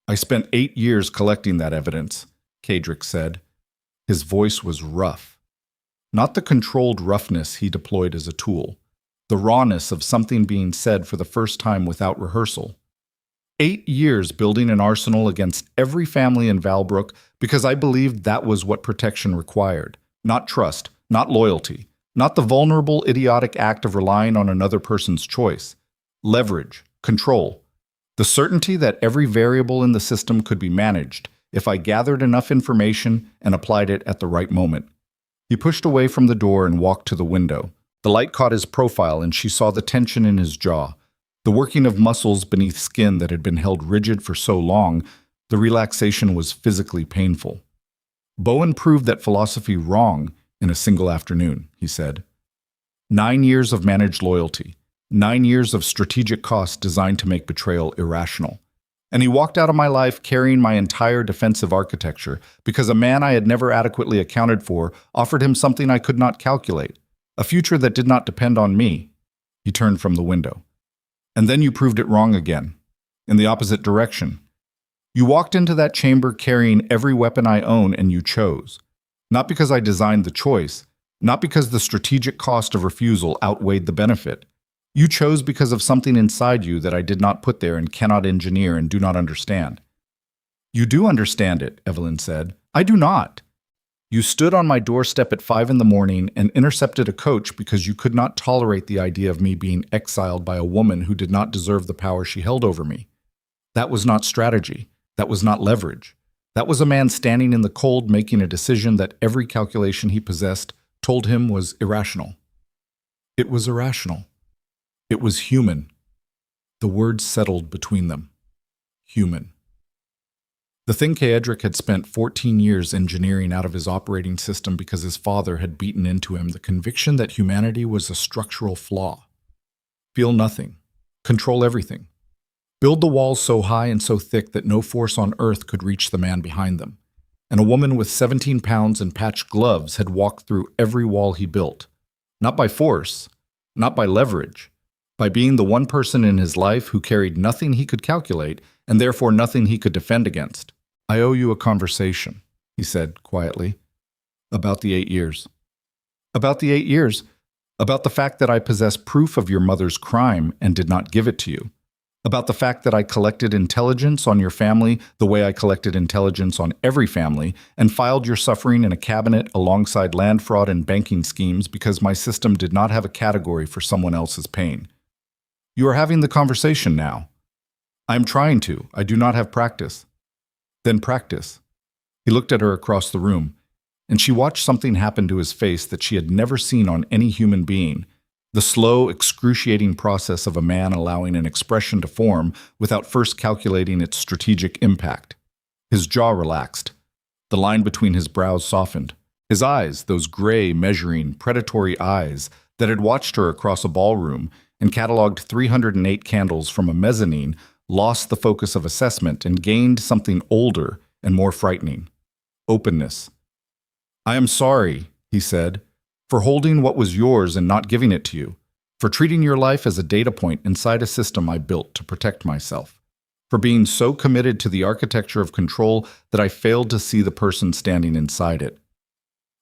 I spent 8 years collecting that evidence, Kadrick said. His voice was rough. Not the controlled roughness he deployed as a tool, the rawness of something being said for the first time without rehearsal. 8 years building an arsenal against every family in Valbrook because I believed that was what protection required. Not trust, not loyalty, not the vulnerable, idiotic act of relying on another person's choice. Leverage, control, the certainty that every variable in the system could be managed if I gathered enough information and applied it at the right moment. He pushed away from the door and walked to the window. The light caught his profile and she saw the tension in his jaw, the working of muscles beneath skin that had been held rigid for so long. The relaxation was physically painful. Bowen proved that philosophy wrong in a single afternoon, he said. 9 years of managed loyalty, 9 years of strategic cost designed to make betrayal irrational. And he walked out of my life carrying my entire defensive architecture because a man I had never adequately accounted for offered him something I could not calculate, a future that did not depend on me. He turned from the window. And then you proved it wrong again, in the opposite direction. You walked into that chamber carrying every weapon I own and you chose. Not because I designed the choice, not because the strategic cost of refusal outweighed the benefit. You chose because of something inside you that I did not put there and cannot engineer and do not understand. You do understand it, Evelyn said. I do not. You stood on my doorstep at 5 a.m. and intercepted a coach because you could not tolerate the idea of me being exiled by a woman who did not deserve the power she held over me. That was not strategy. That was not leverage. That was a man standing in the cold making a decision that every calculation he possessed told him was irrational. It was irrational. It was human. The words settled between them. Human. The thing Kadrick had spent 14 years engineering out of his operating system because his father had beaten into him the conviction that humanity was a structural flaw. Feel nothing. Control everything. Build the walls so high and so thick that no force on earth could reach the man behind them. And a woman with 17 pounds and patched gloves had walked through every wall he built. Not by force, not by leverage, by being the one person in his life who carried nothing he could calculate and therefore nothing he could defend against. I owe you a conversation, he said quietly, about the 8 years. About the 8 years, about the fact that I possess proof of your mother's crime and did not give it to you. About the fact that I collected intelligence on your family the way I collected intelligence on every family and filed your suffering in a cabinet alongside land fraud and banking schemes because my system did not have a category for someone else's pain. You are having the conversation now. I am trying to. I do not have practice. Then practice. He looked at her across the room, and she watched something happen to his face that she had never seen on any human being. The slow, excruciating process of a man allowing an expression to form without first calculating its strategic impact. His jaw relaxed. The line between his brows softened. His eyes, those gray, measuring, predatory eyes that had watched her across a ballroom and cataloged 308 candles from a mezzanine, lost the focus of assessment and gained something older and more frightening. Openness. I am sorry, he said, for holding what was yours and not giving it to you, for treating your life as a data point inside a system I built to protect myself, for being so committed to the architecture of control that I failed to see the person standing inside it.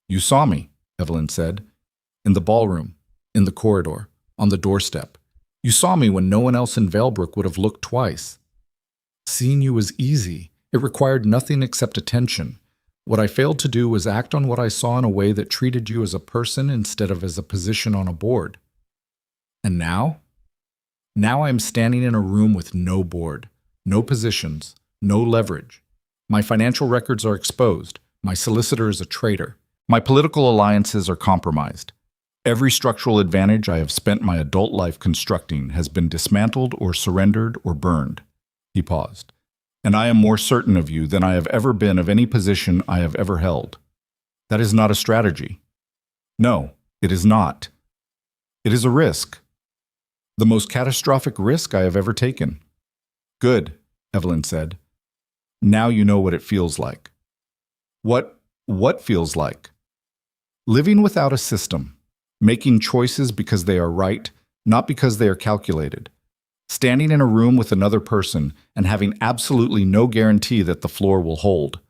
You saw me, Evelyn said, in the ballroom, in the corridor, on the doorstep. You saw me when no one else in Valebrook would have looked twice. Seeing you was easy. It required nothing except attention. What I failed to do was act on what I saw in a way that treated you as a person instead of as a position on a board. And now? Now I am standing in a room with no board, no positions, no leverage. My financial records are exposed. My solicitor is a traitor. My political alliances are compromised. Every structural advantage I have spent my adult life constructing has been dismantled or surrendered or burned. He paused. And I am more certain of you than I have ever been of any position I have ever held. That is not a strategy. No, it is not. It is a risk. The most catastrophic risk I have ever taken. Good, Evelyn said. Now you know what it feels like. What feels like? Living without a system, making choices because they are right, not because they are calculated. Standing in a room with another person and having absolutely no guarantee that the floor will hold.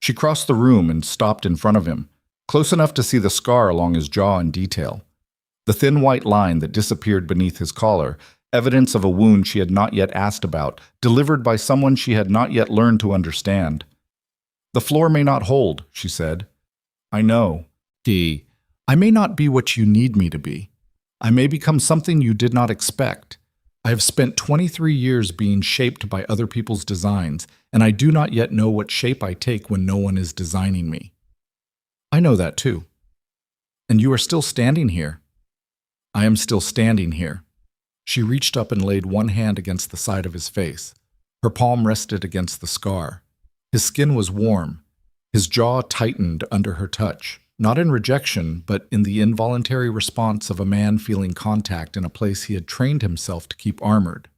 She crossed the room and stopped in front of him, close enough to see the scar along his jaw in detail. The thin white line that disappeared beneath his collar, evidence of a wound she had not yet asked about, delivered by someone she had not yet learned to understand. The floor may not hold, she said. I know. I may not be what you need me to be. I may become something you did not expect. I have spent 23 years being shaped by other people's designs, and I do not yet know what shape I take when no one is designing me. I know that too. And you are still standing here. I am still standing here. She reached up and laid one hand against the side of his face. Her palm rested against the scar. His skin was warm. His jaw tightened under her touch, not in rejection, but in the involuntary response of a man feeling contact in a place he had trained himself to keep armored.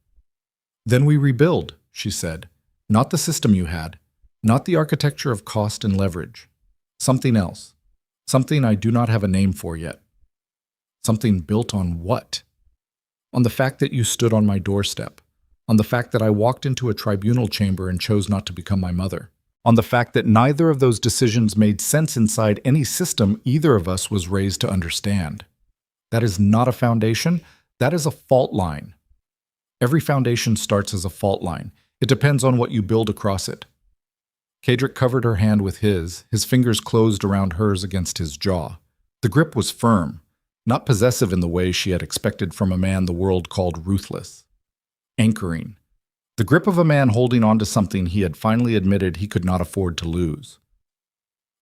Then we rebuild, she said. Not the system you had, not the architecture of cost and leverage. Something else. Something I do not have a name for yet. Something built on what? On the fact that you stood on my doorstep. On the fact that I walked into a tribunal chamber and chose not to become my mother. On the fact that neither of those decisions made sense inside any system either of us was raised to understand. That is not a foundation, that is a fault line. Every foundation starts as a fault line. It depends on what you build across it. Kadric covered her hand with his fingers closed around hers against his jaw. The grip was firm, not possessive in the way she had expected from a man the world called ruthless. Anchoring. The grip of a man holding on to something he had finally admitted he could not afford to lose.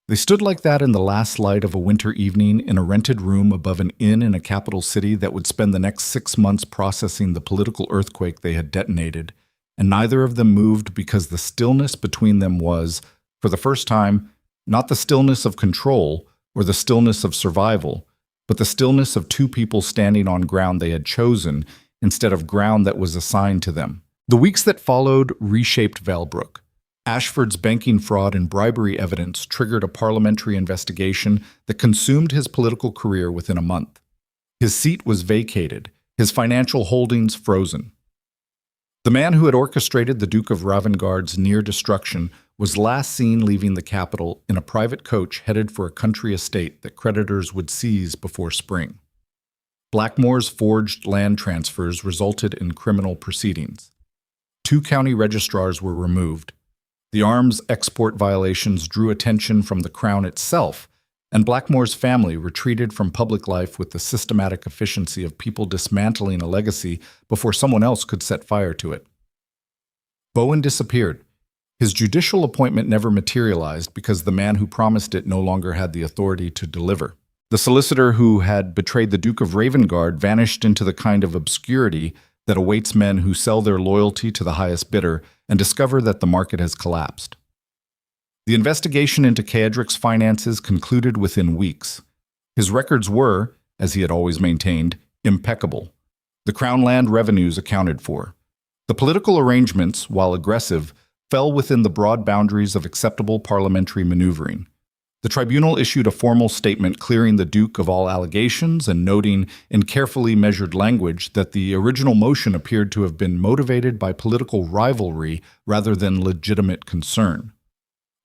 They stood like that in the last light of a winter evening in a rented room above an inn in a capital city that would spend the next 6 months processing the political earthquake they had detonated, and neither of them moved because the stillness between them was, for the first time, not the stillness of control or the stillness of survival, but the stillness of two people standing on ground they had chosen instead of ground that was assigned to them. The weeks that followed reshaped Valbrook. Ashford's banking fraud and bribery evidence triggered a parliamentary investigation that consumed his political career within a month. His seat was vacated, his financial holdings frozen. The man who had orchestrated the Duke of Ravengarde's near destruction was last seen leaving the capital in a private coach headed for a country estate that creditors would seize before spring. Blackmore's forged land transfers resulted in criminal proceedings. 2 county registrars were removed. The arms export violations drew attention from the Crown itself, and Blackmore's family retreated from public life with the systematic efficiency of people dismantling a legacy before someone else could set fire to it. Bowen disappeared. His judicial appointment never materialized because the man who promised it no longer had the authority to deliver. The solicitor who had betrayed the Duke of Ravengarde vanished into the kind of obscurity that awaits men who sell their loyalty to the highest bidder and discover that the market has collapsed. The investigation into Kadric's finances concluded within weeks. His records were, as he had always maintained, impeccable. The Crown land revenues accounted for. The political arrangements, while aggressive, fell within the broad boundaries of acceptable parliamentary maneuvering. The tribunal issued a formal statement clearing the Duke of all allegations and noting in carefully measured language that the original motion appeared to have been motivated by political rivalry rather than legitimate concern.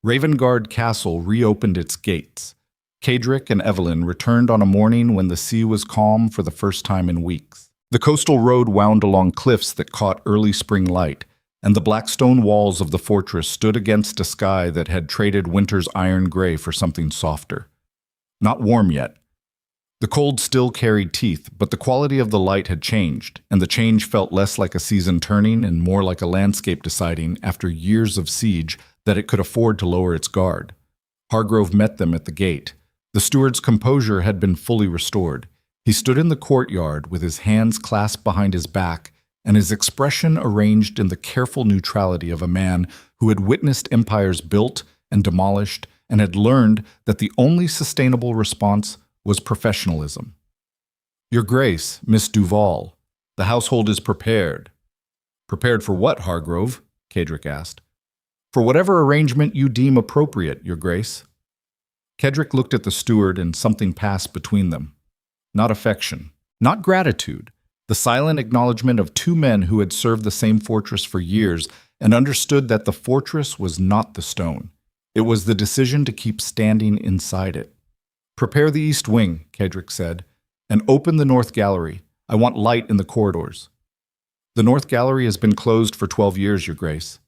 Ravengarde Castle reopened its gates. Kadric and Evelyn returned on a morning when the sea was calm for the first time in weeks. The coastal road wound along cliffs that caught early spring light, and the black stone walls of the fortress stood against a sky that had traded winter's iron gray for something softer. Not warm yet. The cold still carried teeth, but the quality of the light had changed, and the change felt less like a season turning and more like a landscape deciding, after years of siege, that it could afford to lower its guard. Hargrove met them at the gate. The steward's composure had been fully restored. He stood in the courtyard with his hands clasped behind his back, and his expression arranged in the careful neutrality of a man who had witnessed empires built and demolished and had learned that the only sustainable response was professionalism. "Your Grace, Miss Duvall," The household is prepared. Prepared for what, Hargrove? Kedrick asked. For whatever arrangement you deem appropriate, Your Grace. Kedrick looked at the steward and something passed between them. Not affection, not gratitude, the silent acknowledgement of two men who had served the same fortress for years and understood that the fortress was not the stone. It was the decision to keep standing inside it. Prepare the east wing, Kedrick said, and open the north gallery. I want light in the corridors. The north gallery has been closed for 12 years, Your Grace.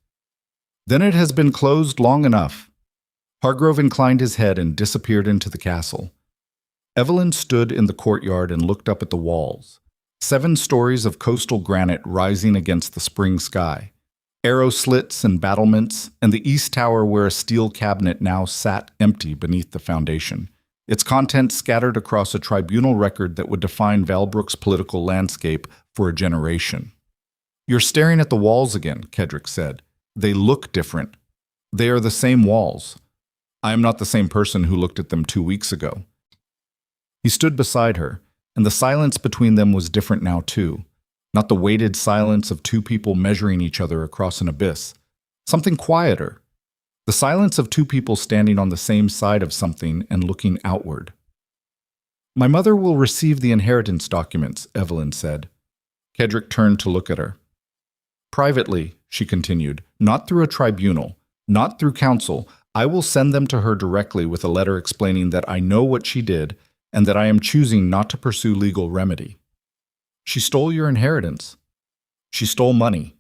Then it has been closed long enough. Hargrove inclined his head and disappeared into the castle. Evelyn stood in the courtyard and looked up at the walls. 7 stories of coastal granite rising against the spring sky. Arrow slits and battlements, and the east tower where a steel cabinet now sat empty beneath the foundation, its contents scattered across a tribunal record that would define Valbrook's political landscape for a generation. You're staring at the walls again, Kedrick said. They look different. They are the same walls. I am not the same person who looked at them 2 weeks ago. He stood beside her, and the silence between them was different now too. Not the weighted silence of two people measuring each other across an abyss. Something quieter. The silence of two people standing on the same side of something and looking outward. My mother will receive the inheritance documents, Evelyn said. Kedrick turned to look at her. Privately, she continued, not through a tribunal, not through counsel. I will send them to her directly with a letter explaining that I know what she did and that I am choosing not to pursue legal remedy. She stole your inheritance. She stole money.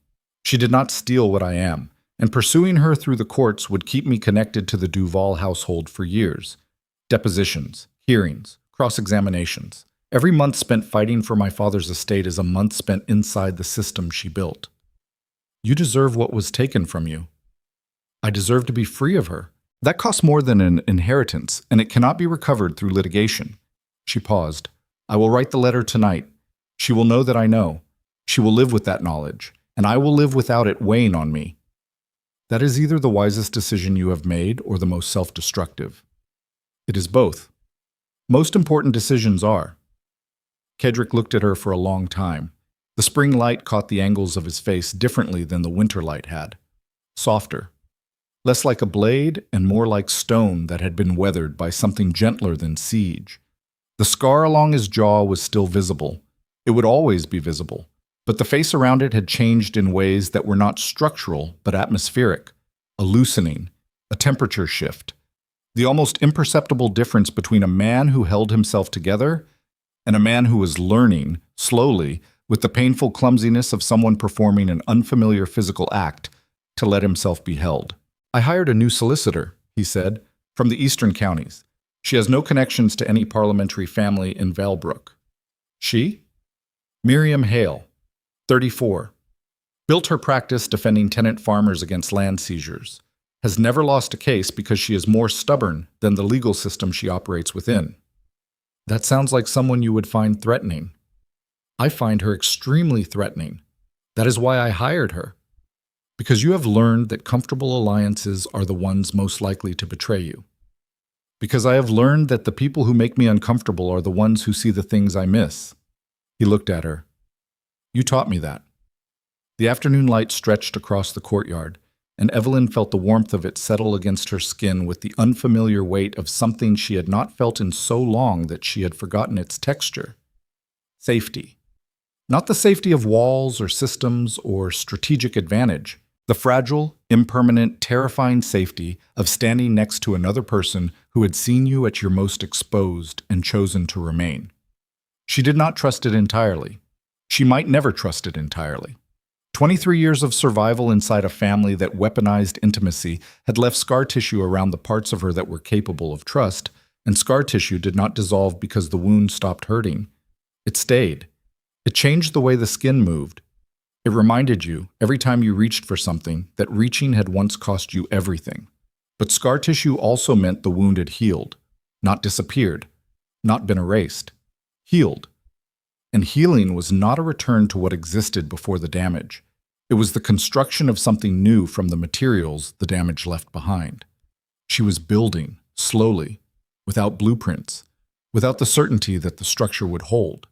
She did not steal what I am, and pursuing her through the courts would keep me connected to the Duvall household for years. Depositions, hearings, cross-examinations. Every month spent fighting for my father's estate is a month spent inside the system she built. You deserve what was taken from you. I deserve to be free of her. That costs more than an inheritance, and it cannot be recovered through litigation. She paused. I will write the letter tonight. She will know that I know. She will live with that knowledge, and I will live without it weighing on me. That is either the wisest decision you have made or the most self-destructive. It is both. Most important decisions are. Kedrick looked at her for a long time. The spring light caught the angles of his face differently than the winter light had. Softer. Less like a blade and more like stone that had been weathered by something gentler than siege. The scar along his jaw was still visible. It would always be visible, but the face around it had changed in ways that were not structural but atmospheric, a loosening, a temperature shift, the almost imperceptible difference between a man who held himself together and a man who was learning, slowly, with the painful clumsiness of someone performing an unfamiliar physical act, to let himself be held. I hired a new solicitor, he said, from the eastern counties. She has no connections to any parliamentary family in Valbrook. She? Miriam Hale, 34. Built her practice defending tenant farmers against land seizures. Has never lost a case because she is more stubborn than the legal system she operates within. That sounds like someone you would find threatening. I find her extremely threatening. That is why I hired her. Because you have learned that comfortable alliances are the ones most likely to betray you. Because I have learned that the people who make me uncomfortable are the ones who see the things I miss. He looked at her. You taught me that. The afternoon light stretched across the courtyard, and Evelyn felt the warmth of it settle against her skin with the unfamiliar weight of something she had not felt in so long that she had forgotten its texture. Safety. Not the safety of walls or systems or strategic advantage. The fragile, impermanent, terrifying safety of standing next to another person who had seen you at your most exposed and chosen to remain. She did not trust it entirely. She might never trust it entirely. 23 years of survival inside a family that weaponized intimacy had left scar tissue around the parts of her that were capable of trust, and scar tissue did not dissolve because the wound stopped hurting. It stayed. It changed the way the skin moved. It reminded you, every time you reached for something, that reaching had once cost you everything. But scar tissue also meant the wound had healed, not disappeared, not been erased. Healed. And healing was not a return to what existed before the damage. It was the construction of something new from the materials the damage left behind. She was building, slowly, without blueprints, without the certainty that the structure would hold,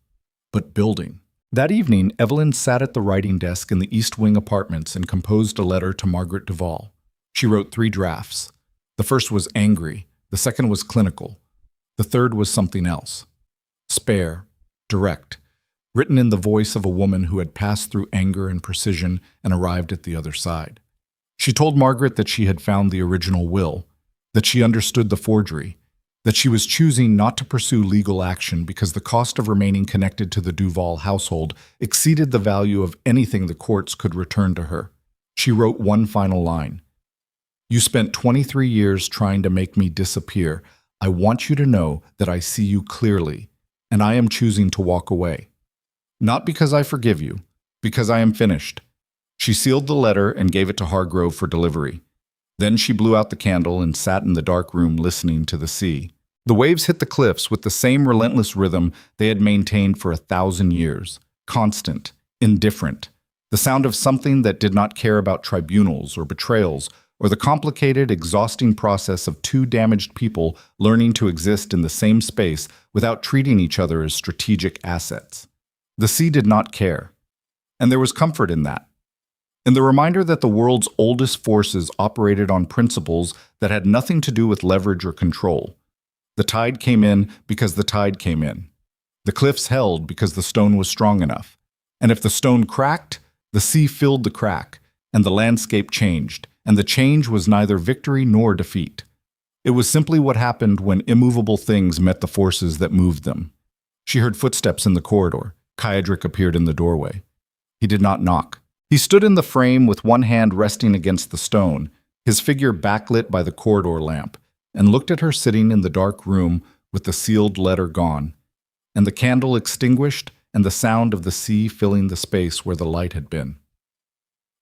but building. That evening, Evelyn sat at the writing desk in the East Wing apartments and composed a letter to Margaret Duvall. She wrote 3 drafts. The first was angry, the second was clinical, the third was something else. Spare, direct, written in the voice of a woman who had passed through anger and precision and arrived at the other side. She told Margaret that she had found the original will, that she understood the forgery, that she was choosing not to pursue legal action because the cost of remaining connected to the Duvall household exceeded the value of anything the courts could return to her. She wrote one final line. "You spent 23 years trying to make me disappear. I want you to know that I see you clearly, and I am choosing to walk away. Not because I forgive you, because I am finished." She sealed the letter and gave it to Hargrove for delivery. Then she blew out the candle and sat in the dark room listening to the sea. The waves hit the cliffs with the same relentless rhythm they had maintained for 1,000 years. Constant, indifferent. The sound of something that did not care about tribunals or betrayals or the complicated, exhausting process of 2 damaged people learning to exist in the same space without treating each other as strategic assets. The sea did not care. And there was comfort in that. In the reminder that the world's oldest forces operated on principles that had nothing to do with leverage or control. The tide came in because the tide came in. The cliffs held because the stone was strong enough. And if the stone cracked, the sea filled the crack, and the landscape changed, and the change was neither victory nor defeat. It was simply what happened when immovable things met the forces that moved them. She heard footsteps in the corridor. Kaedric appeared in the doorway. He did not knock. He stood in the frame with one hand resting against the stone, his figure backlit by the corridor lamp, and looked at her sitting in the dark room with the sealed letter gone, and the candle extinguished and the sound of the sea filling the space where the light had been.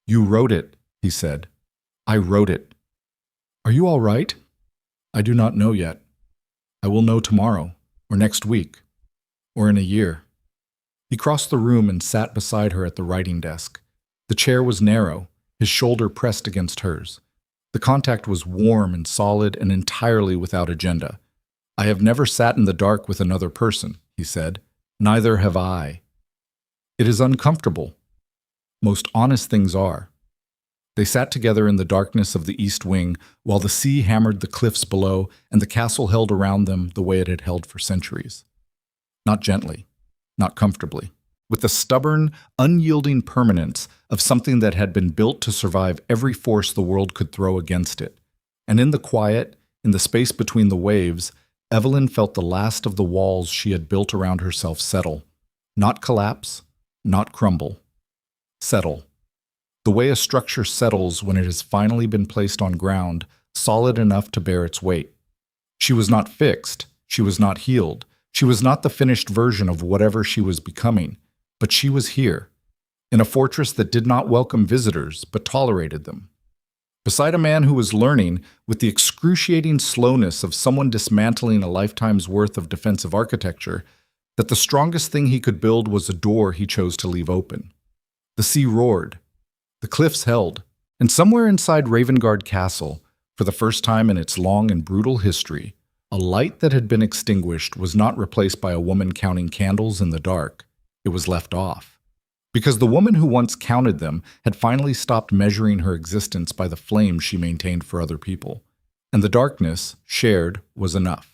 "You wrote it," he said. "I wrote it. Are you all right?" "I do not know yet. I will know tomorrow, or next week, or in a year." He crossed the room and sat beside her at the writing desk. The chair was narrow, his shoulder pressed against hers. The contact was warm and solid and entirely without agenda. "I have never sat in the dark with another person," he said. "Neither have I. It is uncomfortable. Most honest things are." They sat together in the darkness of the East Wing while the sea hammered the cliffs below and the castle held around them the way it had held for centuries. Not gently, not comfortably, with the stubborn, unyielding permanence of something that had been built to survive every force the world could throw against it. And in the quiet, in the space between the waves, Evelyn felt the last of the walls she had built around herself settle. Not collapse, not crumble. Settle. The way a structure settles when it has finally been placed on ground, solid enough to bear its weight. She was not fixed, she was not healed, she was not the finished version of whatever she was becoming, but she was here, in a fortress that did not welcome visitors, but tolerated them. Beside a man who was learning, with the excruciating slowness of someone dismantling a lifetime's worth of defensive architecture, that the strongest thing he could build was a door he chose to leave open. The sea roared. The cliffs held. And somewhere inside Ravengarde Castle, for the first time in its long and brutal history, a light that had been extinguished was not replaced by a woman counting candles in the dark. It was left off. Because the woman who once counted them had finally stopped measuring her existence by the flames she maintained for other people. And the darkness, shared, was enough.